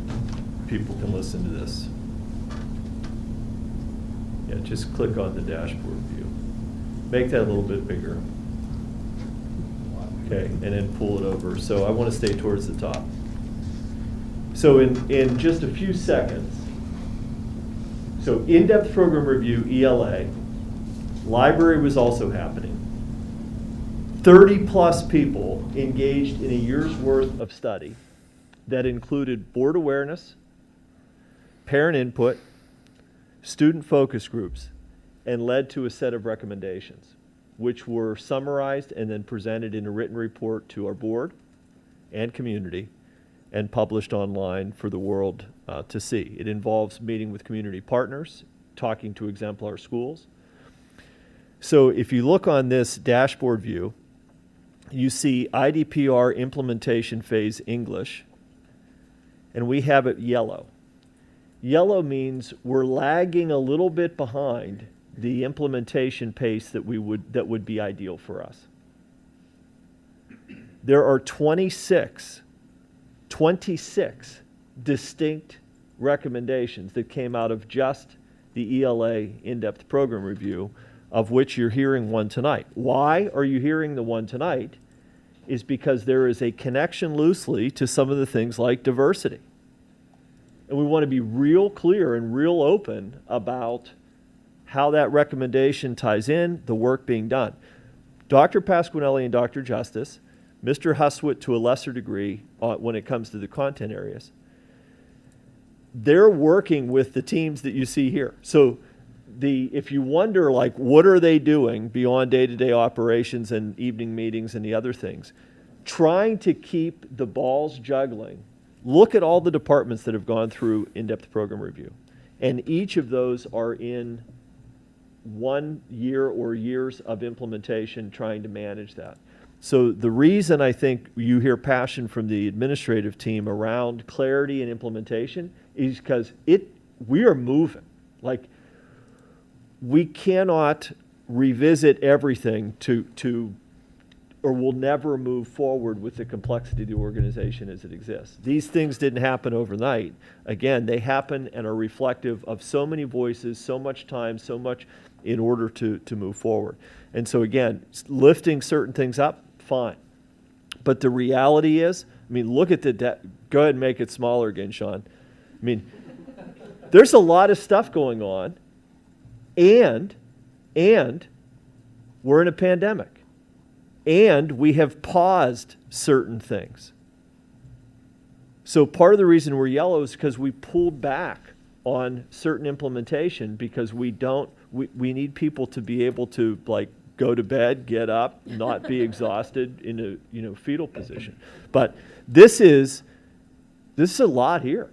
people can listen to this. Yeah, just click on the dashboard view. Make that a little bit bigger. Okay, and then pull it over. So I want to stay towards the top. So in just a few seconds, so in-depth program review, ELA, library was also happening. 30+ people engaged in a year's worth of study that included board awareness, parent input, student focus groups, and led to a set of recommendations, which were summarized and then presented in a written report to our board and community, and published online for the world to see. It involves meeting with community partners, talking to exemplar schools. So if you look on this dashboard view, you see IDPR implementation phase English, and we have it yellow. Yellow means we're lagging a little bit behind the implementation pace that would be ideal for us. There are 26 distinct recommendations that came out of just the ELA in-depth program review, of which you're hearing one tonight. Why are you hearing the one tonight? Is because there is a connection loosely to some of the things like diversity. And we want to be real clear and real open about how that recommendation ties in, the work being done. Dr. Pasquinelli and Dr. Justice, Mr. Huswit to a lesser degree when it comes to the content areas, they're working with the teams that you see here. So if you wonder, like, what are they doing beyond day-to-day operations and evening meetings and the other things, trying to keep the balls juggling, look at all the departments that have gone through in-depth program review. And each of those are in 1 year or years of implementation trying to manage that. So the reason I think you hear passion from the administrative team around clarity and implementation is because we are moving. Like, we cannot revisit everything or we'll never move forward with the complexity of the organization as it exists. These things didn't happen overnight. Again, they happen and are reflective of so many voices, so much time, so much in order to move forward. And so again, lifting certain things up, fine. But the reality is, look at go ahead and make it smaller again, Sean. There's a lot of stuff going on, and we're in a pandemic. And we have paused certain things. So part of the reason we're yellow is because we pulled back on certain implementation because we need people to be able to like go to bed, get up, not be exhausted in a fetal position. But this is a lot here.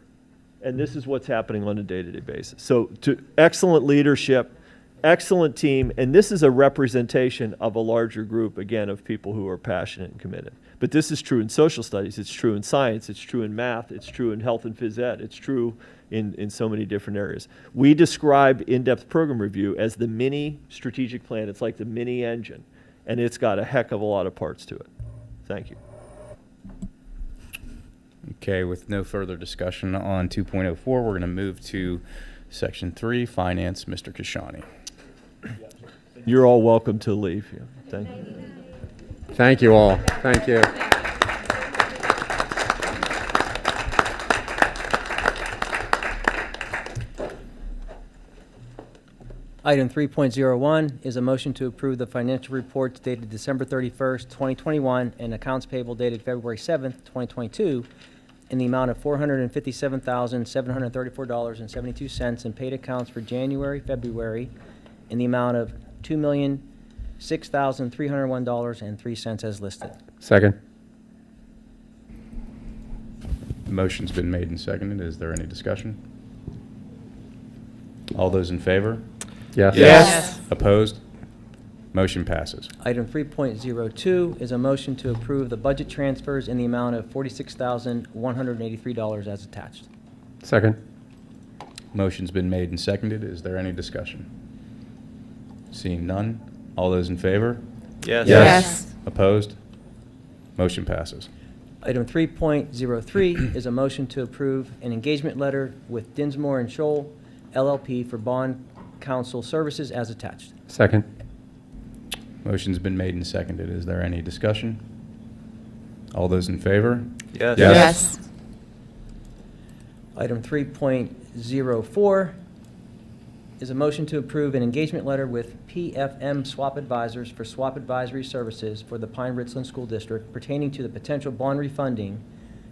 And this is what's happening on a day-to-day basis. So excellent leadership, excellent team, and this is a representation of a larger group, again, of people who are passionate and committed. But this is true in social studies, it's true in science, it's true in math, it's true in health and phys ed, it's true in so many different areas. We describe in-depth program review as the mini strategic plan. It's like the mini engine, and it's got a heck of a lot of parts to it. Thank you. Okay, with no further discussion on 2.04, we're going to move to Section 3, Finance, Mr. Kashani. You're all welcome to leave. Yeah. Thank you. Thank you all. Thank you. Item 3.01 is a motion to approve the financial reports dated December 31st, 2021, and accounts payable dated February 7th, 2022, in the amount of $457,734.72, and paid accounts for January, February, in the amount of $2,006,301.03 as listed. Second. The motion's been made and seconded. Is there any discussion? All those in favor? Yes. Yes. Opposed? Motion passes. Item 3.02 is a motion to approve the budget transfers in the amount of $46,183 as attached. Second. Motion's been made and seconded. Is there any discussion? Seeing none. All those in favor? Yes. Yes. Opposed? Motion passes. Item 3.03 is a motion to approve an engagement letter with Dinsmore and Scholl LLP for bond counsel services as attached. Second. Motion's been made and seconded. Is there any discussion? All those in favor? Yes. Yes. Item 3.04 is a motion to approve an engagement letter with PFM Swap Advisors for swap advisory services for the Pine-Richland School District pertaining to the potential bond refunding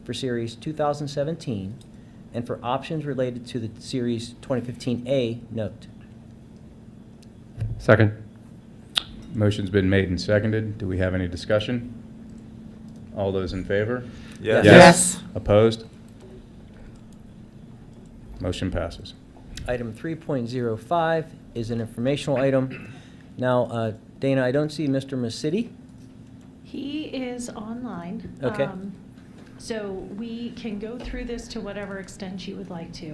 for Series 2017 and for options related to the Series 2015A note. Second. Motion's been made and seconded. Do we have any discussion? All those in favor? Yes. Yes. Opposed? Motion passes. Item 3.05 is an informational item. Now, Dana, I don't see Mr. Masidi. He is online. Okay. So we can go through this to whatever extent you would like to.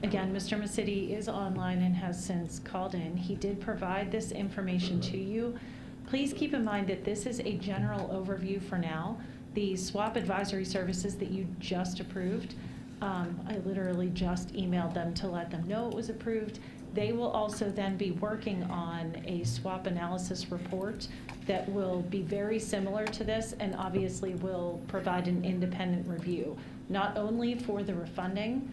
Again, Mr. Masidi is online and has since called in. He did provide this information to you. Please keep in mind that this is a general overview for now. The swap advisory services that you just approved, I literally just emailed them to let them know it was approved. They will also then be working on a swap analysis report that will be very similar to this and obviously will provide an independent review, not only for the refunding,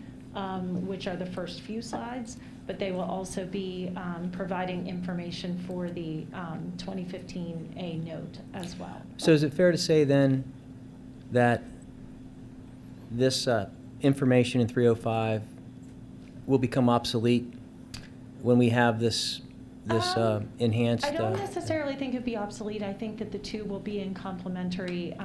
which are the first few slides, but they will also be providing information for the 2015A note as well. So is it fair to say then that this information in 305 will become obsolete when we have this enhanced? I don't necessarily think it'd be obsolete. I think that the two will be in complementary,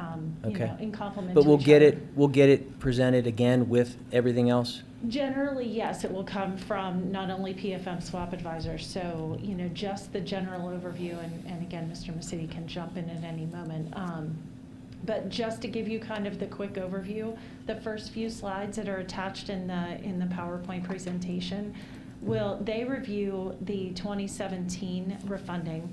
Okay. in complement But to we'll each get other. we'll get it presented again with everything else? Generally, yes, it will come from not only PFM swap advisors, so, just the general overview, and again, Mr. Masidi can jump in at any moment. But just to give you kind of the quick overview, the first few slides that are attached in the PowerPoint presentation, they review the 2017 refunding,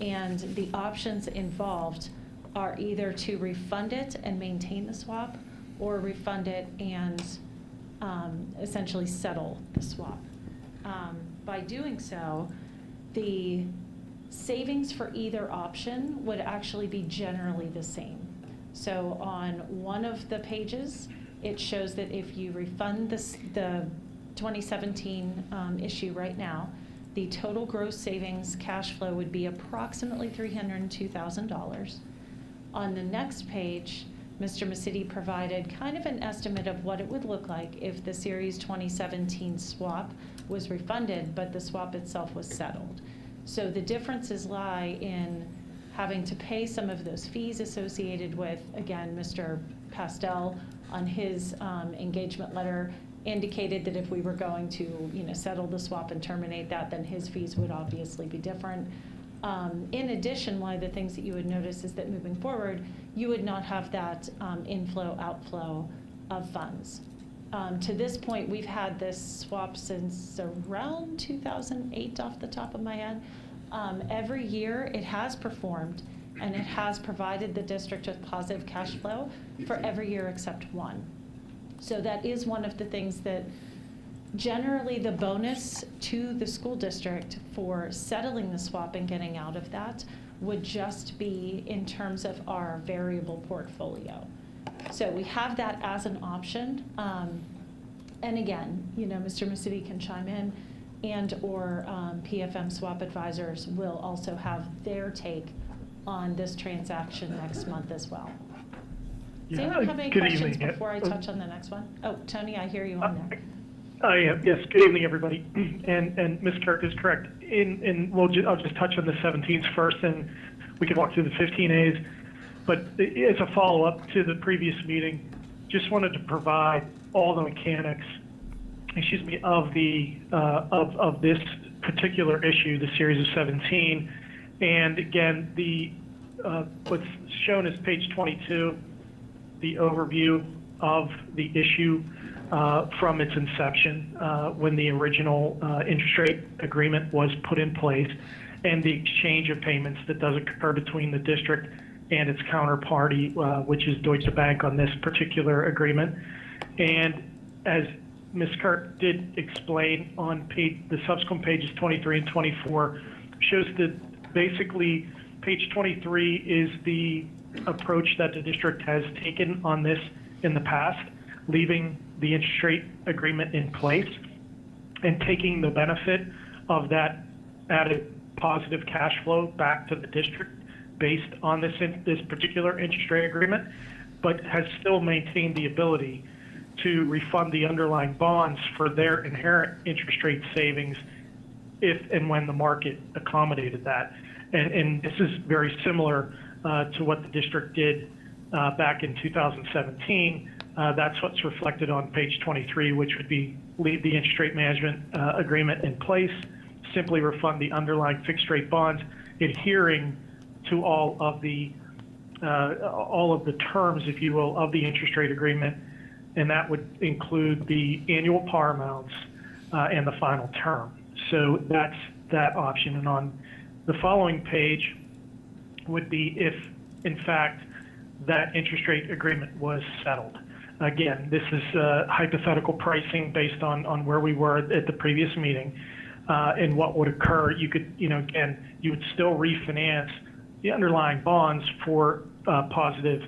and the options involved are either to refund it and maintain the swap, or refund it and essentially settle the swap. By doing so, the savings for either option would actually be generally the same. So on one of the pages, it shows that if you refund the 2017 issue right now, the total gross savings cash flow would be approximately $302,000. On the next page, Mr. Masidi provided kind of an estimate of what it would look like if the Series 2017 swap was refunded, but the swap itself was settled. So the differences lie in having to pay some of those fees associated with, again, Mr. Pastel on his engagement letter indicated that if we were going to, settle the swap and terminate that, then his fees would obviously be different. In addition, one of the things that you would notice is that moving forward, you would not have that inflow, outflow of funds. To this point, we've had this swap since around 2008 off the top of my head. Every year it has performed and it has provided the district with positive cash flow for every year except one. So that is one of the things that generally the bonus to the school district for settling the swap and getting out of that would just be in terms of our variable portfolio. So we have that as an option. And again, Mr. Masidi can chime in, and or PFM swap advisors will also have their take on this transaction next month as well. Does anyone have any questions before I touch on the next one? Oh, Tony, I hear you on there. Yes, good evening, everybody. And Ms. Kirk is correct. I'll just touch on the 17s first, and we can walk through the 15As. But as a follow-up to the previous meeting, just wanted to provide all the mechanics, of the of this particular issue, the series of 17. And again, the what's shown as page 22, the overview of the issue from its inception, when the original interest rate agreement was put in place, and the exchange of payments that does occur between the district and its counterparty, which is Deutsche Bank on this particular agreement. And as Ms. Kirk did explain on the subsequent pages 23 and 24, shows that basically page 23 is the approach that the district has taken on this in the past, leaving the interest rate agreement in place and taking the benefit of that added positive cash flow back to the district based on this particular interest rate agreement, but has still maintained the ability to refund the underlying bonds for their inherent interest rate savings if and when the market accommodated that. And this is very similar to what the district did back in 2017. That's what's reflected on page 23, which would be leave the interest rate management agreement in place, simply refund the underlying fixed rate bonds, adhering to all of the terms, if you will, of the interest rate agreement, and that would include the annual par amounts and the final term. So that's that option. And on the following page would be if, in fact, that interest rate agreement was settled. Again, this is hypothetical pricing based on where we were at the previous meeting, and what would occur. You could, again, you would still refinance the underlying bonds for positive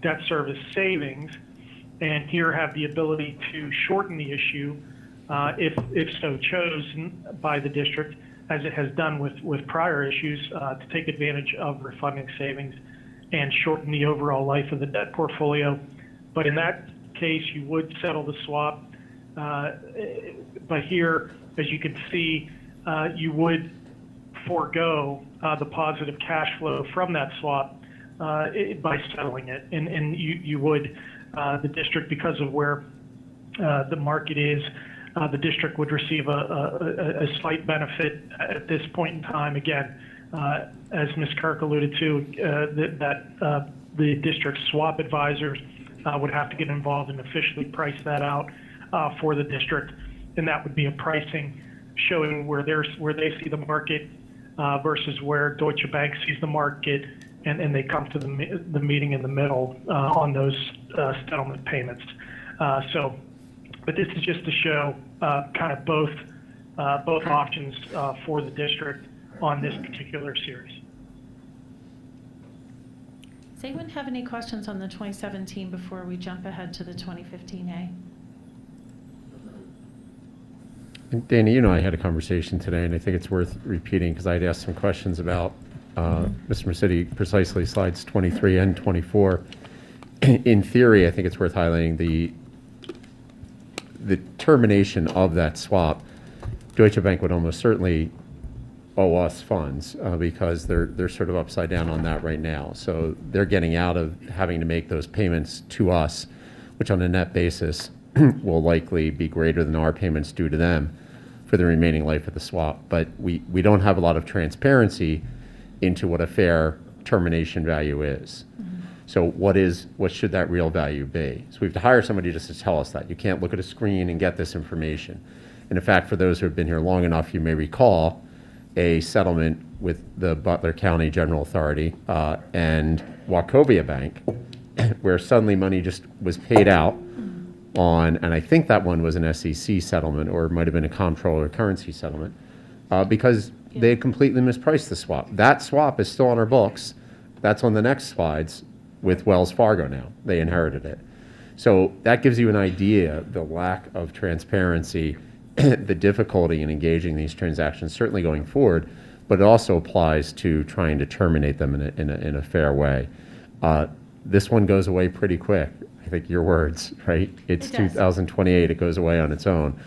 debt service savings, and here have the ability to shorten the issue if so chosen by the district, as it has done with prior issues, to take advantage of refunding savings and shorten the overall life of the debt portfolio. But in that case, you would settle the swap. But here, as you can see, you would forego the positive cash flow from that swap by settling it. And you would, the district, because of where the market is, the district would receive a slight benefit at this point in time. Again, as Ms. Kirk alluded to, that the district swap advisors would have to get involved and officially price that out for the district, and that would be a pricing showing where they see the market versus where Deutsche Bank sees the market, and they come to the meeting in the middle on those settlement payments. But this is just to show kind of both options for the district on this particular series. Does anyone have any questions on the 2017 before we jump ahead to the 2015A? Danny, you know I had a conversation today, and I think it's worth repeating because I'd asked some questions about Mr. Mercetti, precisely slides 23 and 24. In theory, I think it's worth highlighting the termination of that swap. Deutsche Bank would almost certainly owe us funds because they're sort of upside down on that right now. So they're getting out of having to make those payments to us, which on a net basis will likely be greater than our payments due to them for the remaining life of the swap. But we don't have a lot of transparency into what a fair termination value is. So what should that real value be? So we have to hire somebody just to tell us that. You can't look at a screen and get this information. And in fact, for those who have been here long enough, you may recall a settlement with the Butler County General Authority and Wachovia Bank, where suddenly money just was paid out on, and I think that one was an SEC settlement, or it might have been a comptroller currency settlement, because they had completely mispriced the swap. That swap is still on our books. That's on the next slides with Wells Fargo now. They inherited it. So that gives you an idea, the lack of transparency, the difficulty in engaging these transactions, certainly going forward, but it also applies to trying to terminate them in a fair way. This one goes away pretty quick. I think your words, right? It's 2028, it goes away on its own,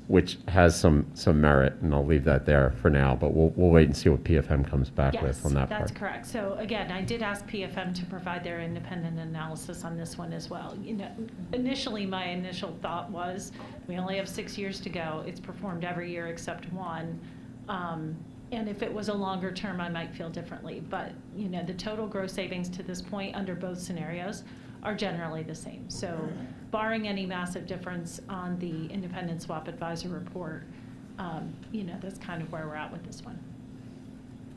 which has some merit, and I'll leave that there for now, but we'll wait and see what PFM comes back with on that part. That's correct. So again, I did ask PFM to provide their independent analysis on this one as well. You know, initially, my initial thought was, we only have 6 years to go. It's performed every year except one. And if it was a longer term, I might feel differently. But, you know, the total gross savings to this point under both scenarios are generally the same. So barring any massive difference on the independent swap advisor report, you know, that's kind of where we're at with this one.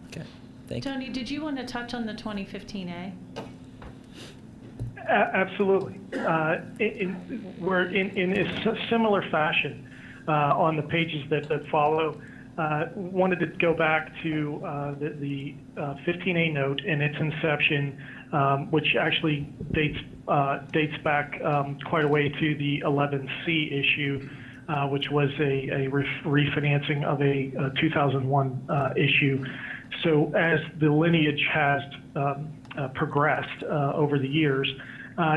Okay, thank you. Tony, did you want to touch on the 2015A? Absolutely. We're in a similar fashion on the pages that follow. Wanted to go back to the 15A note and its inception, which actually dates back quite a way to the 11C issue, which was a refinancing of a 2001 issue. So as the lineage has progressed over the years,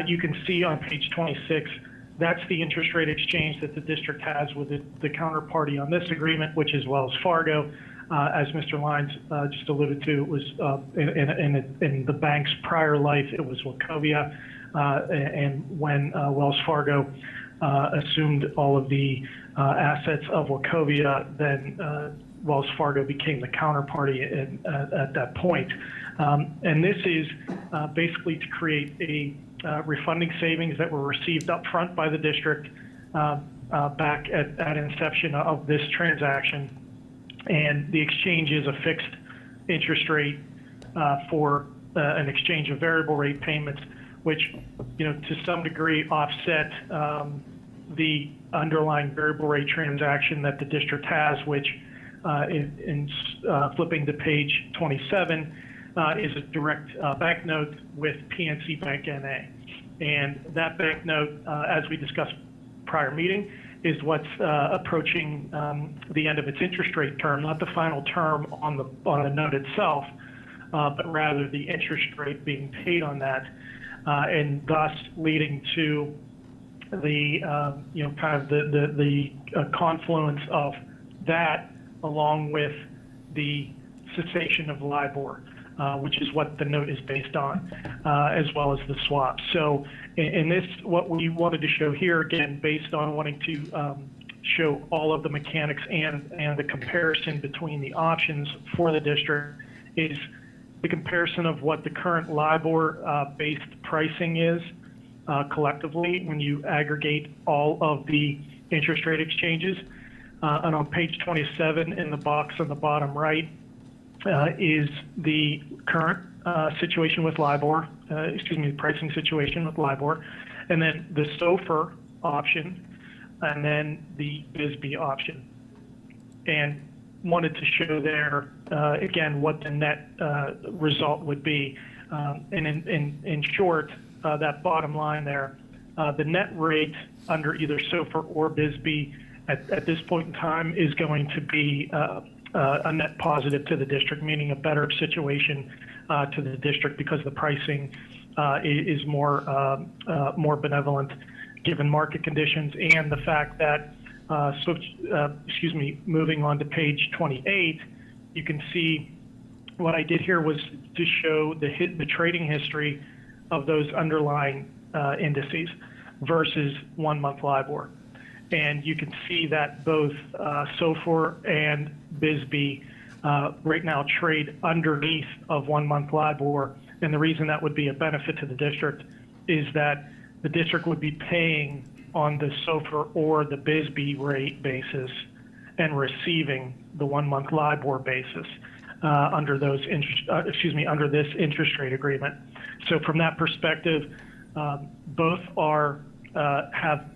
you can see on page 26, that's the interest rate exchange that the district has with the counterparty on this agreement, which is Wells Fargo. As Mr. Lyons just alluded to, it was in the bank's prior life, it was Wachovia. And when Wells Fargo assumed all of the assets of Wachovia, then Wells Fargo became the counterparty at that point. And this is basically to create a refunding savings that were received up front by the district back at inception of this transaction. And the exchange is a fixed interest rate for an exchange of variable rate payments, which, you know, to some degree offset the underlying variable rate transaction that the district has, which in flipping to page 27 is a direct bank note with PNC Bank NA. And that bank note, as we discussed prior meeting, is what's approaching the end of its interest rate term, not the final term on the note itself, but rather the interest rate being paid on that, and thus leading to the you know, kind of the confluence of that along with the cessation of LIBOR, which is what the note is based on, as well as the swap. So in this, what we wanted to show here, again, based on wanting to show all of the mechanics and the comparison between the options for the district, is the comparison of what the current LIBOR-based pricing is collectively when you aggregate all of the interest rate exchanges. And on page 27 in the box on the bottom right, is the current situation with LIBOR, the pricing situation with LIBOR, and then the SOFR option, and then the BSBY option. And wanted to show there, again, what the net result would be. And in short, that bottom line there, the net rate under either SOFR or BSBY at this point in time is going to be a net positive to the district, meaning a better situation to the district because the pricing is more benevolent given market conditions and the fact that, moving on to page 28, you can see what I did here was to show the trading history of those underlying indices versus 1 month LIBOR. And you can see that both SOFR and BSBY right now trade underneath of 1 month LIBOR. And the reason that would be a benefit to the district is that the district would be paying on the SOFR or the BSBY rate basis and receiving the 1 month LIBOR basis under those under this interest rate agreement. So from that perspective, both are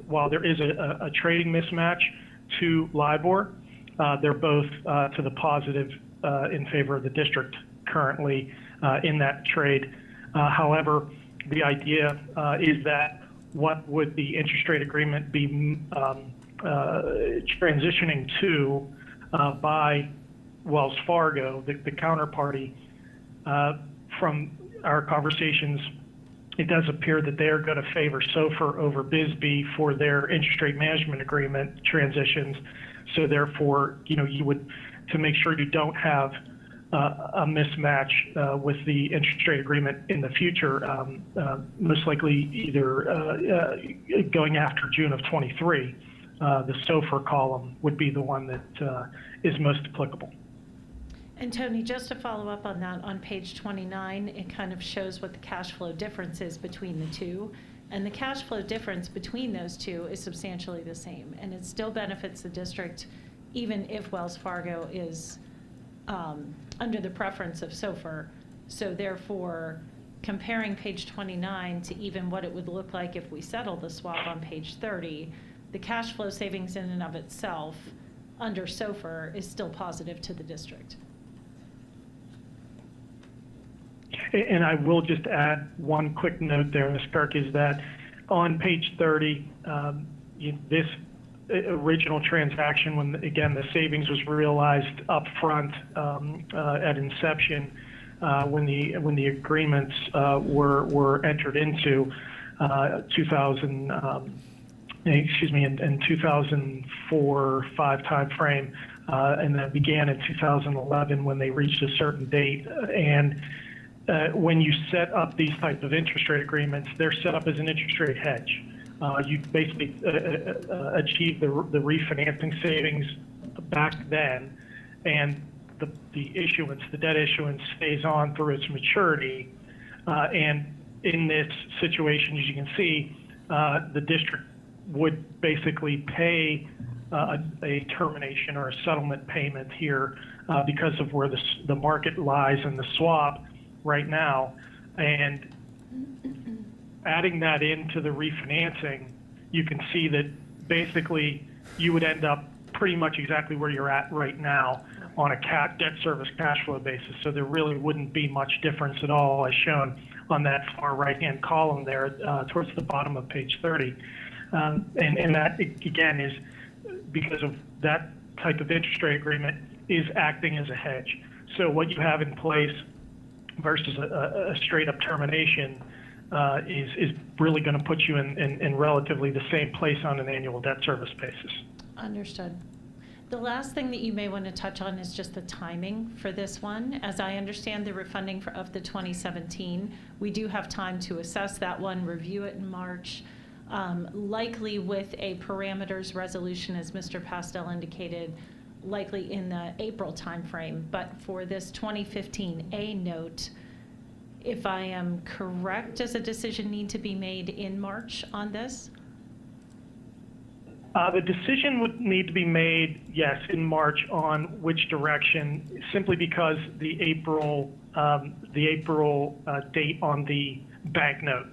while there is a trading mismatch to LIBOR, they're both to the positive in favor of the district currently in that trade. However, the idea is that what would the interest rate agreement be transitioning to by Wells Fargo, the counterparty? From our conversations, it does appear that they are going to favor SOFR over BSBY for their interest rate management agreement transitions. So therefore, you would, to make sure you don't have a mismatch with the interest rate agreement in the future, most likely either going after June of 23, the SOFR column would be the one that is most applicable. And Tony, just to follow up on that, on page 29, it kind of shows what the cash flow difference is between the two. And the cash flow difference between those two is substantially the same. And it still benefits the district, even if Wells Fargo is under the preference of SOFR. So therefore, comparing page 29 to even what it would look like if we settle the swap on page 30, the cash flow savings in and of itself under SOFR is still positive to the district. And I will just add one quick note there, Ms. Kirk, is that on page 30, this original transaction, when, again, the savings was realized up front at inception, when the agreements were entered into in 2004-5 timeframe, and that began in 2011 when they reached a certain date. And when you set up these type of interest rate agreements, they're set up as an interest rate hedge. You basically achieve the refinancing savings back then, and the debt issuance stays on through its maturity. And in this situation, as you can see, the district would basically pay a termination or a settlement payment here because of where the market lies in the swap right now. And adding that into the refinancing, you can see that basically you would end up pretty much exactly where you're at right now on a debt service cash flow basis. So there really wouldn't be much difference at all, as shown on that far right-hand column there towards the bottom of page 30. And that, again, is because of that type of interest rate agreement is acting as a hedge. So what you have in place versus a straight-up termination is really going to put you in relatively the same place on an annual debt service basis. Understood. The last thing that you may want to touch on is just the timing for this one. As I understand the refunding of the 2017, we do have time to assess that one, review it in March, likely with a parameters resolution, as Mr. Pastel indicated, likely in the April timeframe. But for this 2015A note, if I am correct, does a decision need to be made in March on this? The decision would need to be made, yes, in March on which direction, simply because the April date on the bank note,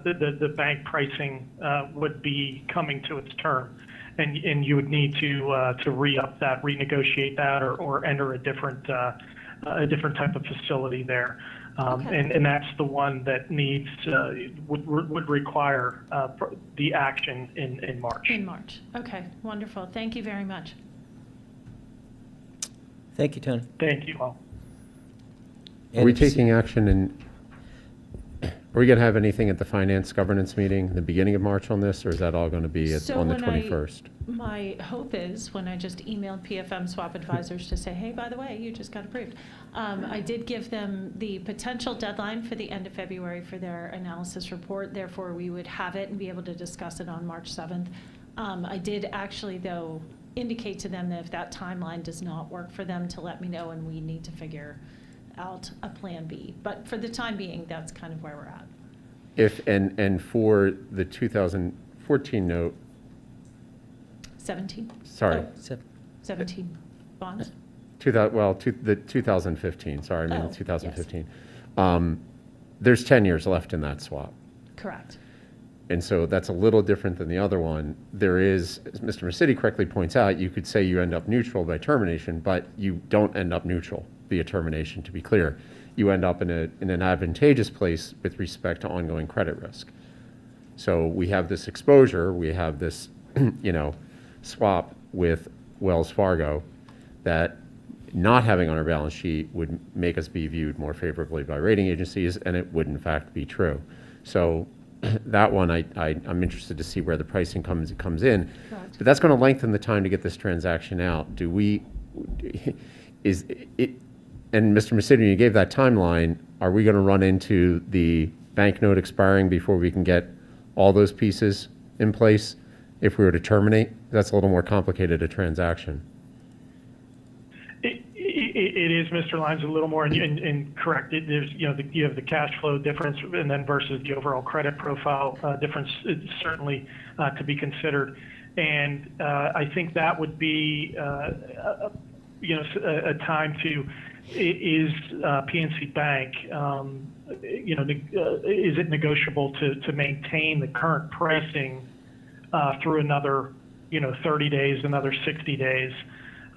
the bank pricing would be coming to its term, and you would need to re-up that, renegotiate that, or enter a different type of facility there. And that's the one that needs, would require the action in March. In March. Okay, wonderful. Thank you very much. Thank you, Tony. Thank you all. Are we taking action are we going to have anything at the finance governance meeting, the beginning of March on this, or is that all going to be on the 21st? My hope is, when I just emailed PFM swap advisors to say, hey, by the way, you just got approved, I did give them the potential deadline for the end of February for their analysis report. Therefore, we would have it and be able to discuss it on March 7th. I did actually, though, indicate to them that if that timeline does not work for them, to let me know, and we need to figure out a plan B. But for the time being, that's kind of where we're at. And for the 2014 note, 17? sorry. Oh, 17 bonds? The 2015, sorry, I mean Oh, 2015. There's 10 years left in that swap. Correct. And so that's a little different than the other one. There is, as Mr. Mercedes correctly points out, you could say you end up neutral by termination, but you don't end up neutral via termination, to be clear. You end up in an advantageous place with respect to ongoing credit risk. So we have this exposure, we have this, swap with Wells Fargo that not having on our balance sheet would make us be viewed more favorably by rating agencies, and it would in fact be true. So that one, I'm interested to see where the pricing comes in. Correct. But that's going to lengthen the time to get this transaction out. And Mr. Mercedes, you gave that timeline, are we going to run into the banknote expiring before we can get all those pieces in place if we were to terminate? That's a little more complicated a transaction. It is, Mr. Lyons, a little more, and correct. There's, you have the cash flow difference, and then versus the overall credit profile difference, it's certainly to be considered. And I think that would be, a time to, is PNC Bank, is it negotiable to maintain the current pricing through another, 30 days, another 60 days?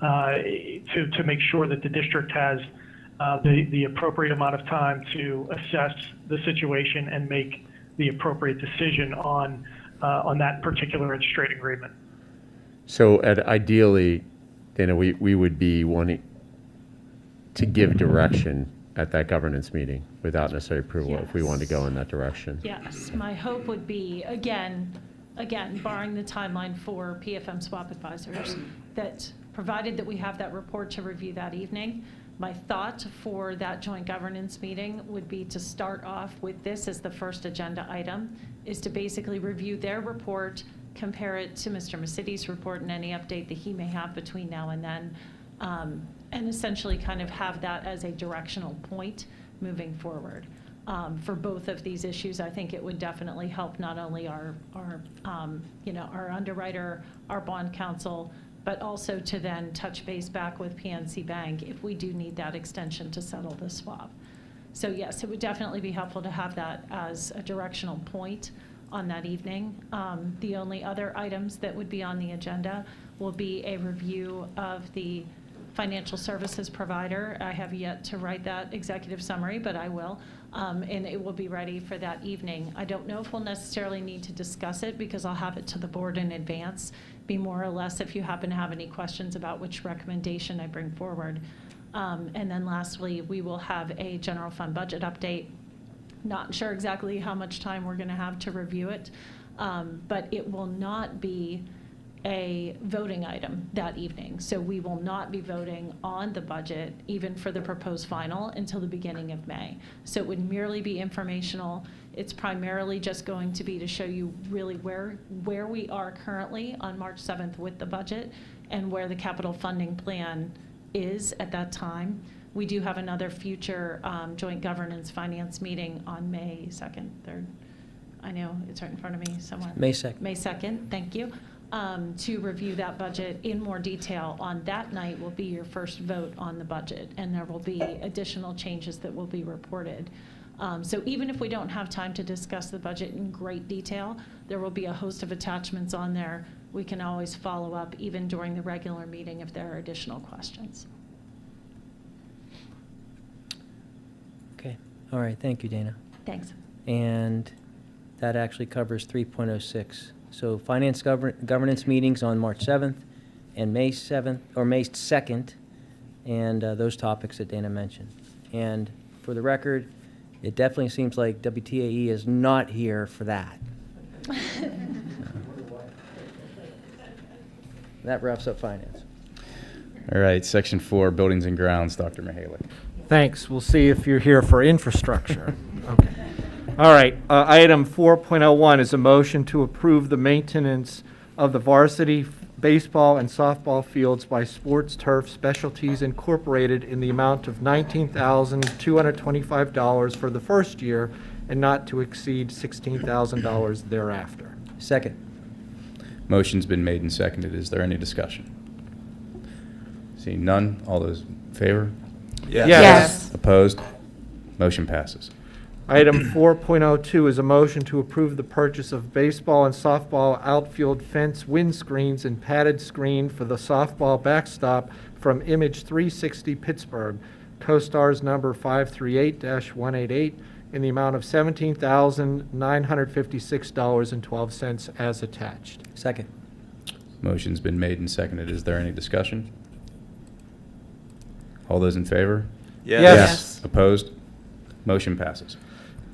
To make sure that the district has the appropriate amount of time to assess the situation and make the appropriate decision on that particular interest rate agreement. So ideally, we would be wanting to give direction at that governance meeting without necessary approval if we want to go in that direction. Yes, my hope would be, again, barring the timeline for PFM swap advisors, that provided that we have that report to review that evening, my thought for that joint governance meeting would be to start off with this as the first agenda item, is to basically review their report, compare it to Mr. Mercedes' report and any update that he may have between now and then, and essentially kind of have that as a directional point moving forward. For both of these issues, I think it would definitely help not only our underwriter, our bond counsel, but also to then touch base back with PNC Bank if we do need that extension to settle the swap. So yes, it would definitely be helpful to have that as a directional point on that evening. The only other items that would be on the agenda will be a review of the financial services provider. I have yet to write that executive summary, but I will, and it will be ready for that evening. I don't know if we'll necessarily need to discuss it because I'll have it to the board in advance, be more or less if you happen to have any questions about which recommendation I bring forward. And then lastly, we will have a general fund budget update. Not sure exactly how much time we're going to have to review it, but it will not be a voting item that evening. So we will not be voting on the budget, even for the proposed final, until the beginning of May. So it would merely be informational. It's primarily just going to be to show you really where we are currently on March 7th with the budget and where the capital funding plan is at that time. We do have another future joint governance finance meeting on May 2nd, 3rd. I know it's right in front of me somewhere. May 2nd. May 2nd, thank you. To review that budget in more detail. On that night will be your first vote on the budget, and there will be additional changes that will be reported. So even if we don't have time to discuss the budget in great detail, there will be a host of attachments on there. We can always follow up even during the regular meeting if there are additional questions. Okay. All right, thank you, Dana. Thanks. And that actually covers 3.06. So finance governance meetings on March 7th and May 7th, or May 2nd, and those topics that Dana mentioned. And for the record, it definitely seems like WTAE is not here for that. That wraps up finance. All right, Section 4, Buildings and Grounds, Dr. Mihaly. Thanks. We'll see if you're here for infrastructure. Okay. All right. Item 4.01 is a motion to approve the maintenance of the varsity baseball and softball fields by Sports Turf Specialties Incorporated in the amount of $19,225 for the first year and not to exceed $16,000 thereafter. Second. Motion's been made and seconded. Is there any discussion? Seeing none, all those in favor? Yes. Yes. Opposed? Motion passes. Item 4.02 is a motion to approve the purchase of baseball and softball outfield fence windscreens and padded screen for the softball backstop from Image 360 Pittsburgh, co-stars number 538-188, in the amount of $17,956.12 as attached. Second. Motion's been made and seconded. Is there any discussion? All those in favor? Yes. Opposed? Motion passes.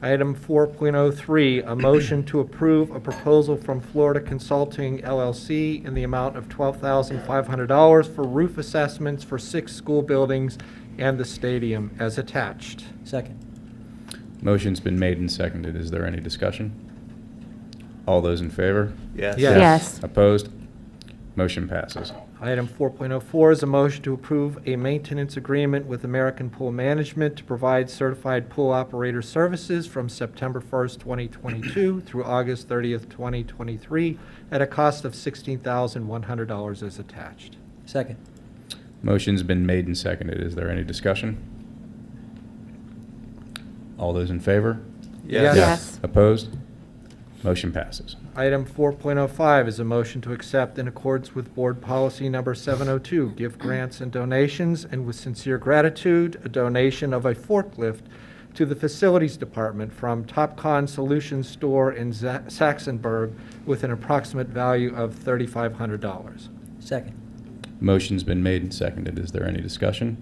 Item 4.03, a motion to approve a proposal from Florida Consulting LLC in the amount of $12,500 for roof assessments for 6 school buildings and the stadium as attached. Second. Motion's been made and seconded. Is there any discussion? All those in favor? Yes. Opposed? Motion passes. Item 4.04 is a motion to approve a maintenance agreement with American Pool Management to provide certified pool operator services from September 1st, 2022 through August 30th, 2023 at a cost of $16,100 as attached. Second. Motion's been made and seconded. Is there any discussion? All those in favor? Yes. Opposed? Motion passes. Item 4.05 is a motion to accept in accordance with Board Policy Number 702, gift grants and donations, and with sincere gratitude, a donation of a forklift to the Facilities Department from Topcon Solutions Store in Saxonburg with an approximate value of $3,500. Second. Motion's been made and seconded. Is there any discussion?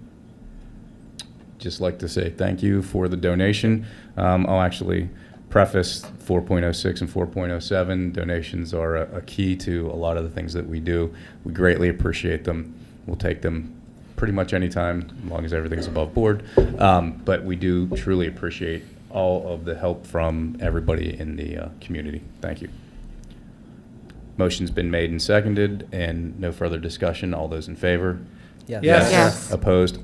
Just like to say thank you for the donation. I'll actually preface 4.06 and 4.07. Donations are a key to a lot of the things that we do. We greatly appreciate them. We'll take them pretty much any time, as long as everything's above board. But we do truly appreciate all of the help from everybody in the community. Thank you. Motion's been made and seconded, and no further discussion. All those in favor? Yes. Yes. Opposed?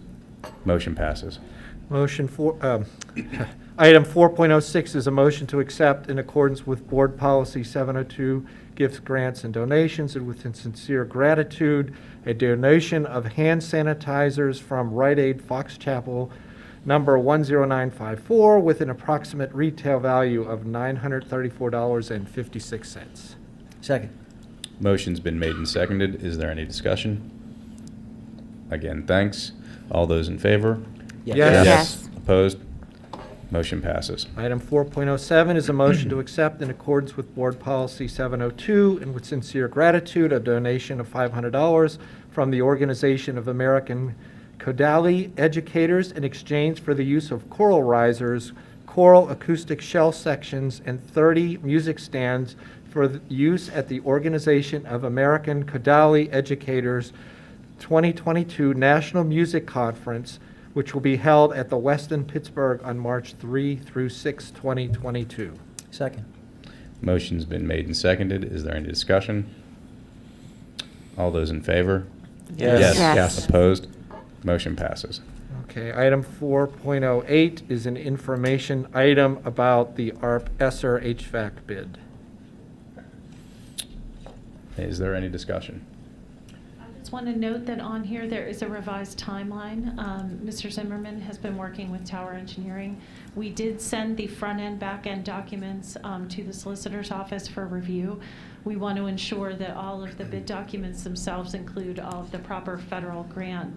Motion passes. Item 4.06 is a motion to accept in accordance with Board Policy 702, gifts, grants, and donations, and with sincere gratitude, a donation of hand sanitizers from Rite Aid Fox Chapel, number 10954, with an approximate retail value of $934.56. Second. Motion's been made and seconded. Is there any discussion? Again, thanks. All those in favor? Yes. Opposed? Motion passes. Item 4.07 is a motion to accept in accordance with Board Policy 702 and with sincere gratitude a donation of $500 from the Organization of American Kodali Educators in exchange for the use of choral risers, choral acoustic shell sections, and 30 music stands for use at the Organization of American Kodali Educators 2022 National Music Conference, which will be held at the Westin Pittsburgh on March 3 through 6, 2022. Second. Motion's been made and seconded. Is there any discussion? All those in favor? Yes. Opposed? Motion passes. Okay, item 4.08 is an information item about the ARP ESSER HVAC bid. Is there any discussion? Just want to note that on here, there is a revised timeline. Mr. Zimmerman has been working with Tower Engineering. We did send the front-end, back-end documents to the solicitor's office for review. We want to ensure that all of the bid documents themselves include all of the proper federal grant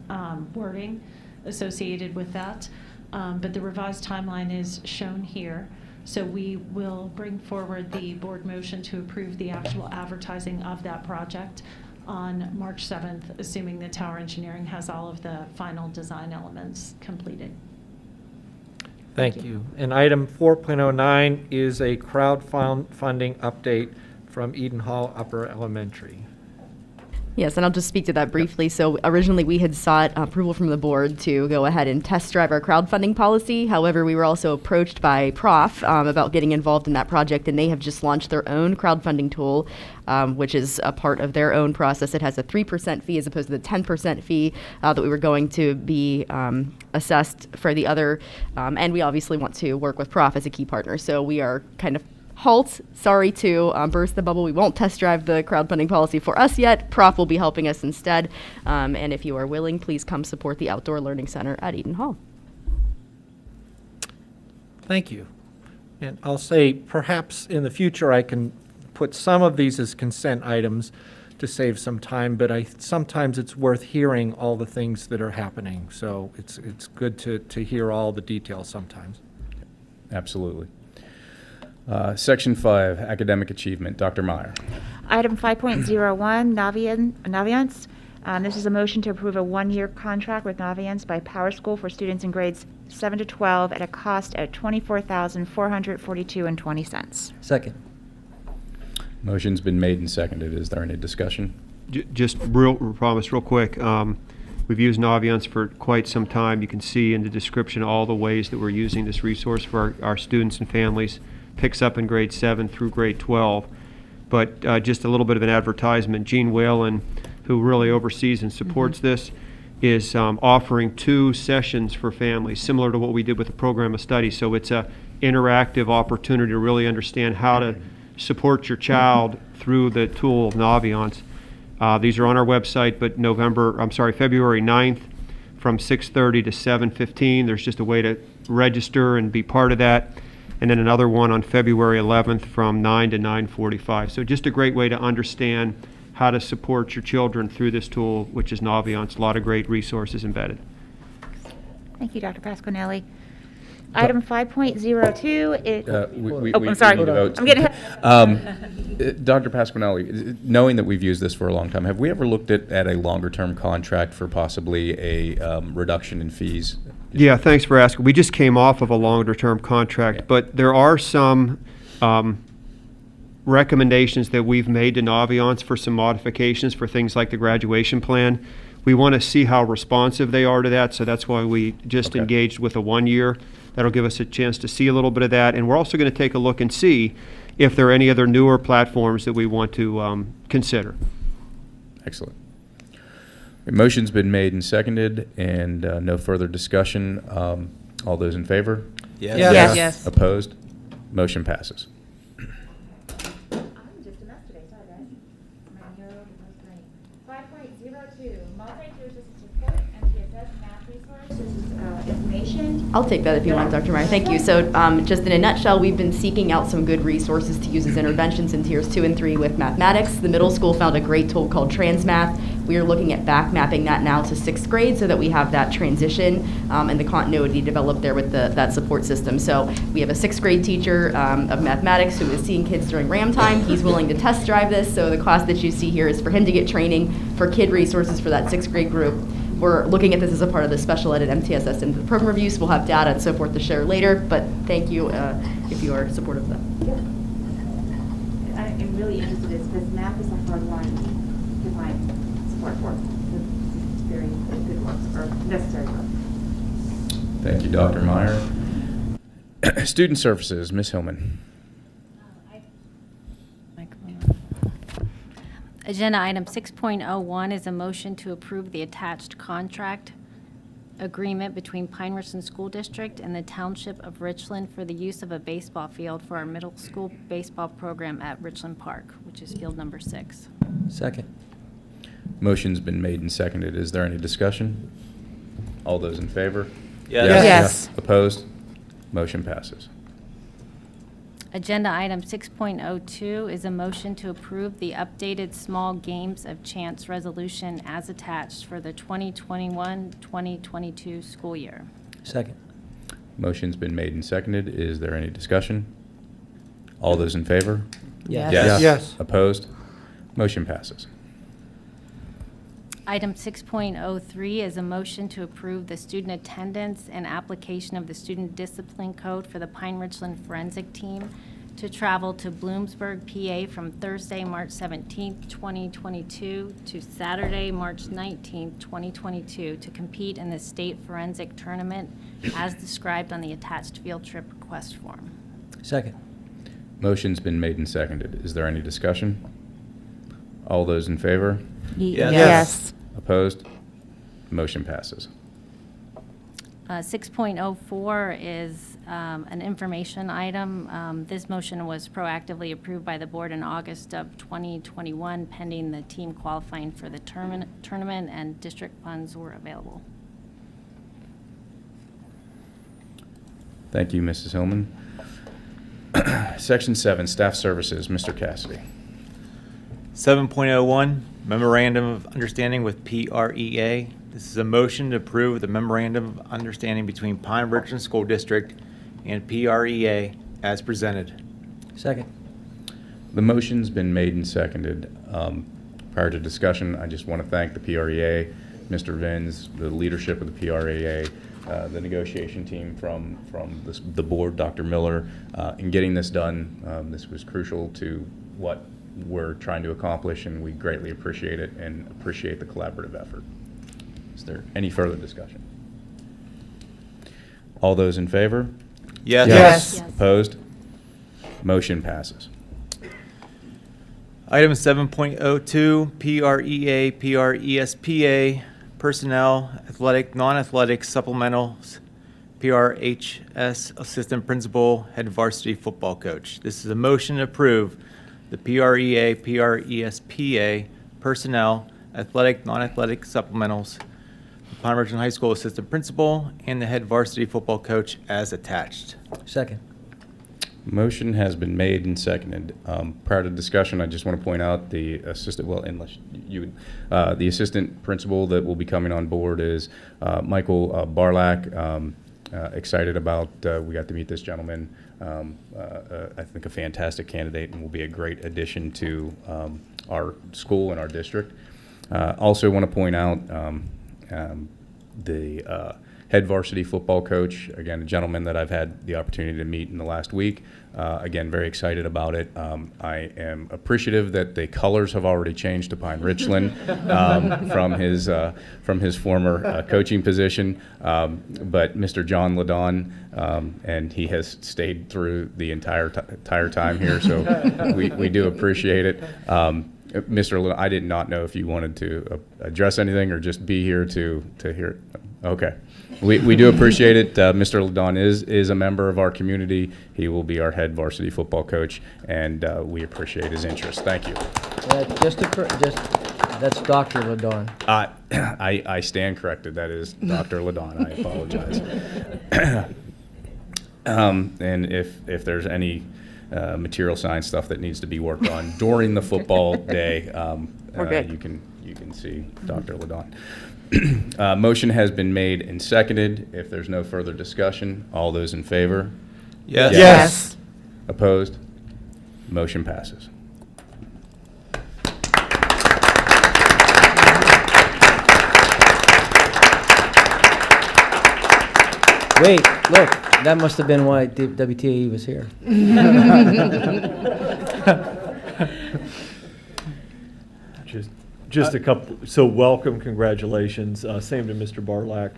wording associated with that. but the revised timeline is shown here. So we will bring forward the board motion to approve the actual advertising of that project on March 7th, assuming that Tower Engineering has all of the final design elements completed. Thank you. And item 4.09 is a crowdfunding update from Eden Hall Upper Elementary. Yes, and I'll just speak to that briefly. So originally we had sought approval from the board to go ahead and test drive our crowdfunding policy. However, we were also approached by Prof about getting involved in that project, and they have just launched their own crowdfunding tool, which is a part of their own process. It has a 3% fee as opposed to the 10% fee that we were going to be assessed for the other. And we obviously want to work with Prof as a key partner. So we are kind of sorry to burst the bubble. We won't test drive the crowdfunding policy for us yet. Prof will be helping us instead. And if you are willing, please come support the Outdoor Learning Center at Eden Hall. Thank you. And I'll say perhaps in the future I can put some of these as consent items to save some time, but sometimes it's worth hearing all the things that are happening. So it's good to hear all the details sometimes. Absolutely. Section 5, Academic Achievement. Dr. Meyer. Item 5.01, Naviance. This is a motion to approve a one-year contract with Naviance by Power School for students in grades 7 to 12 at a cost of $24,442.20. Second. Motion's been made and seconded. Is there any discussion? Just promise real quick. We've used Naviance for quite some time. You can see in the description all the ways that we're using this resource for our students and families. Picks up in grade 7 through grade 12. But just a little bit of an advertisement. Gene Whalen, who really oversees and supports this, is offering 2 sessions for families, similar to what we did with the program of study. So it's an interactive opportunity to really understand how to support your child through the tool of Naviance. These are on our website, but February 9th from 6:30 to 7:15. There's just a way to register and be part of that. And then another one on February 11th from 9 to 9:45. So just a great way to understand how to support your children through this tool, which is Naviance. A lot of great resources embedded. Thank you, Dr. Pasquinelli. Item 5.02 is... I'm sorry. I'm getting ahead. Dr. Pasquinelli, knowing that we've used this for a long time, have we ever looked at a longer-term contract for possibly a reduction in fees? Yeah, thanks for asking. We just came off of a longer-term contract, but there are some recommendations that we've made to Naviance for some modifications for things like the graduation plan. We want to see how responsive they are to that, so that's why we just engaged with a 1-year. That'll give us a chance to see a little bit of that, and we're also going to take a look and see if there are any other newer platforms that we want to consider. Excellent. A motion's been made and seconded, and no further discussion. All those in favor? Yes. Yes. Yes. Opposed? Motion passes. I'm just a mess today, sorry guys. My hero was great. 5.02, multi-tiered support, MTSS math resources, information. I'll take that if you want, Dr. Meyer. Thank you. So just in a nutshell, we've been seeking out some good resources to use as interventions in tiers 2 and 3 with mathematics. The middle school found a great tool called TransMath. We are looking at back mapping that now to 6th grade so that we have that transition and the continuity developed there with that support system. So we have a 6th grade teacher of mathematics who is seeing kids during RAM time. He's willing to test drive this. So the cost that you see here is for him to get training for kid resources for that 6th grade group. We're looking at this as a part of the special ed at MTSS and the program reviews. We'll have data and so forth to share later, but thank you if you are supportive of that. Yeah. I'm really interested in this because math is a hard one to find support for. It's very good work or necessary work. Thank you, Dr. Meyer. Student Services, Ms. Hillman. Agenda item 6.01 is a motion to approve the attached contract agreement between Pine-Richland School District and the Township of Richland for the use of a baseball field for our middle school baseball program at Richland Park, which is field number 6. Second. Motion's been made and seconded. Is there any discussion? All those in favor? Yes. Yes. Opposed? Motion passes. Agenda item 6.02 is a motion to approve the updated small games of chance resolution as attached for the 2021-2022 school year. Second. Motion's been made and seconded. Is there any discussion? All those in favor? Yes. Yes. Yes. Opposed? Motion passes. Item 6.03 is a motion to approve the student attendance and application of the Student Discipline Code for the Pine-Richland Forensic Team to travel to Bloomsburg, PA from Thursday, March 17th, 2022 to Saturday, March 19th, 2022 to compete in the State Forensic Tournament as described on the attached field trip request form. Second. Motion's been made and seconded. Is there any discussion? All those in favor? Yes. Yes. Opposed? Motion passes. 6.04 is an information item. This motion was proactively approved by the board in August of 2021, pending the team qualifying for the tournament and district funds were available. Thank you, Mrs. Hillman. Section 7, Staff Services, Mr. Cassidy. 7.01, Memorandum of Understanding with PREA. This is a motion to approve the Memorandum of Understanding between Pine-Richland School District and PREA as presented. Second. The motion's been made and seconded. Prior to discussion, I just want to thank the PREA, Mr. Vins, the leadership of the PREA, the negotiation team from the board, Dr. Miller, in getting this done. This was crucial to what we're trying to accomplish, and we greatly appreciate it and appreciate the collaborative effort. Is there any further discussion? All those in favor? Yes. Yes. Opposed? Motion passes. Item 7.02, PREA, PRESPA, Personnel, Athletic, Non-Athletic, Supplementals, PRHS, Assistant Principal, Head Varsity Football Coach. This is a motion to approve the PREA, PRESPA, Personnel, Athletic, Non-Athletic, Supplementals, Pine-Richland High School Assistant Principal, and the Head Varsity Football Coach as attached. Second. Motion has been made and seconded. Prior to discussion, I just want to point out the assistant, well, unless you would, the assistant principal that will be coming on board is Michael Barlak. Excited about, we got to meet this gentleman. I think a fantastic candidate and will be a great addition to our school and our district. Also want to point out the head varsity football coach, again, a gentleman that I've had the opportunity to meet in the last week. Again, very excited about it. I am appreciative that the colors have already changed to Pine-Richland from his former coaching position. But Mr. John Ladon, and he has stayed through the entire time here, so we do appreciate it. Mr. Ladon, I did not know if you wanted to address anything or just be here to hear it. Okay. We do appreciate it. Mr. Ladon is a member of our community. He will be our head varsity football coach, and we appreciate his interest. Thank you. That's Dr. Ladon. I stand corrected. That is Dr. Ladon. I apologize. And if there's any material science stuff that needs to be worked on during the football day, We're good. you can see Dr. Ladon. Motion has been made and seconded. If there's no further discussion, all those in favor? Yes. Yes. Opposed? Motion passes. Wait, look, that must have been why WTAE was here. Just a couple, so welcome, congratulations, same to Mr. Barlak.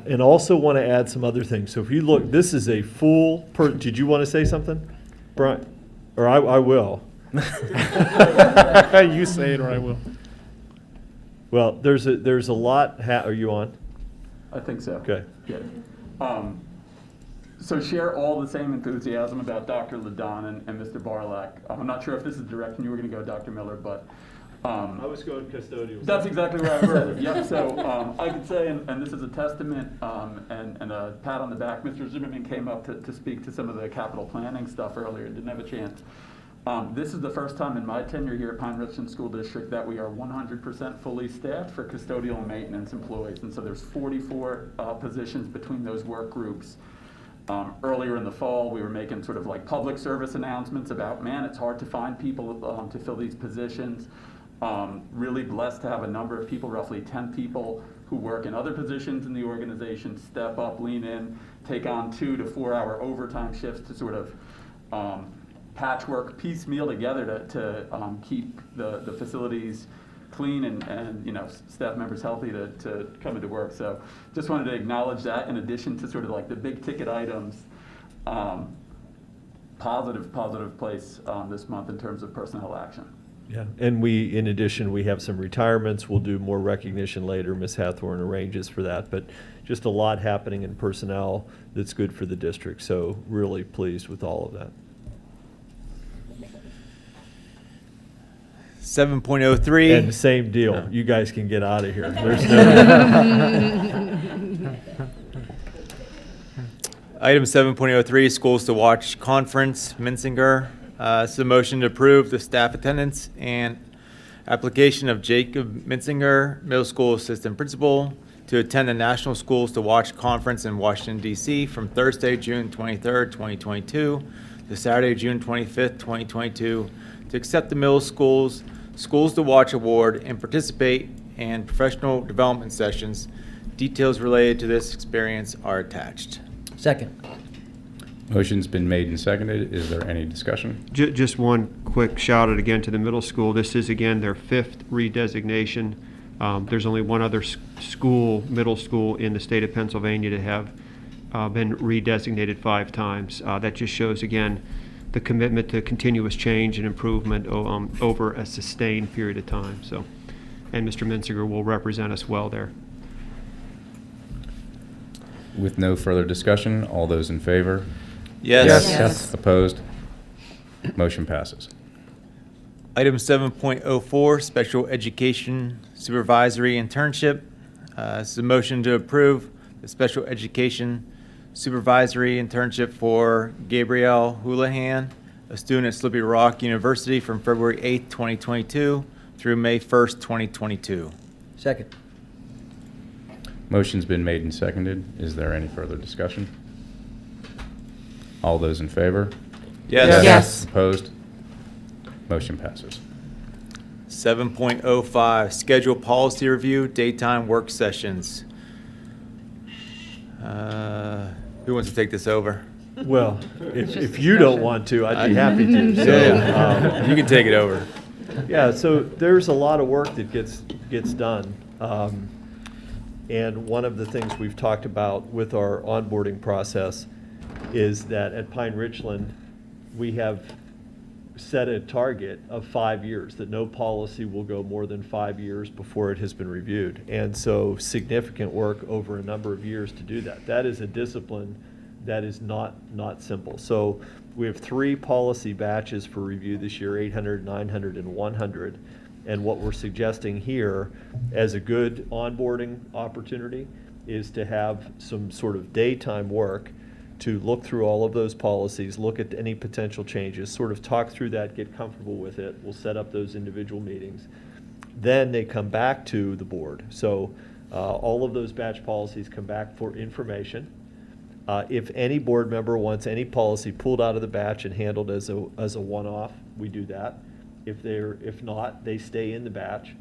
And also want to add some other things. So if you look, this is a full, did you want to say something, Brian? Or I will. You say it or I will. Well, there's a lot, are you on? I think so. Okay. Good. So share all the same enthusiasm about Dr. Ladon and Mr. Barlak. I'm not sure if this is the direction you were going to go, Dr. Miller, but I was going custodial. that's exactly where I heard it. Yep. So I could say, and this is a testament and a pat on the back. Mr. Zimmerman came up to speak to some of the capital planning stuff earlier. Didn't have a chance. This is the first time in my tenure here at Pine-Richland School District that we are 100% fully staffed for custodial and maintenance employees. And so there's 44 positions between those work groups. Earlier in the fall, we were making sort of like public service announcements about, man, it's hard to find people to fill these positions. Really blessed to have a number of people, roughly 10 people, who work in other positions in the organization, step up, lean in, take on 2 to 4 hour overtime shifts to sort of patchwork, piecemeal together to keep the facilities clean and you know, staff members healthy to come into work. So just wanted to acknowledge that, in addition to sort of like the big ticket items. Positive place this month in terms of personnel action. Yeah, and in addition, we have some retirements. We'll do more recognition later. Ms. Hathorn arranges for that, but just a lot happening in personnel that's good for the district. So really pleased with all of that. 7.03. And same deal. No. You guys can get out of here. There's no. Item 7.03, Schools to Watch Conference, Minsinger. It's a motion to approve the staff attendance and application of Jacob Minsinger, Middle School Assistant Principal, to attend the National Schools to Watch Conference in Washington, D.C. from Thursday, June 23rd, 2022 to Saturday, June 25th, 2022, to accept the middle school's Schools to Watch Award and participate in professional development sessions. Details related to this experience are attached. Second. Motion's been made and seconded. Is there any discussion? Just one quick shout out again to the middle school. This is again their 5th redesignation. There's only one other middle school in the state of Pennsylvania to have been redesignated 5 times. That just shows again the commitment to continuous change and improvement over a sustained period of time. So, and Mr. Minsinger will represent us well there. With no further discussion, all those in favor? Yes. Yes. Opposed? Motion passes. Item 7.04, Special Education Supervisory Internship. This is a motion to approve the Special Education Supervisory Internship for Gabrielle Houlihan, a student at Slippy Rock University from February 8th, 2022 through May 1st, 2022. Second. Motion's been made and seconded. Is there any further discussion? All those in favor? Yes. Yes. Opposed? Motion passes. 7.05, Schedule Policy Review, Daytime Work Sessions. Who wants to take this over? Well, if you don't want to, I'd be happy to. So, you can take it over. Yeah, so there's a lot of work that gets done. And one of the things we've talked about with our onboarding process is that at Pine-Richland, we have set a target of 5 years, that no policy will go more than 5 years before it has been reviewed. And so significant work over a number of years to do that. That is a discipline that is not simple. So we have 3 policy batches for review this year, 800, 900, and 100. And what we're suggesting here as a good onboarding opportunity is to have some sort of daytime work to look through all of those policies, look at any potential changes, sort of talk through that, get comfortable with it. We'll set up those individual meetings. Then they come back to the board. So all of those batch policies come back for information. If any board member wants any policy pulled out of the batch and handled as a one-off, we do that. If not, they stay in the batch,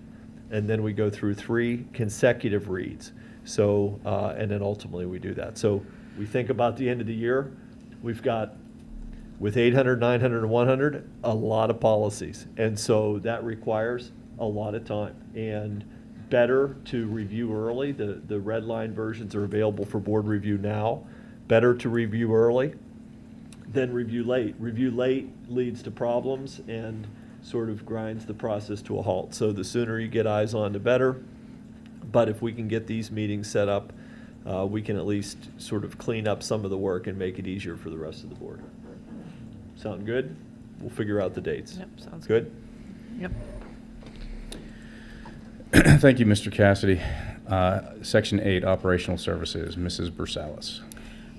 and then we go through 3 consecutive reads. So, and then ultimately we do that. So we think about the end of the year, we've got, with 800, 900, and 100, a lot of policies. And so that requires a lot of time. And better to review early. The red line versions are available for board review now. Better to review early than review late. Review late leads to problems and sort of grinds the process to a halt. So the sooner you get eyes on, the better. But if we can get these meetings set up, we can at least sort of clean up some of the work and make it easier for the rest of the board. Sound good? We'll figure out the dates. Yep, sounds good. Yep. Thank you, Mr. Cassidy. Section 8, Operational Services, Mrs. Bursalis.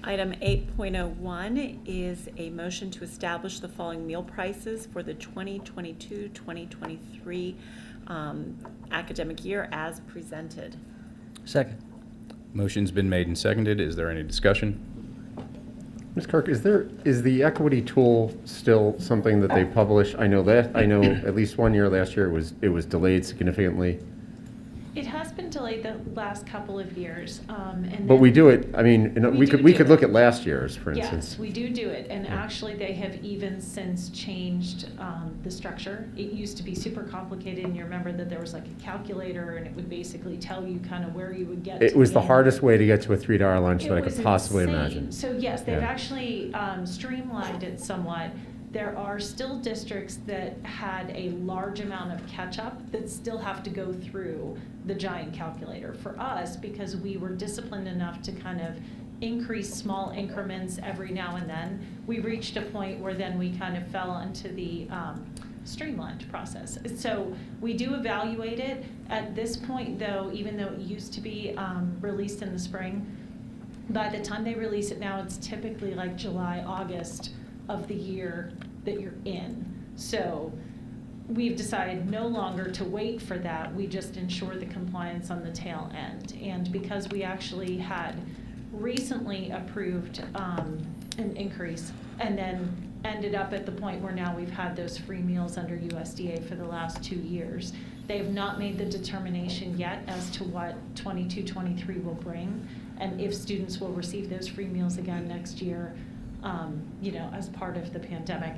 Item 8.01 is a motion to establish the following meal prices for the 2022-2023 academic year as presented. Second. Motion's been made and seconded. Is there any discussion? Ms. Kirk, is the equity tool still something that they publish? I know at least 1 year last year it was delayed significantly. It has been delayed the last couple of years. But we do it, I mean, we could do look it. at last year's, for instance. Yes, we do it, and actually they have even since changed the structure. It used to be super complicated, and you remember that there was like a calculator, and it would basically tell you kind of where you would get. It to was the end. hardest way to get to a $3 lunch It that I was could possibly insane. imagine. So yes, they've Yeah. actually streamlined it somewhat. There are still districts that had a large amount of catch-up that still have to go through the giant calculator. For us, because we were disciplined enough to kind of increase small increments every now and then, we reached a point where then we kind of fell into the streamlined process. So we do evaluate it. At this point, though, even though it used to be released in the spring, by the time they release it now, it's typically like July, August of the year that you're in. So we've decided no longer to wait for that. We just ensure the compliance on the tail end. And because we actually had recently approved an increase and then ended up at the point where now we've had those free meals under USDA for the last 2 years, they have not made the determination yet as to what 22-23 will bring and if students will receive those free meals again next year, as part of the pandemic.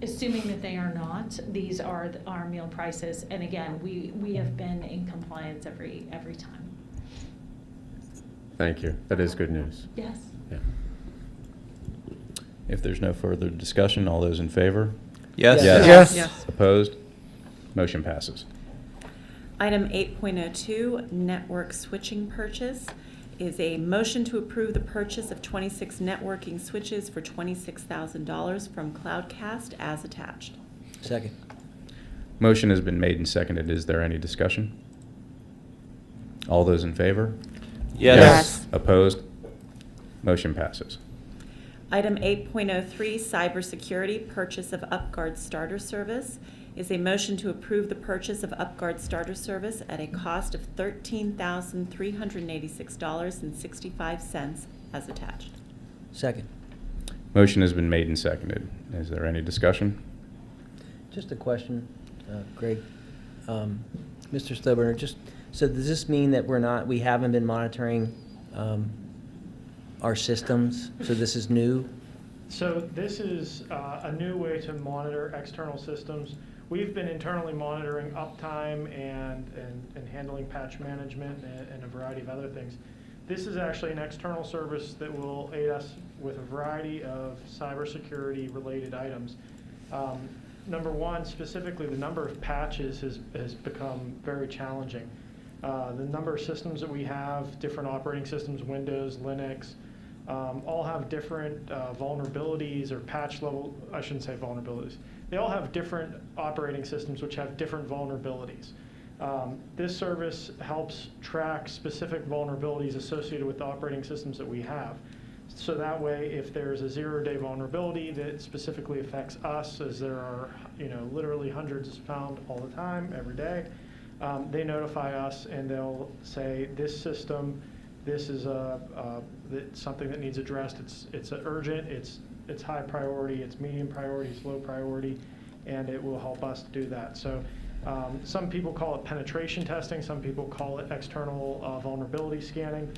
Assuming that they are not, these are our meal prices. And again, we have been in compliance every time. Thank you. That is good news. Yes. Yeah. If there's no further discussion, all those in favor? Yes. Yes. Opposed? Motion passes. Item 8.02, network switching purchase, is a motion to approve the purchase of 26 networking switches for $26,000 from Cloudcast as attached. Second. Motion has been made and seconded. Is there any discussion? All those in favor? Yes. Opposed? Motion passes. Item 8.03, cybersecurity, purchase of UpGuard starter service, is a motion to approve the purchase of UpGuard starter service at a cost of $13,386.65 as attached. Second. Motion has been made and seconded. Is there any discussion? Just a question, Greg. Mr. Stoberner, so does this mean that we haven't been monitoring our systems? So this is new? So this is a new way to monitor external systems. We've been internally monitoring uptime and handling patch management and a variety of other things. This is actually an external service that will aid us with a variety of cybersecurity related items. Number one, specifically, the number of patches has become very challenging. The number of systems that we have, different operating systems, Windows, Linux, all have different vulnerabilities or patch level, I shouldn't say vulnerabilities. They all have different operating systems which have different vulnerabilities. This service helps track specific vulnerabilities associated with the operating systems that we have. So that way, if there's a 0-day vulnerability that specifically affects us, as there are literally hundreds found all the time, every day, they notify us and they'll say, this system, this is something that needs addressed. It's urgent, it's high priority, it's medium priority, it's low priority, and it will help us do that. So some people call it penetration testing, some people call it external vulnerability scanning.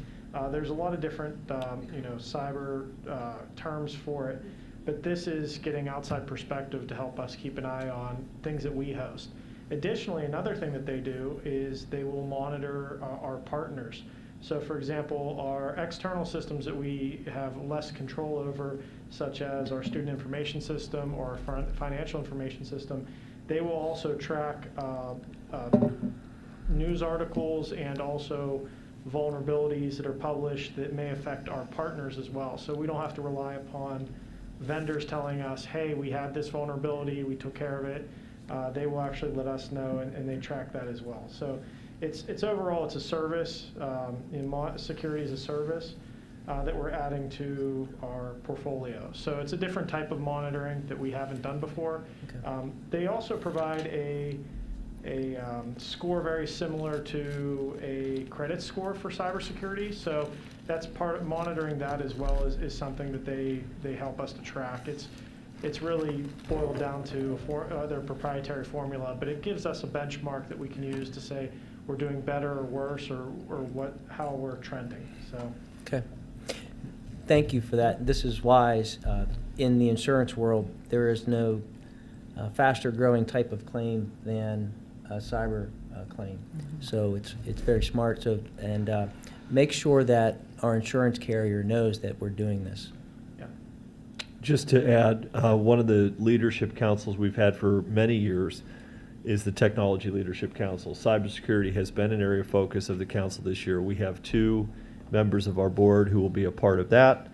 There's a lot of different cyber terms for it, but this is getting outside perspective to help us keep an eye on things that we host. Additionally, another thing that they do is they will monitor our partners. So for example, our external systems that we have less control over, such as our student information system or our financial information system, they will also track news articles and also vulnerabilities that are published that may affect our partners as well. So we don't have to rely upon vendors telling us, hey, we had this vulnerability, we took care of it. They will actually let us know, and they track that as well. So it's overall, it's a service, security as a service that we're adding to our portfolio. So it's a different type of monitoring that we haven't done before. Okay. They also provide a score very similar to a credit score for cybersecurity. So that's part of monitoring that as well is something that they help us to track. It's really boiled down to their proprietary formula, but it gives us a benchmark that we can use to say we're doing better or worse or how we're trending. So. Okay. Thank you for that. This is wise. In the insurance world, there is no faster growing type of claim than a cyber claim. So it's very smart. So and make sure that our insurance carrier knows that we're doing this. Just to add, one of the leadership councils we've had for many years is the Technology Leadership Council. Cybersecurity has been an area of focus of the council this year. We have 2 members of our board who will be a part of that,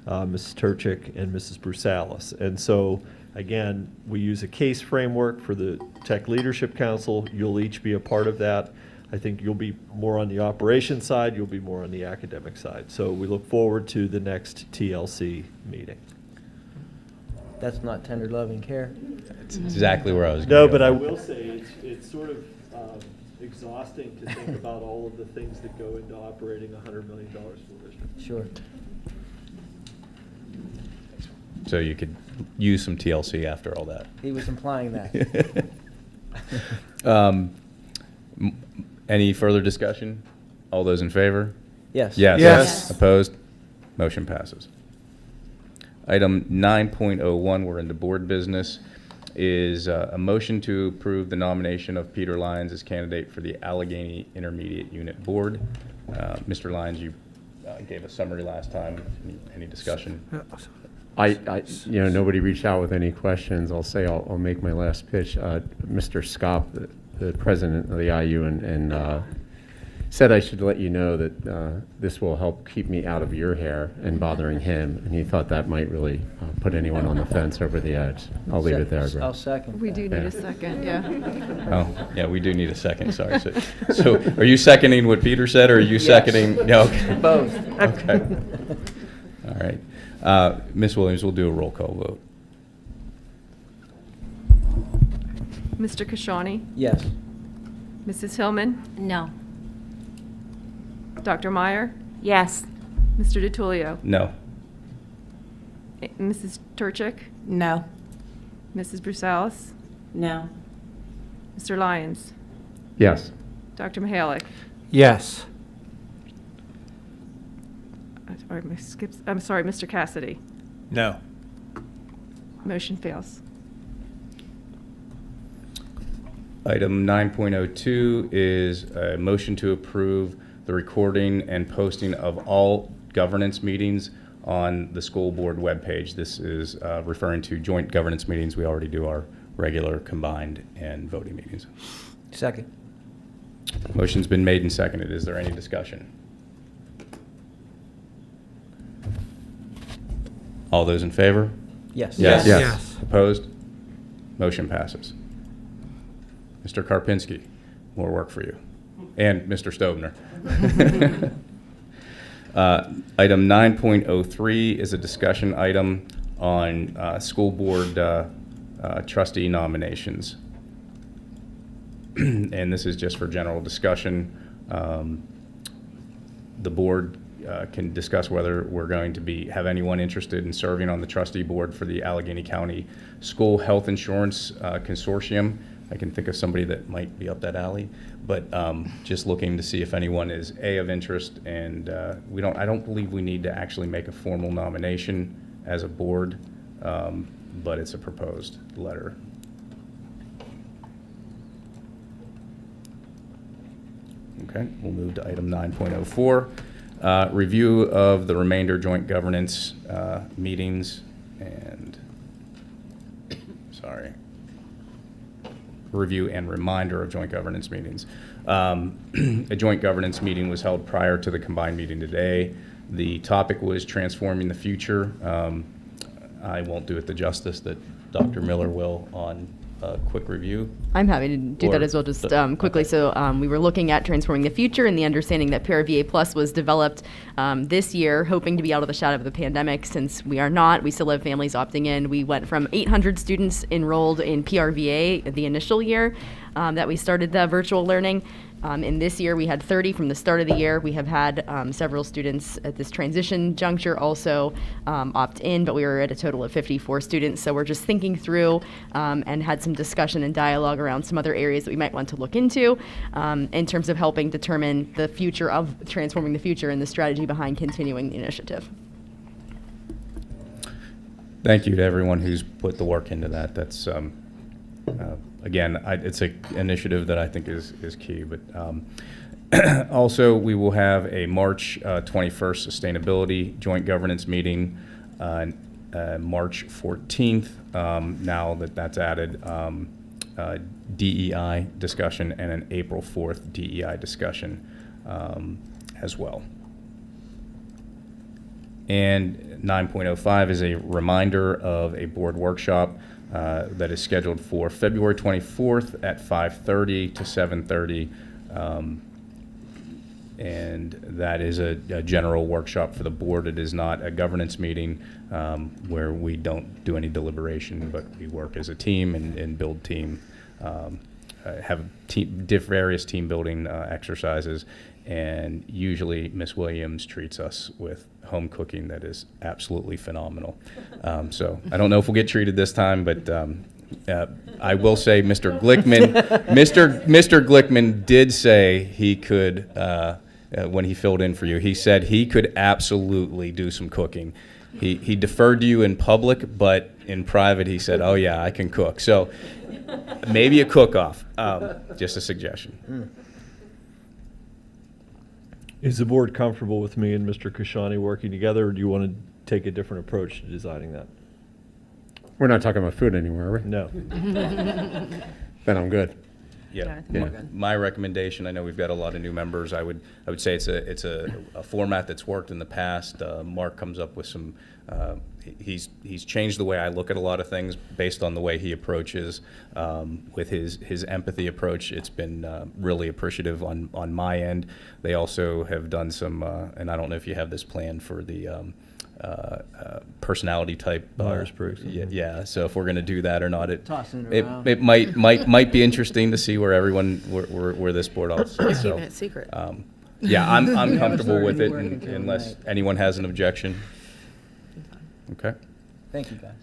Mrs. Turchik and Mrs. Brusalis. And so, again, we use a case framework for the Tech Leadership Council. You'll each be a part of that. I think you'll be more on the operations side, you'll be more on the academic side. So we look forward to the next TLC meeting. That's not tender loving care. That's exactly where I was going. No, but I will say it's sort of exhausting to think about all of the things that go into operating a $100 million school district. Sure. So you could use some TLC after all that. He was implying that. Any further discussion? All those in favor? Yes. Yes. Yes. Opposed? Motion passes. Item 9.01, we're into board business, is a motion to approve the nomination of Peter Lyons as candidate for the Allegheny Intermediate Unit Board. Mr. Lyons, you gave a summary last time. Any discussion? Nobody reached out with any questions. I'll say I'll make my last pitch. Mr. Scott, the president of the IU, and said I should let you know that this will help keep me out of your hair and bothering him. And he thought that might really put anyone on the fence over the edge. I'll leave it there, Greg. I'll second. We do need Yeah. a second, yeah. Oh, yeah, we do need a second, sorry. So are you seconding what Peter said, or are you seconding? No, okay. Both. Okay. All right. Ms. Williams, we'll do a roll call vote. Mr. Kashani? Yes. Mrs. Hillman? No. Dr. Meyer? Yes. Mr. DiTullio? No. Mrs. Turchik? No. Mrs. Brusalis? No. Mr. Lyons? Yes. Dr. Mihalik? Yes. I'm sorry, Mr. Cassidy? No. Motion fails. Item 9.02 is a motion to approve the recording and posting of all governance meetings on the school board webpage. This is referring to joint governance meetings. We already do our regular combined and voting meetings. Second. Motion's been made and seconded. Is there any discussion? All those in favor? Yes. Yes. Yes. Opposed? Motion passes. Mr. Karpinski, more work for you. And Mr. Stovner. Item 9.03 is a discussion item on school board trustee nominations. And this is just for general discussion. The board can discuss whether we're going to have anyone interested in serving on the trustee board for the Allegheny County School Health Insurance Consortium. I can think of somebody that might be up that alley, but just looking to see if anyone is of interest, and I don't believe we need to actually make a formal nomination as a board, but it's a proposed letter. Okay, we'll move to item 9.04, review of the remainder joint governance meetings and, review and reminder of joint governance meetings. A joint governance meeting was held prior to the combined meeting today. The topic was transforming the future. I won't do it the justice that Dr. Miller will on a quick review. I'm happy to do that as well, just quickly. Okay. So we were looking at transforming the future and the understanding that PRVA Plus was developed this year, hoping to be out of the shadow of the pandemic. Since we are not, we still have families opting in. We went from 800 students enrolled in PRVA the initial year that we started the virtual learning In this year, we had 30 from the start of the year. We have had several students at this transition juncture also opt in, but we were at a total of 54 students. So we're just thinking through and had some discussion and dialogue around some other areas that we might want to look into in terms of helping determine the future of transforming the future and the strategy behind continuing the initiative. Thank you to everyone who's put the work into that. That's, again, it's an initiative that I think is key. But also, we will have a March 21st Sustainability Joint Governance meeting, March 14th. Now that's added, DEI discussion, and an April 4th DEI discussion as well. And 9.05 is a reminder of a board workshop that is scheduled for February 24th at 5:30 to 7:30. And that is a general workshop for the board. It is not a governance meeting where we don't do any deliberation, but we work as a team and build team, have various team building exercises. And usually Miss Williams treats us with home cooking that is absolutely phenomenal. So I don't know if we'll get treated this time, but I will say Mr. Glickman did say he could, when he filled in for you, he said he could absolutely do some cooking. He deferred to you in public, but in private he said, oh yeah, I can cook. So maybe a cook-off, just a suggestion. Is the board comfortable with me and Mr. Kashani working together, or do you want to take a different approach to designing that? We're not talking about food anymore, are we? No. Then I'm good. Yeah, my recommendation, I know we've got a lot of new members, I would say it's a format that's worked in the past. Mark comes up with some, he's changed the way I look at a lot of things based on the way he approaches with his empathy approach. It's been really appreciative on my end. They also have done some, and I don't know if you have this plan for the personality type Myers-Briggs. Yeah. So if we're going to do that or not, it around. it might be interesting to see where everyone where this board also. So, keeping it secret. Yeah, I'm comfortable with it unless anyone has an objection. Okay. Thank you, guys.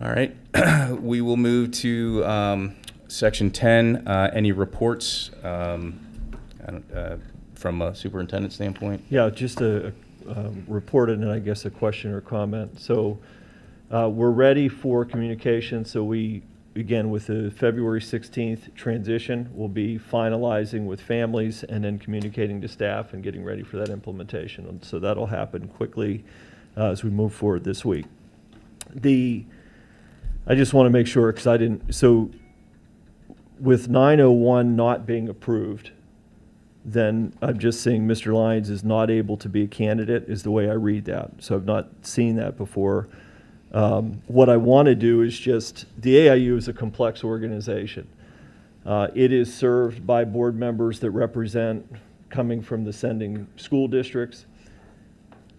All right. We will move to section 10. Any reports from a superintendent standpoint? Yeah, just a report and I guess a question or comment. So we're ready for communication. So we, again, with the February 16th transition, we'll be finalizing with families and then communicating to staff and getting ready for that implementation. And so that'll happen quickly as we move forward this week. I just want to make sure, because I didn't, so with 901 not being approved, then I'm just saying Mr. Lyons is not able to be a candidate, is the way I read that. So I've not seen that before. What I want to do is just, the AIU is a complex organization. It is served by board members that represent coming from the sending school districts.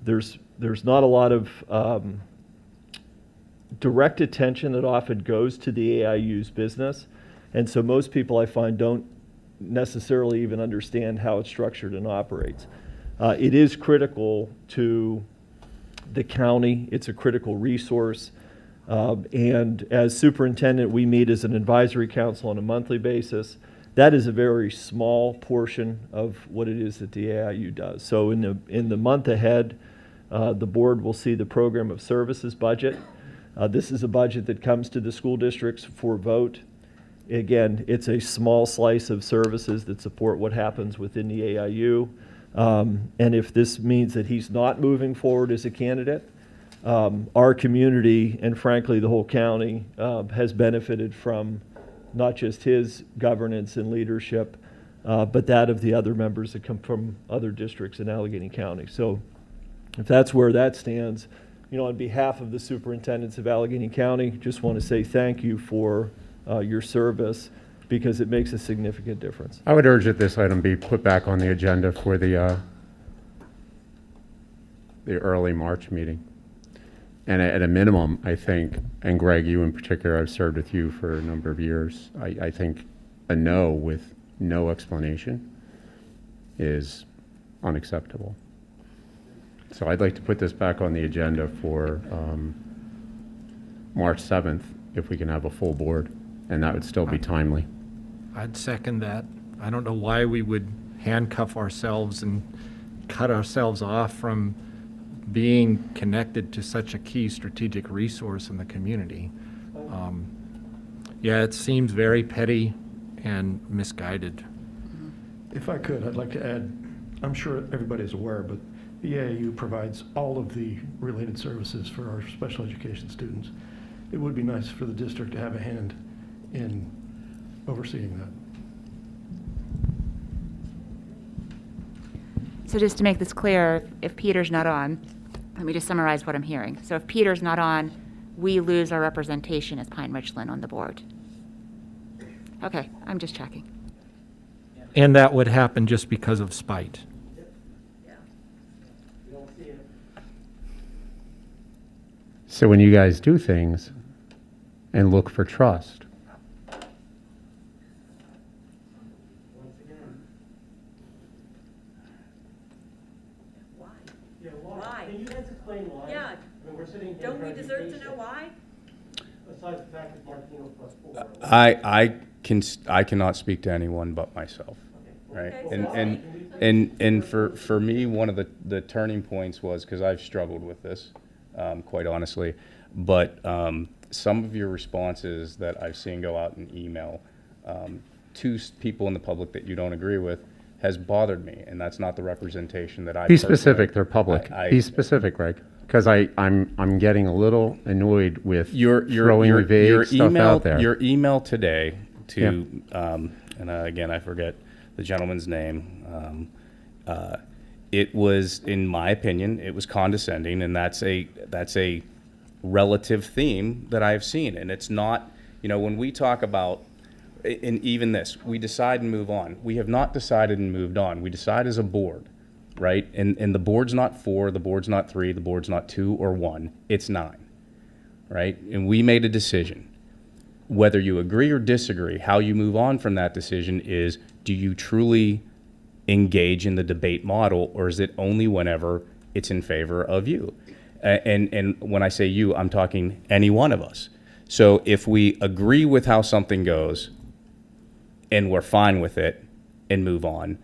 There's not a lot of direct attention that often goes to the AIU's business. And so most people I find don't necessarily even understand how it's structured and operates. It is critical to the county. It's a critical resource. And as superintendent, we meet as an advisory council on a monthly basis. That is a very small portion of what it is that the AIU does. So in the month ahead, the board will see the program of services budget. This is a budget that comes to the school districts for vote. Again, it's a small slice of services that support what happens within the AIU. And if this means that he's not moving forward as a candidate, our community and frankly the whole county has benefited from not just his governance and leadership, but that of the other members that come from other districts in Allegheny County. So if that's where that stands, on behalf of the superintendents of Allegheny County, just want to say thank you for your service, because it makes a significant difference. I would urge that this item be put back on the agenda for the early March meeting. And at a minimum, I think, and Greg, you in particular, I've served with you for a number of years, I think a no with no explanation is unacceptable. So I'd like to put this back on the agenda for March 7th, if we can have a full board, and that would still be timely. I'd second that. I don't know why we would handcuff ourselves and cut ourselves off from being connected to such a key strategic resource in the community. Yeah, it seems very petty and misguided. If I could, I'd like to add, I'm sure everybody's aware, but the AAU provides all of the related services for our special education students. It would be nice for the district to have a hand in overseeing that. So just to make this clear, if Peter's not on, let me just summarize what I'm hearing. So if Peter's not on, we lose our representation as Pine-Richland on the board. Okay, I'm just checking. And that would happen just because of spite. So when you guys do things and look for trust, Why? Can you guys explain why? Yeah. I mean, we're sitting here Don't we trying to deserve to patient. know why? Besides the fact that Martino plus 4. I cannot speak to anyone but myself, right? Okay, And for me, one of the turning points was, because I've struggled with this, quite honestly, but some of your responses that I've seen go out in email to people in the public that you don't agree with has bothered me, and that's not the representation that I be personally- specific, they're public. Be specific, Greg, because I'm getting a little annoyed with throwing vague stuff out there. Your email today to, and again, I forget the gentleman's name. It was, in my opinion, it was condescending, and that's a relative theme that I've seen. And it's not, when we talk about, and even this, we decide and move on. We have not decided and moved on. We decide as a board, right? And the board's not 4, the board's not 3, the board's not 2 or 1, it's 9, right? And we made a decision. Whether you agree or disagree, how you move on from that decision is, do you truly engage in the debate model, or is it only whenever it's in favor of you? And when I say you, I'm talking any one of us. So if we agree with how something goes and we're fine with it and move on,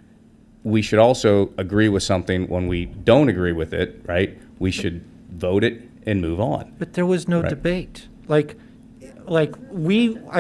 we should also agree with something when we don't agree with it, right? We should vote it and move on. But there was no Right. debate. I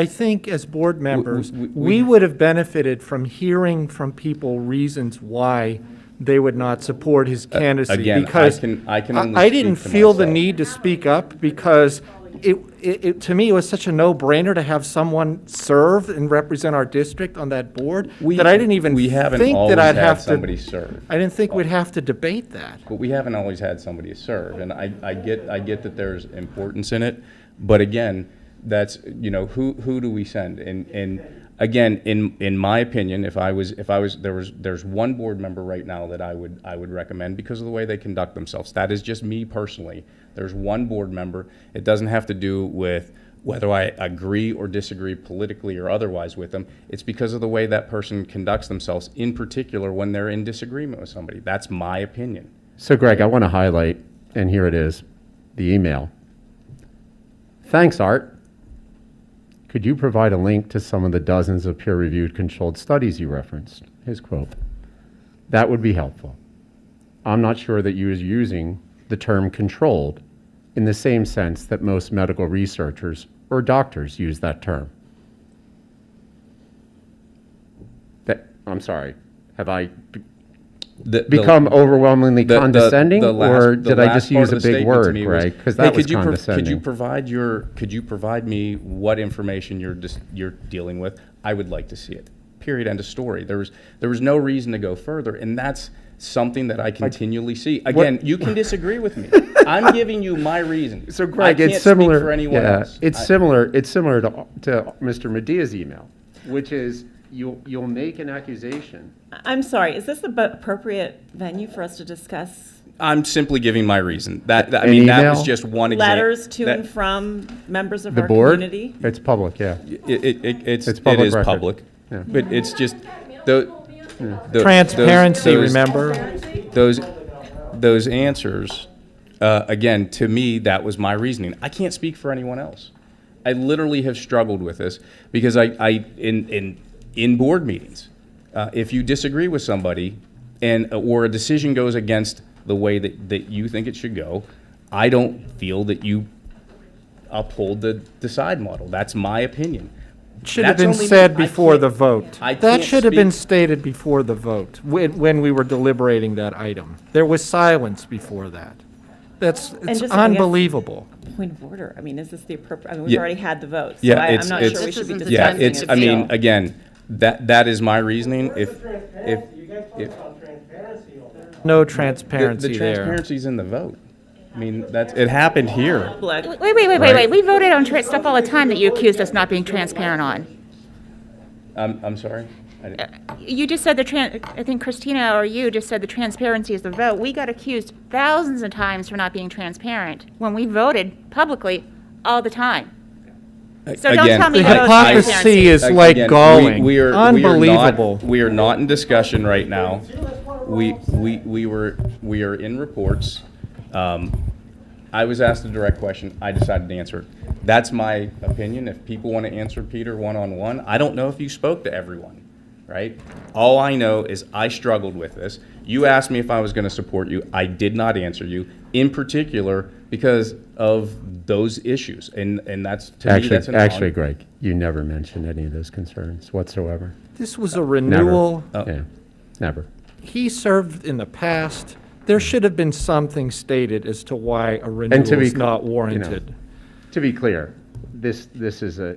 think as board members, we would have benefited from hearing from people reasons why they would not support his candidacy. Again, because I can only I didn't speak for feel the myself. need to speak up because it to me, it was such a no-brainer to have someone serve and represent our district on that board that I didn't even We haven't think always that I'd had have somebody to. serve. I didn't think we'd have to debate that. But we haven't always had somebody serve, and I get that there's importance in it, but again, that's, who do we send? And again, in my opinion, there's one board member right now that I would recommend because of the way they conduct themselves. That is just me personally. There's one board member. It doesn't have to do with whether I agree or disagree politically or otherwise with them. It's because of the way that person conducts themselves, in particular when they're in disagreement with somebody. That's my opinion. So Greg, I want to highlight, and here it is, the email. Thanks, Art. Could you provide a link to some of the dozens of peer-reviewed controlled studies you referenced? His quote. That would be helpful. I'm not sure that you was using the term controlled in the same sense that most medical researchers or doctors use that term. I'm sorry, have I become overwhelmingly condescending, or did I just use a big word, Greg? Because that was condescending. Could you provide me what information you're dealing with? I would like to see it. Period. End of story. There was no reason to go further, and that's something that I continually see. Again, you can disagree with me. I'm giving you my reason. So Greg, it's similar. Speak for anyone else. It's similar to Mr. Medea's email, which is you'll make an accusation. I'm sorry, is this the appropriate venue for us to discuss I'm simply giving my reason. That was just one example. letters to and from members of The our board? community? It's public, yeah. It's public it is record. public, Yeah. but it's just Transparency, remember? Those answers, again, to me, that was my reasoning. I can't speak for anyone else. I literally have struggled with this because in board meetings, if you disagree with somebody or a decision goes against the way that you think it should go, I don't feel that you uphold the decide model. That's my opinion. Should have been said before the vote. That should have been stated before the vote, when we were deliberating that item. There was silence before that. It's unbelievable. Point of order. I mean, is this the appropriate? I mean, we've already had the vote. So Yeah, I'm not sure we should be discussing yeah, it it's. I mean, still. again, that is my reasoning. If No transparency the there. transparency's in the vote. I mean, it happened here. Wait. We voted on stuff all the time that you accused us not being transparent on. I'm sorry. You just said I think Christina or you just said the transparency is the vote. We got accused thousands of times for not being transparent when we voted publicly all the time. So don't tell me the no hypocrisy is like galling. Unbelievable. We are not in discussion right now. We are in reports. I was asked a direct question. I decided to answer it. That's my opinion. If people want to answer Peter one-on-one, I don't know if you spoke to everyone, right? All I know is I struggled with this. You asked me if I was going to support you. I did not answer you, in particular because of those issues. And that's, to me, that's Actually, Greg, you never mentioned any of those concerns whatsoever. This was a renewal. Never. Yeah, never. He served in the past. There should have been something stated as to why a renewal is not warranted. To be clear, this is a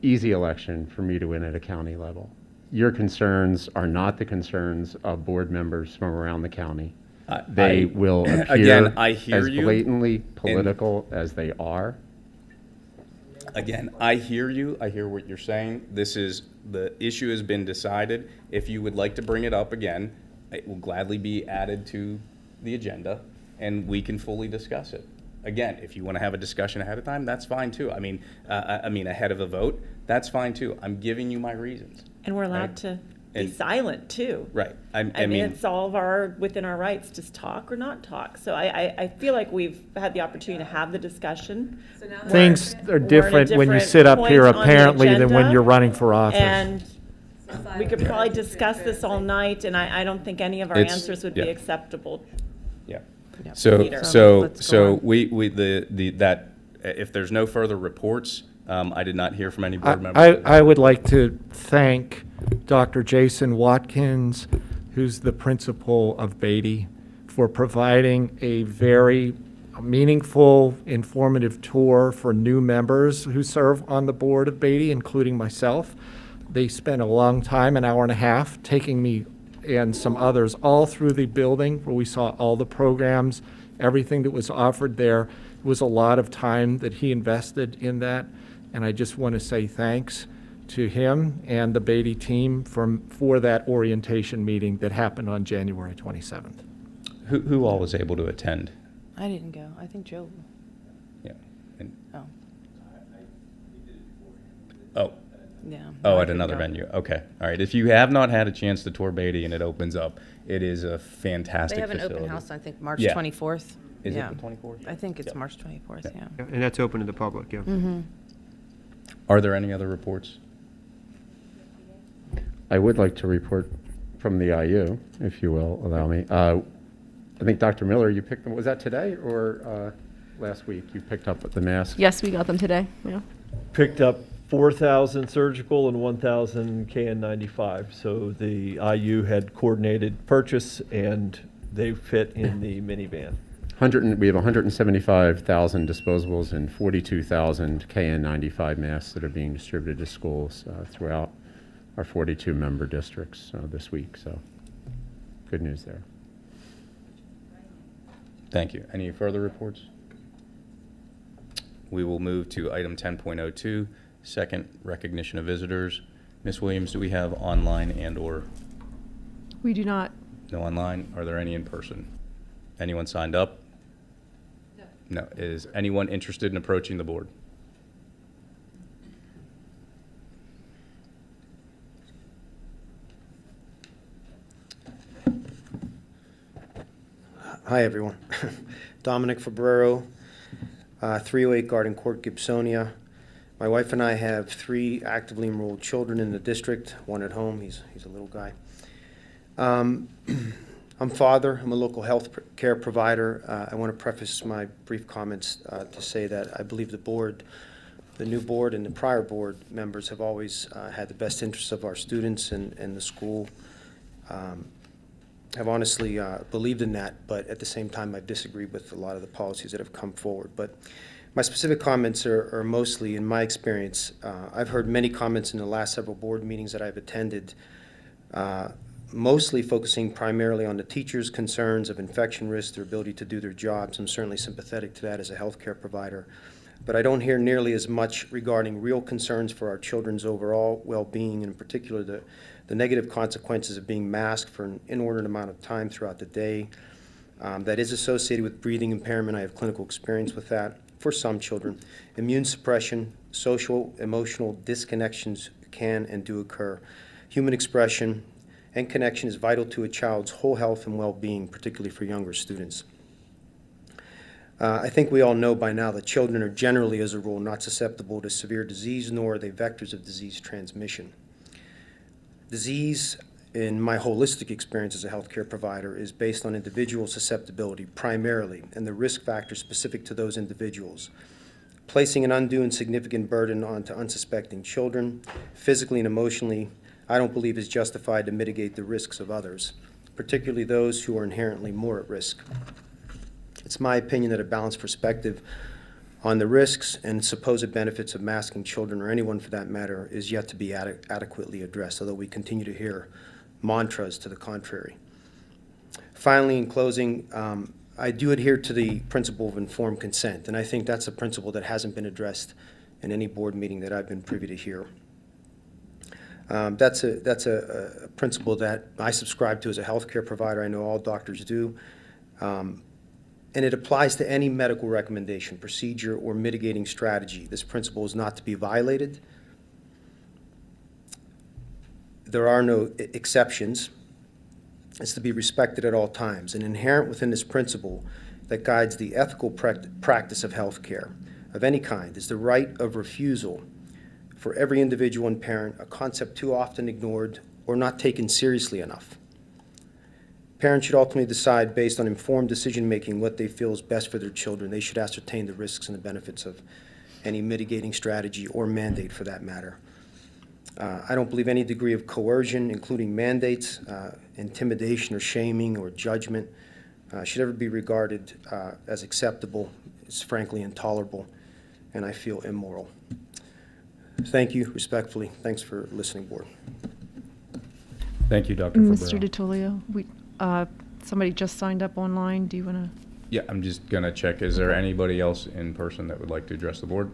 easy election for me to win at a county level. Your concerns are not the concerns of board members from around the county. They will appear as blatantly political as they are. Again, I hear you. I hear what you're saying. The issue has been decided. If you would like to bring it up again, it will gladly be added to the agenda, and we can fully discuss it. Again, if you want to have a discussion ahead of time, that's fine too. I mean, ahead of a vote, that's fine too. I'm giving you my reasons. And we're allowed to be silent too. Right. I mean, it's all within our rights to talk or not talk. So I feel like we've had the opportunity to have the discussion. Things are different when you sit up here apparently than when you're running for office. And we could probably discuss this all night, and I don't think any of our answers would be acceptable. Yeah. Peter. So if there's no further reports, I did not hear from any board members. I would like to thank Dr. Jason Watkins, who's the principal of Beatty, for providing a very meaningful, informative tour for new members who serve on the board of Beatty, including myself. They spent a long time, an hour and a half, taking me and some others all through the building where we saw all the programs, everything that was offered there. It was a lot of time that he invested in that, and I just want to say thanks to him and the Beatty team for that orientation meeting that happened on January 27th. Who all was able to attend? I didn't go. I think Joe. Yeah. Oh. Oh. Yeah. Oh, at another venue. Okay. All right. If you have not had a chance to tour Beatty and it opens up, it is a fantastic facility. They have an open house, I think, March 24th. Is it the 24th? I think it's March 24th, yeah. And that's open to the public, yeah. Mm-hmm. Are there any other reports? I would like to report from the IU, if you will allow me. I think Dr. Miller, you picked them. Was that today or last week? You picked up the masks? Yes, we got them today. Yeah. Picked up 4,000 surgical and 1,000 KN95. So the IU had coordinated purchase, and they fit in the minivan. We have 175,000 disposables and 42,000 KN95 masks that are being distributed to schools throughout our 42 member districts this week. So good news there. Thank you. Any further reports? We will move to item 10.02, second recognition of visitors. Ms. Williams, do we have online and/or? We do not. No online. Are there any in person? Anyone signed up? No. Is anyone interested in approaching the board? Hi, everyone. Dominic Fabrero, 308 Garden Court, Gibsonia. My wife and I have 3 actively enrolled children in the district, one at home. He's a little guy. I'm father. I'm a local health care provider. I want to preface my brief comments to say that I believe the board, the new board and the prior board members have always had the best interests of our students and the school. Have honestly believed in that, but at the same time I've disagreed with a lot of the policies that have come forward. But my specific comments are mostly, in my experience, I've heard many comments in the last several board meetings that I've attended, mostly focusing primarily on the teachers' concerns of infection risk, their ability to do their jobs. I'm certainly sympathetic to that as a healthcare provider. But I don't hear nearly as much regarding real concerns for our children's overall well-being, and in particular the negative consequences of being masked for an inordinate amount of time throughout the day. That is associated with breathing impairment. I have clinical experience with that for some children. Immune suppression, social, emotional disconnections can and do occur. Human expression and connection is vital to a child's whole health and well-being, particularly for younger students. I think we all know by now that children are generally, as a rule, not susceptible to severe disease, nor are they vectors of disease transmission. Disease, in my holistic experience as a healthcare provider, is based on individual susceptibility primarily and the risk factors specific to those individuals. Placing an undue and significant burden onto unsuspecting children, physically and emotionally, I don't believe is justified to mitigate the risks of others, particularly those who are inherently more at risk. It's my opinion that a balanced perspective on the risks and supposed benefits of masking children, or anyone for that matter, is yet to be adequately addressed, although we continue to hear mantras to the contrary. Finally, in closing, I do adhere to the principle of informed consent, and I think that's a principle that hasn't been addressed in any board meeting that I've been privy to hear. That's a principle that I subscribe to as a healthcare provider. I know all doctors do. And it applies to any medical recommendation, procedure, or mitigating strategy. This principle is not to be violated. There are no exceptions. It's to be respected at all times. And inherent within this principle that guides the ethical practice of healthcare of any kind is the right of refusal for every individual and parent, a concept too often ignored or not taken seriously enough. Parents should ultimately decide based on informed decision-making what they feel is best for their children. They should ascertain the risks and the benefits of any mitigating strategy or mandate for that matter. I don't believe any degree of coercion, including mandates, intimidation or shaming or judgment, should ever be regarded as acceptable. It's frankly intolerable, and I feel immoral. Thank you, respectfully. Thanks for listening, Board. Thank you, Dr. Mr. Fabrero. DiTullio, somebody just signed up online. Do you want to? Yeah, I'm just going to check. Is there anybody else in person that would like to address the board?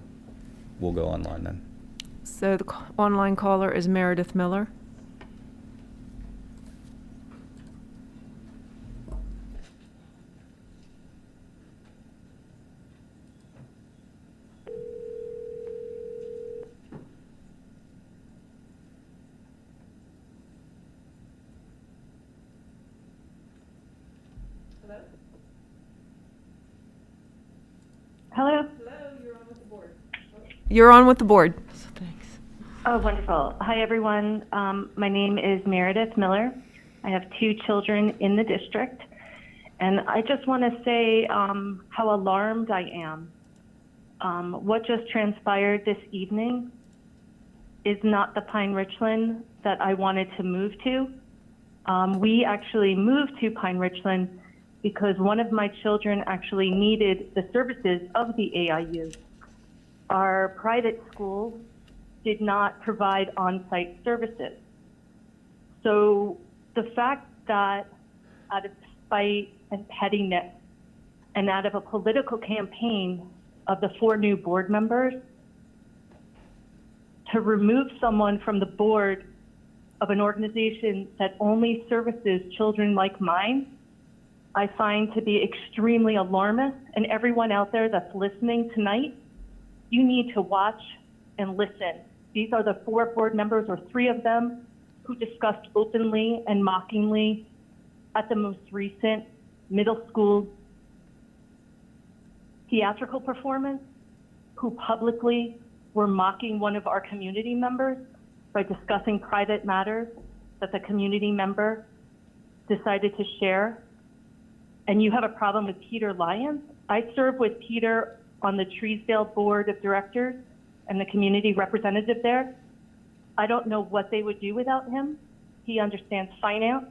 We'll go online then. So the online caller is Meredith Miller. Hello? You're on with the board. Thanks. Oh, wonderful. Hi, everyone. My name is Meredith Miller. I have 2 children in the district. And I just want to say how alarmed I am. What just transpired this evening is not the Pine-Richland that I wanted to move to. We actually moved to Pine-Richland because one of my children actually needed the services of the AIU. Our private school did not provide on-site services. So the fact that out of spite and pettiness and out of a political campaign of the 4 new board members, to remove someone from the board of an organization that only services children like mine, I find to be extremely alarmist. And everyone out there that's listening tonight, you need to watch and listen. These are the 4 board members, or 3 of them, who discussed openly and mockingly at the most recent middle school theatrical performance, who publicly were mocking one of our community members by discussing private matters that the community member decided to share. And you have a problem with Peter Lyons? I serve with Peter on the Treesdale Board of Directors and the community representative there. I don't know what they would do without him. He understands finance.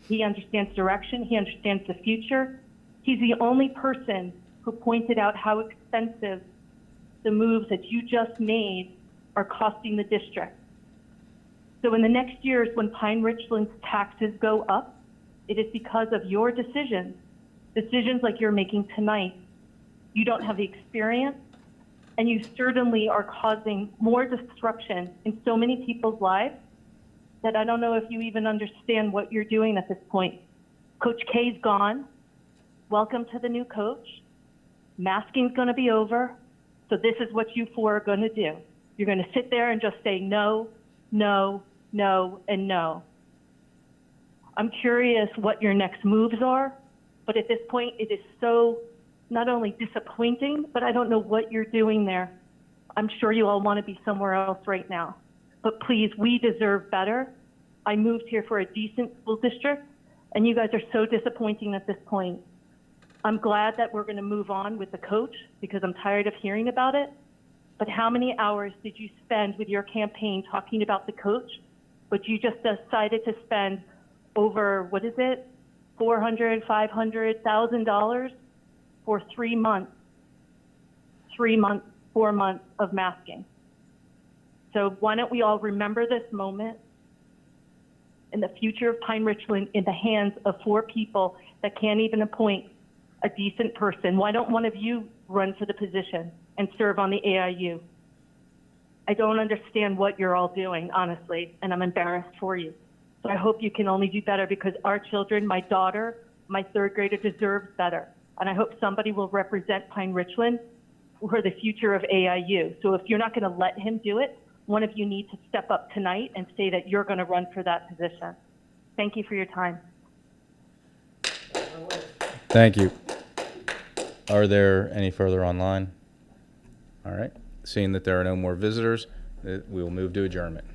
He understands direction. He understands the future. He's the only person who pointed out how expensive the moves that you just made are costing the district. So in the next years, when Pine-Richland's taxes go up, it is because of your decisions like you're making tonight. You don't have the experience, and you certainly are causing more disruption in so many people's lives that I don't know if you even understand what you're doing at this point. Coach K's gone. Welcome to the new coach. Masking's going to be over. So this is what you four are going to do. You're going to sit there and just say no, no, no, and no. I'm curious what your next moves are, but at this point it is so not only disappointing, but I don't know what you're doing there. I'm sure you all want to be somewhere else right now. But please, we deserve better. I moved here for a decent school district, and you guys are so disappointing at this point. I'm glad that we're going to move on with the coach because I'm tired of hearing about it. But how many hours did you spend with your campaign talking about the coach, but you just decided to spend over, what is it, $400,000, $500,000 for 3 months, 4 months of masking? So why don't we all remember this moment and the future of Pine-Richland in the hands of 4 people that can't even appoint a decent person? Why don't one of you run for the position and serve on the AIU? I don't understand what you're all doing, honestly, and I'm embarrassed for you. So I hope you can only do better because our children, my daughter, my 3rd grader deserves better. And I hope somebody will represent Pine-Richland for the future of AIU. So if you're not going to let him do it, one of you needs to step up tonight and say that you're going to run for that position. Thank you for your time. Thank you. Are there any further online? All right. Seeing that there are no more visitors, we will move to adjournment.